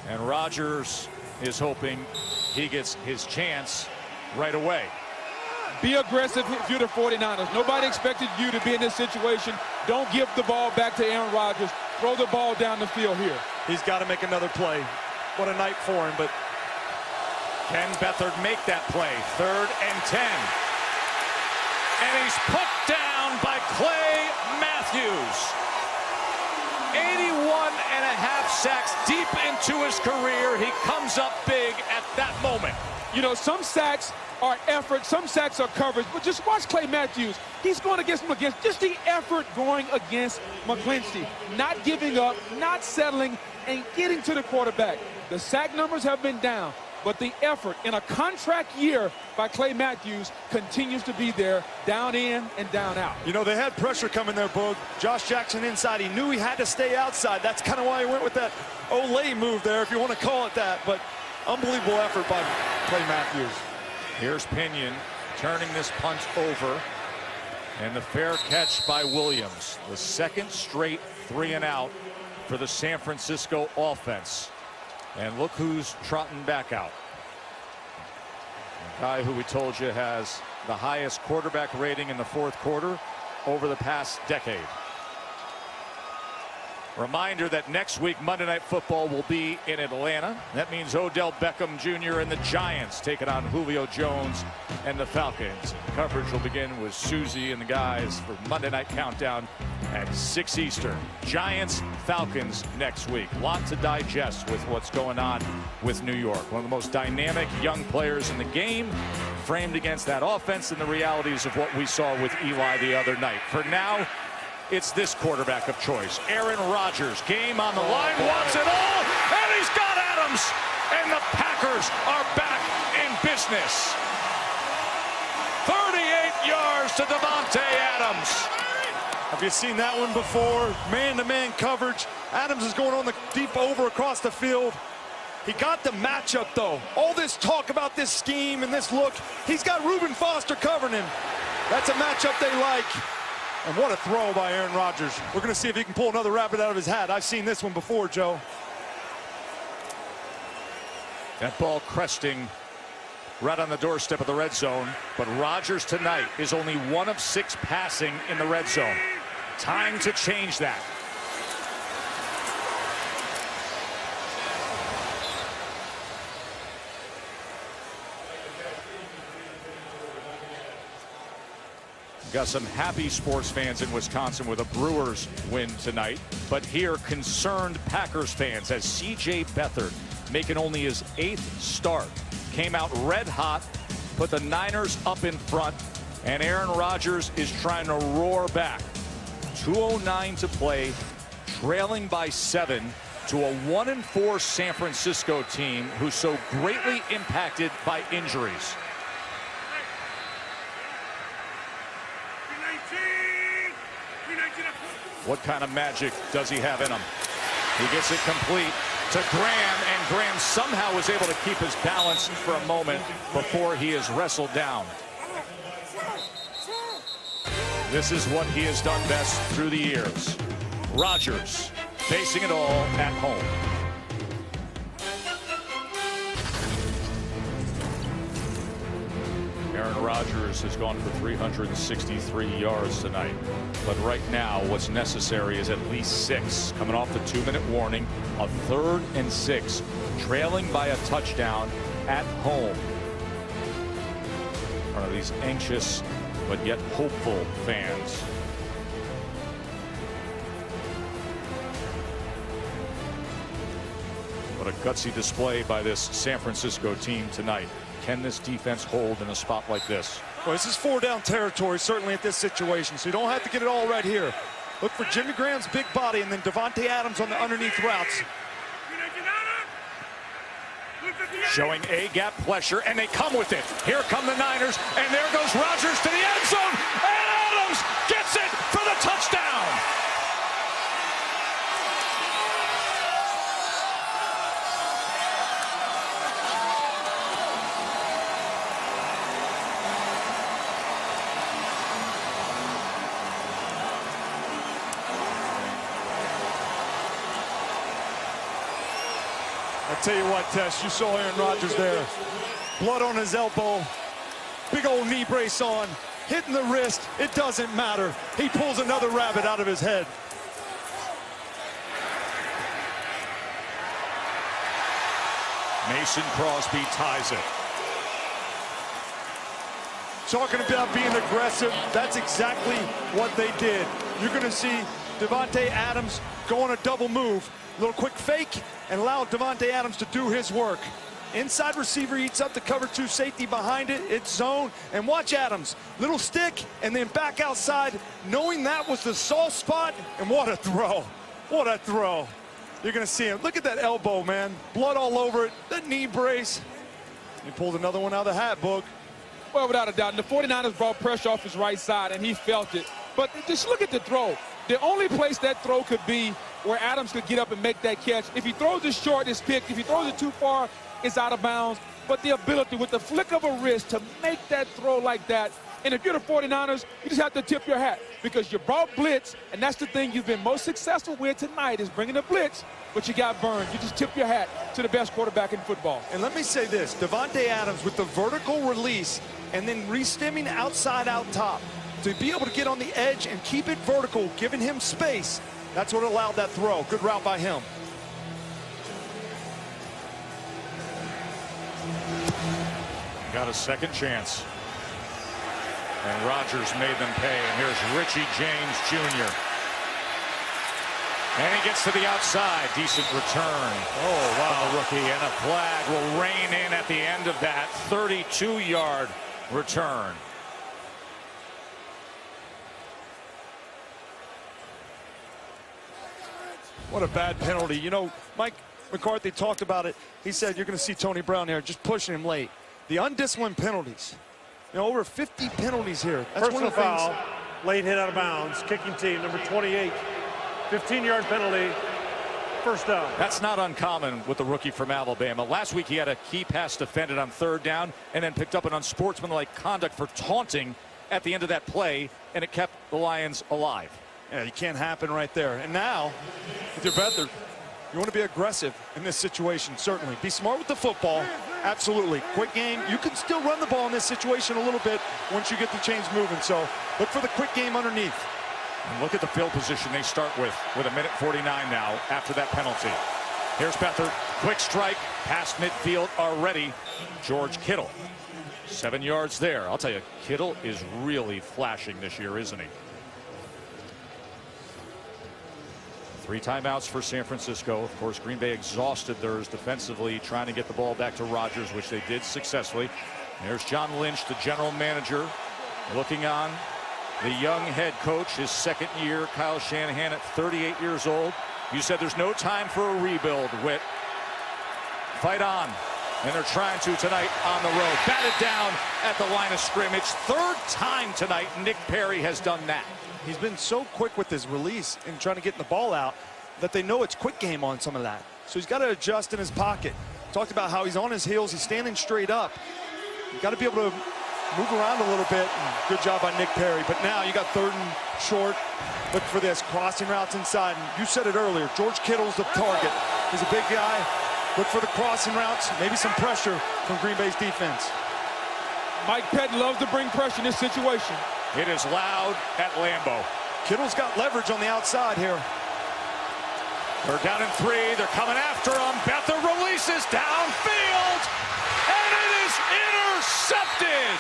Speaker 1: And Rodgers is hoping he gets his chance right away.
Speaker 4: Be aggressive if you're the 49ers. Nobody expected you to be in this situation. Don't give the ball back to Aaron Rodgers. Throw the ball down the field here.
Speaker 3: He's got to make another play. What a night for him, but
Speaker 1: can Beathard make that play? 3rd and 10. And he's put down by Clay Matthews. 81.5 sacks deep into his career. He comes up big at that moment.
Speaker 4: You know, some sacks are effort, some sacks are coverage, but just watch Clay Matthews. He's going against just the effort going against McGlinchey. Not giving up, not settling, and getting to the quarterback. The sack numbers have been down, but the effort in a contract year by Clay Matthews continues to be there, down in and down out.
Speaker 3: You know, they had pressure coming there, Boog. Josh Jackson inside. He knew he had to stay outside. That's kind of why he went with that Olay move there, if you want to call it that. But unbelievable effort by Clay Matthews.
Speaker 1: Here's Pinion turning this punt over. And the fair catch by Williams. The 2nd straight 3 and out for the San Francisco offense. And look who's trotting back out. A guy who we told you has the highest quarterback rating in the 4th quarter over the past decade. Reminder that next week Monday Night Football will be in Atlanta. That means Odell Beckham Jr. and the Giants taking on Julio Jones and the Falcons. Coverage will begin with Susie and the guys for Monday Night Countdown at 6 Eastern. Giants, Falcons next week. Lot to digest with what's going on with New York. One of the most dynamic young players in the game, framed against that offense and the realities of what we saw with Eli the other night. For now, it's this quarterback of choice, Aaron Rodgers. Game on the line, wants it all, and he's got Adams. And the Packers are back in business. 38 yards to Davante Adams.
Speaker 3: Have you seen that one before? Man-to-man coverage. Adams is going on the deep over across the field. He got the matchup, though. All this talk about this scheme and this look, he's got Reuben Foster covering him. That's a matchup they like. And what a throw by Aaron Rodgers. We're going to see if he can pull another rabbit out of his hat. I've seen this one before, Joe.
Speaker 1: That ball cresting right on the doorstep of the red zone. But Rodgers tonight is only 1 of 6 passing in the red zone. Time to change that. Got some happy sports fans in Wisconsin with a Brewers win tonight. But here, concerned Packers fans as C.J. Beathard making only his 8th start. Came out red hot, put the Niners up in front, and Aaron Rodgers is trying to roar back. 2:09 to play, trailing by 7 to a 1-4 San Francisco team who's so greatly impacted by injuries. What kind of magic does he have in him? He gets it complete to Graham, and Graham somehow was able to keep his balance for a moment before he is wrestled down. This is what he has done best through the years. Rodgers facing it all at home. Aaron Rodgers has gone for 363 yards tonight. But right now, what's necessary is at least 6. Coming off the 2-minute warning, a 3rd and 6, trailing by a touchdown at home. One of these anxious but yet hopeful fans. What a gutsy display by this San Francisco team tonight. Can this defense hold in a spot like this?
Speaker 3: Well, this is 4-down territory, certainly at this situation, so you don't have to get it all right here. Look for Jimmy Graham's big body and then Davante Adams on the underneath routes.
Speaker 1: Showing A-gap pressure, and they come with it. Here come the Niners, and there goes Rodgers to the end zone, and Adams gets it for the touchdown.
Speaker 3: I tell you what, Tess, you saw Aaron Rodgers there. Blood on his elbow, big old knee brace on, hitting the wrist. It doesn't matter. He pulls another rabbit out of his head.
Speaker 1: Mason Crosby ties it.
Speaker 3: Talking about being aggressive, that's exactly what they did. You're going to see Davante Adams go on a double move, a little quick fake, and allow Davante Adams to do his work. Inside receiver eats up the cover 2 safety behind it. It's zone, and watch Adams. Little stick, and then back outside, knowing that was the soft spot, and what a throw. What a throw. You're going to see him. Look at that elbow, man. Blood all over it, that knee brace. He pulled another one out of the hat, Boog.
Speaker 4: Well, without a doubt, the 49ers brought pressure off his right side, and he felt it. But just look at the throw. The only place that throw could be where Adams could get up and make that catch. If he throws it short, it's picked. If he throws it too far, it's out of bounds. But the ability with the flick of a wrist to make that throw like that, and if you're the 49ers, you just have to tip your hat because you brought blitz, and that's the thing you've been most successful with tonight is bringing the blitz, but you got burned. You just tip your hat to the best quarterback in football.
Speaker 3: And let me say this, Davante Adams with the vertical release and then re-stemming outside out top to be able to get on the edge and keep it vertical, giving him space. That's what allowed that throw. Good route by him.
Speaker 1: Got a second chance. And Rodgers made them pay. And here's Richie James Jr. And he gets to the outside. Decent return. Oh, wow. From the rookie. And a flag will rein in at the end of that 32-yard return.
Speaker 3: What a bad penalty. You know, Mike McCarthy talked about it. He said you're going to see Tony Brown there just pushing him late. The undisciplined penalties. You know, over 50 penalties here. That's
Speaker 6: Personal
Speaker 3: one of the things.
Speaker 6: foul, late hit out of bounds, kicking team, number 28. 15-yard penalty, first down.
Speaker 1: That's not uncommon with the rookie from Alabama. Last week he had a key pass defended on 3rd down and then picked up an unsportsmanlike conduct for taunting at the end of that play, and it kept the Lions alive.
Speaker 3: Yeah, you can't happen right there. And now, with your Beathard, you want to be aggressive in this situation, certainly. Be smart with the football, absolutely. Quick game, you can still run the ball in this situation a little bit once you get the chains moving. So look for the quick game underneath.
Speaker 1: And look at the field position they start with a minute 49 now after that penalty. Here's Beathard, quick strike, past midfield already. George Kittle, 7 yards there. I'll tell you, Kittle is really flashing this year, isn't he? 3 timeouts for San Francisco. Of course, Green Bay exhausted theirs defensively, trying to get the ball back to Rodgers, which they did successfully. There's John Lynch, the general manager, looking on. The young head coach, his second year, Kyle Shanahan at 38 years old. You said there's no time for a rebuild, Whit. Fight on. And they're trying to tonight on the road. Batted down at the line of scrimmage. 3rd time tonight Nick Perry has done that.
Speaker 3: He's been so quick with his release and trying to get the ball out that they know it's quick game on some of that. So he's got to adjust in his pocket. Talked about how he's on his heels. He's standing straight up. You got to be able to move around a little bit. Good job by Nick Perry. But now you got 3rd and short. Look for this. Crossing routes inside. And you said it earlier. George Kittle's the target. He's a big guy. Look for the crossing routes. Maybe some pressure from Green Bay's defense.
Speaker 4: Mike Pettin loves to bring pressure in this situation.
Speaker 1: It is loud at Lambeau.
Speaker 3: Kittle's got leverage on the outside here.
Speaker 1: They're down in 3. They're coming after him. Beathard releases downfield. And it is intercepted.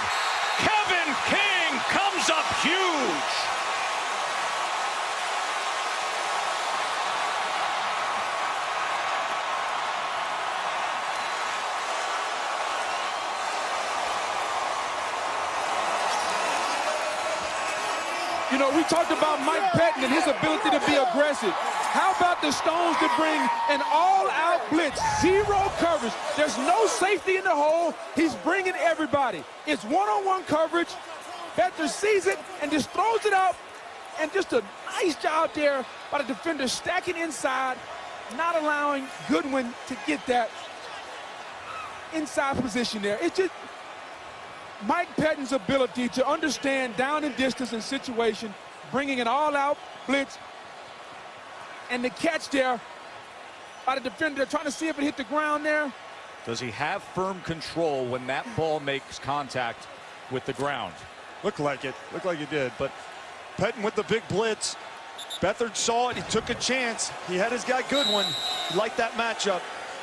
Speaker 1: Kevin King comes up huge.
Speaker 4: You know, we talked about Mike Pettin and his ability to be aggressive. How about the Stones to bring an all-out blitz, 0 coverage. There's no safety in the hole. He's bringing everybody. It's one-on-one coverage. Beathard sees it and just throws it out. And just a nice job there by the defender stacking inside, not allowing Goodwin to get that inside position there. It's just Mike Pettin's ability to understand down and distance and situation, bringing an all-out blitz, and the catch there by the defender trying to see if it hit the ground there.
Speaker 1: Does he have firm control when that ball makes contact with the ground?
Speaker 3: Looked like it. Looked like he did. But Pettin with the big blitz. Beathard saw it. He took a chance. He had his guy Goodwin. He liked that matchup.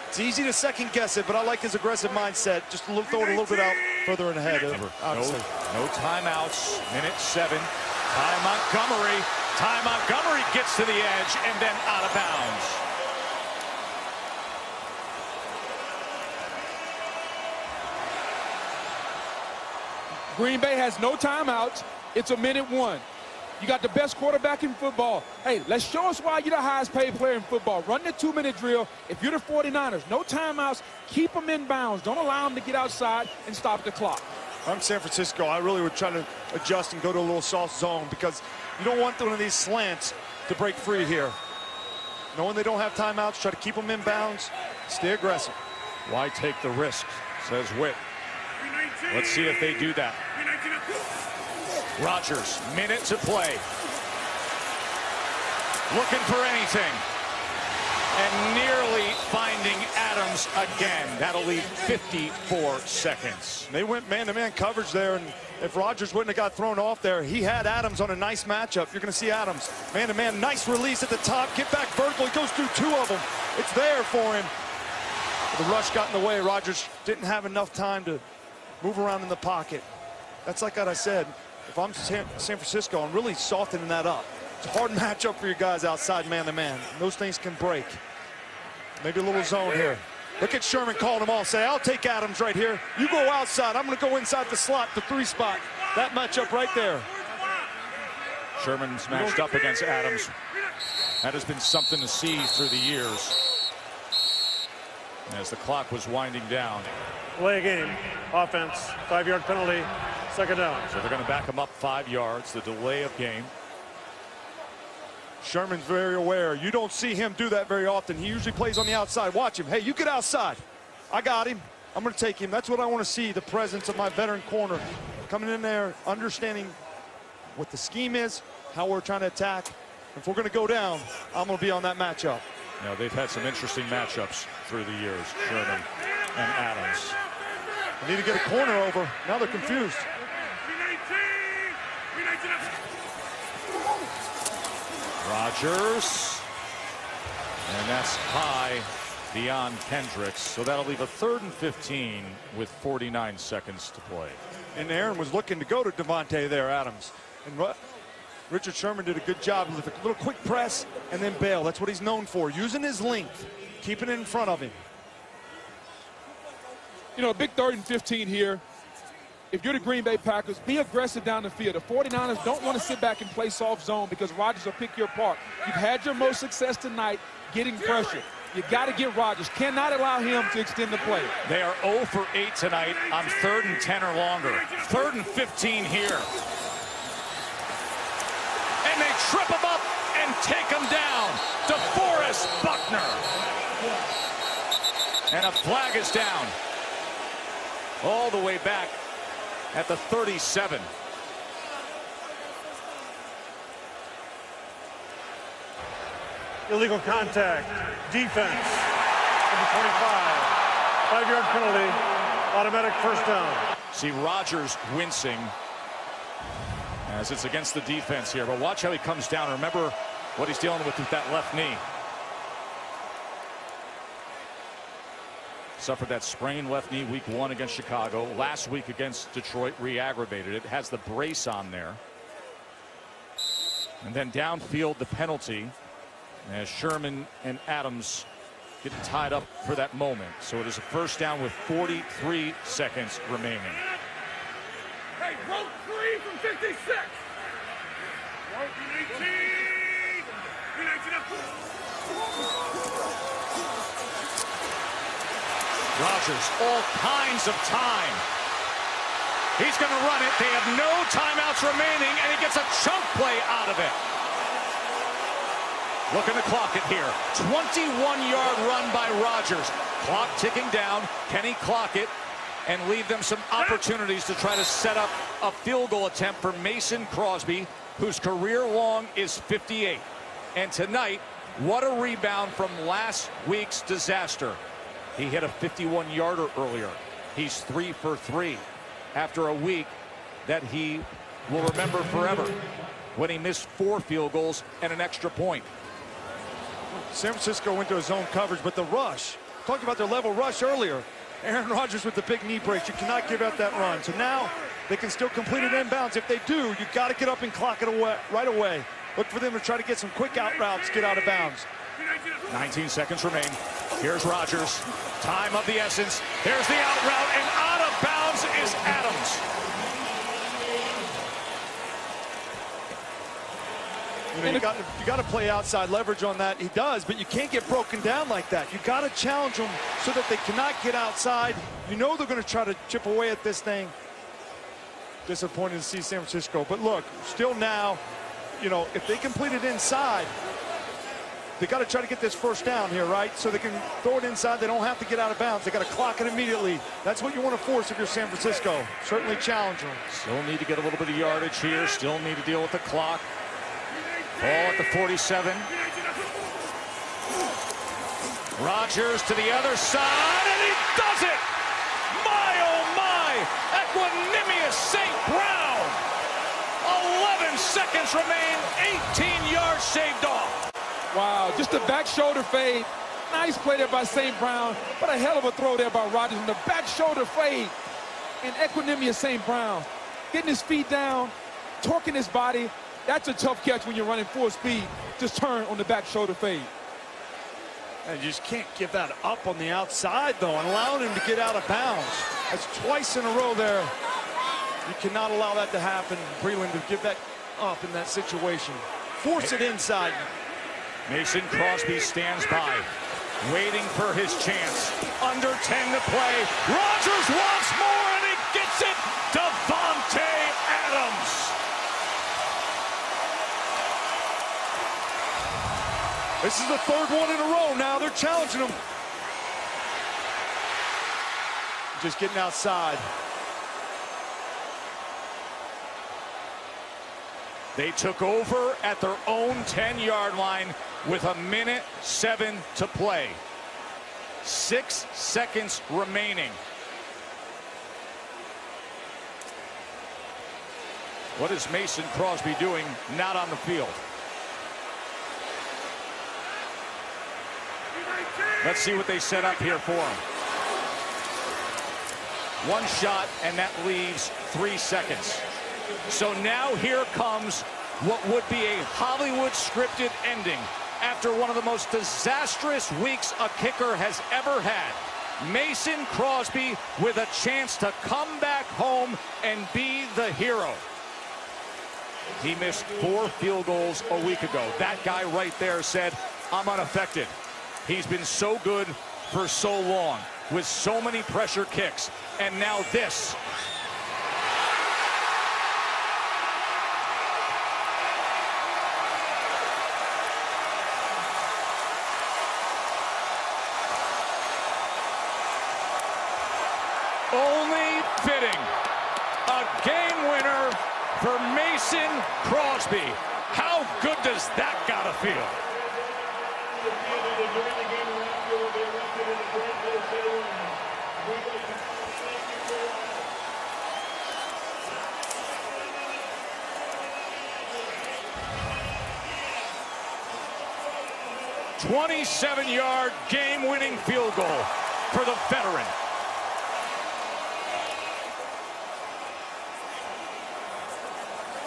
Speaker 3: It's easy to second guess it, but I like his aggressive mindset. Just throw it a little bit out further and ahead.
Speaker 1: No timeouts. Minute 7. Ty Montgomery. Ty Montgomery gets to the edge and then out of bounds.
Speaker 4: Green Bay has no timeouts. It's a minute 1. You got the best quarterback in football. Hey, let's show us why you're the highest paid player in football. Run the 2-minute drill. If you're the 49ers, no timeouts. Keep them in bounds. Don't allow them to get outside and stop the clock.
Speaker 3: I'm San Francisco. I really would try to adjust and go to a little soft zone because you don't want one of these slants to break free here. Knowing they don't have timeouts, try to keep them in bounds. Stay aggressive.
Speaker 1: Why take the risk, says Whit. Let's see if they do that. Rodgers, minute to play. Looking for anything. And nearly finding Adams again. That'll leave 54 seconds.
Speaker 3: They went man-to-man coverage there, and if Rodgers wouldn't have got thrown off there, he had Adams on a nice matchup. You're going to see Adams. Man-to-man, nice release at the top. Get back vertical. He goes through 2 of them. It's there for him. The rush got in the way. Rodgers didn't have enough time to move around in the pocket. That's like what I said. If I'm San Francisco, I'm really softening that up. It's a hard matchup for your guys outside man-to-man. Those things can break. Maybe a little zone here. Look at Sherman calling them all. Say, I'll take Adams right here. You go outside. I'm going to go inside the slot, the 3 spot. That matchup right there.
Speaker 1: Sherman's matched up against Adams. That has been something to see through the years. As the clock was winding down.
Speaker 6: Delay a game. Offense. 5-yard penalty. 2nd down.
Speaker 1: So they're going to back him up 5 yards. The delay of game.
Speaker 3: Sherman's very aware. You don't see him do that very often. He usually plays on the outside. Watch him. Hey, you get outside. I got him. I'm going to take him. That's what I want to see, the presence of my veteran corner. Coming in there, understanding what the scheme is, how we're trying to attack. If we're going to go down, I'm going to be on that matchup.
Speaker 1: You know, they've had some interesting matchups through the years, Sherman and Adams.
Speaker 3: They need to get a corner over. Now they're confused.
Speaker 1: Rodgers. And that's high beyond Kendricks. So that'll leave a 3rd and 15 with 49 seconds to play.
Speaker 3: And Aaron was looking to go to Devontae there, Adams. And Richard Sherman did a good job with a little quick press and then bail. That's what he's known for, using his length, keeping it in front of him.
Speaker 4: You know, a big 3rd and 15 here. If you're the Green Bay Packers, be aggressive down the field. The 49ers don't want to sit back and play soft zone because Rodgers will pick you apart. You've had your most success tonight getting pressure. You got to get Rodgers. Cannot allow him to extend the play.
Speaker 1: They are 0 for 8 tonight on 3rd and 10 or longer. 3rd and 15 here. And they trip him up and take him down. DeForest Buckner. And a flag is down. All the way back at the 37.
Speaker 6: Illegal contact, defense, number 25. 5-yard penalty, automatic first down.
Speaker 1: See Rodgers wincing as it's against the defense here, but watch how he comes down. Remember what he's dealing with that left knee. Suffered that sprained left knee week 1 against Chicago. Last week against Detroit, re-aggravated it. Has the brace on there. And then downfield, the penalty as Sherman and Adams get tied up for that moment. So it is a first down with 43 seconds remaining.
Speaker 12: Hey, rope 3 from 56. Rope 18.
Speaker 1: Rodgers, all kinds of time. He's going to run it. They have no timeouts remaining, and he gets a chunk play out of it. Looking to clock it here. 21-yard run by Rodgers. Clock ticking down. Can he clock it and leave them some opportunities to try to set up a field goal attempt for Mason Crosby, whose career long is 58. And tonight, what a rebound from last week's disaster. He hit a 51-yarder earlier. He's 3 for 3 after a week that he will remember forever, when he missed 4 field goals and an extra point.
Speaker 3: San Francisco went to his zone coverage, but the rush, talked about their level rush earlier. Aaron Rodgers with the big knee brace. You cannot give out that run. So now they can still complete it inbounds. If they do, you got to get up and clock it away right away. Look for them to try to get some quick out routes, get out of bounds.
Speaker 1: 19 seconds remain. Here's Rodgers. Time of the essence. There's the out route, and out of bounds is Adams.
Speaker 3: You know, you got to play outside leverage on that. He does, but you can't get broken down like that. You got to challenge them so that they cannot get outside. You know they're going to try to chip away at this thing. Disappointed to see San Francisco, but look, still now, you know, if they complete it inside, they got to try to get this first down here, right? So they can throw it inside. They don't have to get out of bounds. They got to clock it immediately. That's what you want to force if you're San Francisco. Certainly challenge them.
Speaker 1: Still need to get a little bit of yardage here. Still need to deal with the clock. Ball at the 47. Rodgers to the other side, and he does it! My, oh my! Equanimous St. Brown! 11 seconds remain, 18 yards shaved off.
Speaker 4: Wow, just a back shoulder fade. Nice play there by St. Brown, but a hell of a throw there by Rodgers. And the back shoulder fade. And Equanimous St. Brown getting his feet down, torquing his body. That's a tough catch when you're running full speed. Just turn on the back shoulder fade.
Speaker 3: And you just can't give that up on the outside, though, and allowing him to get out of bounds. That's twice in a row there. You cannot allow that to happen. Breeland to give that up in that situation. Force it inside.
Speaker 1: Mason Crosby stands by, waiting for his chance. Under 10 to play. Rodgers wants more, and he gets it. Davante Adams.
Speaker 3: This is the 3rd one in a row now. They're challenging him. Just getting outside.
Speaker 1: They took over at their own 10-yard line with 1:07 to play. 6 seconds remaining. What is Mason Crosby doing not on the field? Let's see what they set up here for him. 1 shot, and that leaves 3 seconds. So now here comes what would be a Hollywood scripted ending after one of the most disastrous weeks a kicker has ever had. Mason Crosby with a chance to come back home and be the hero. He missed 4 field goals a week ago. That guy right there said, I'm unaffected. He's been so good for so long with so many pressure kicks. And now this. Only fitting. A game winner for Mason Crosby. How good does that gotta feel? 27-yard game-winning field goal for the veteran.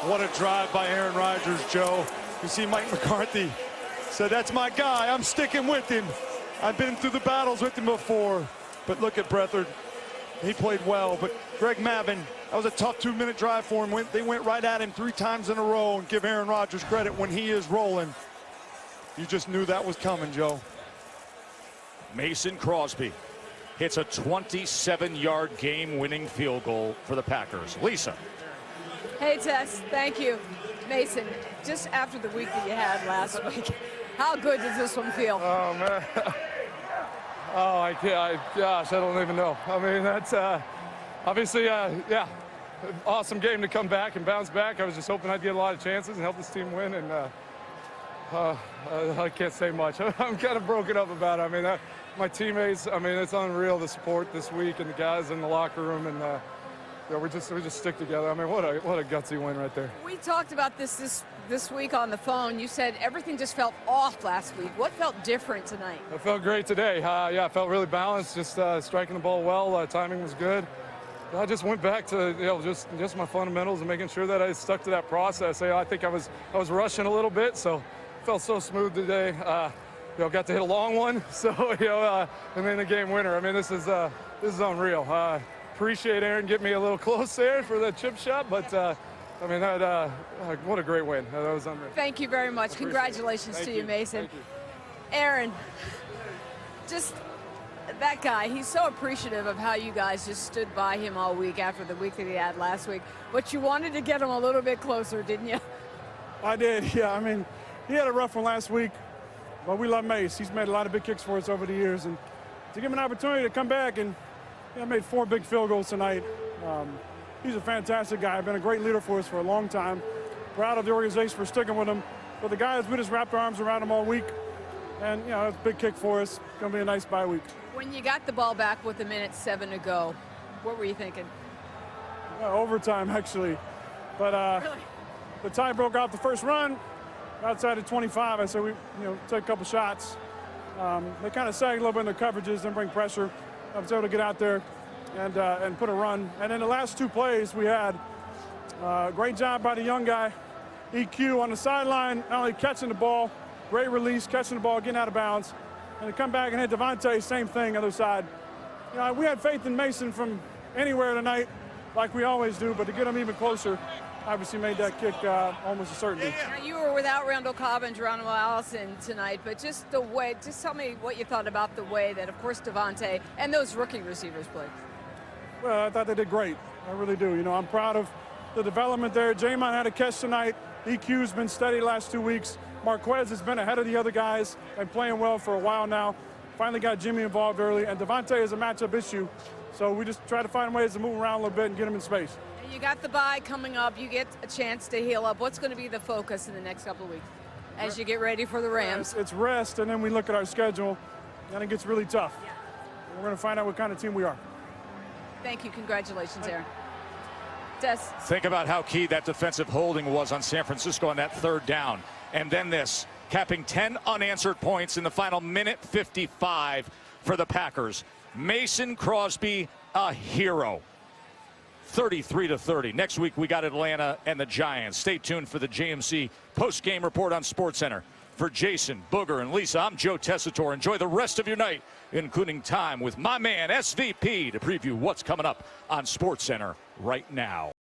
Speaker 3: What a drive by Aaron Rodgers, Joe. You see Mike McCarthy said, that's my guy. I'm sticking with him. I've been through the battles with him before. But look at Beathard. He played well. But Greg Mabin, that was a tough 2-minute drive for him. They went right at him 3 times in a row. And give Aaron Rodgers credit when he is rolling. You just knew that was coming, Joe.
Speaker 1: Mason Crosby hits a 27-yard game-winning field goal for the Packers. Lisa.
Speaker 10: Hey, Tess, thank you. Mason, just after the week that you had last week, how good does this one feel?
Speaker 13: Oh, man. Oh, gosh, I don't even know. I mean, that's obviously, yeah, awesome game to come back and bounce back. I was just hoping I'd get a lot of chances and help this team win, and I can't say much. I'm kind of broken up about it. I mean, my teammates, I mean, it's unreal, the support this week and the guys in the locker room, and yeah, we just stick together. I mean, what a gutsy win right there.
Speaker 10: We talked about this week on the phone. You said everything just felt off last week. What felt different tonight?
Speaker 13: It felt great today. Yeah, I felt really balanced, just striking the ball well. Timing was good. I just went back to just my fundamentals and making sure that I stuck to that process. I think I was rushing a little bit, so it felt so smooth today. Got to hit a long one, so and then the game winner. I mean, this is unreal. Appreciate Aaron getting me a little close there for the chip shot, but I mean, what a great win. That was unreal.
Speaker 10: Thank you very much. Congratulations to you, Mason.
Speaker 13: Thank you.
Speaker 10: Aaron, just that guy, he's so appreciative of how you guys just stood by him all week after the week that he had last week. But you wanted to get him a little bit closer, didn't you?
Speaker 14: I did, yeah. I mean, he had a rough one last week, but we love Mace. He's made a lot of big kicks for us over the years. And to give him an opportunity to come back and made 4 big field goals tonight. He's a fantastic guy. Been a great leader for us for a long time. Proud of the organization for sticking with him. But the guys, we just wrapped our arms around him all week. And, it's a big kick for us. It's going to be a nice bye week.
Speaker 10: When you got the ball back with 1:07 to go, what were you thinking?
Speaker 14: Overtime, actually. But
Speaker 10: really?
Speaker 14: The tie broke out the first run. Outside of 25, I said we take a couple shots. They kind of sag a little bit in the coverages, then bring pressure. I was able to get out there and put a run. And then the last 2 plays we had, great job by the young guy, EQ on the sideline, not only catching the ball, great release, catching the ball, getting out of bounds. And to come back and hit Devontae, same thing, other side. We had faith in Mason from anywhere tonight, like we always do, but to get him even closer, obviously made that kick almost a certainty.
Speaker 10: Now, you were without Randall Cobb and Geronimo Allison tonight, but just the way, just tell me what you thought about the way that, of course, Devontae and those rookie receivers played.
Speaker 14: Well, I thought they did great. I really do. I'm proud of the development there. Jamon had a catch tonight. EQ's been steady the last 2 weeks. Marquez has been ahead of the other guys and playing well for a while now. Finally got Jimmy involved early, and Devontae is a matchup issue. So we just try to find ways to move around a little bit and get him in space.
Speaker 10: You got the bye coming up. You get a chance to heal up. What's going to be the focus in the next couple of weeks as you get ready for the Rams?
Speaker 14: It's rest, and then we look at our schedule, and it gets really tough. We're going to find out what kind of team we are.
Speaker 10: Thank you. Congratulations, Aaron. Des.
Speaker 1: Think about how key that defensive holding was on San Francisco on that 3rd down. And then this, capping 10 unanswered points in the final minute 55 for the Packers. Mason Crosby, a hero. 33-30. Next week, we got Atlanta and the Giants. Stay tuned for the JMC post-game report on SportsCenter. For Jason, Booger, and Lisa, I'm Joe Tessitore. Enjoy the rest of your night, including time with my man SVP to preview what's coming up on SportsCenter right now.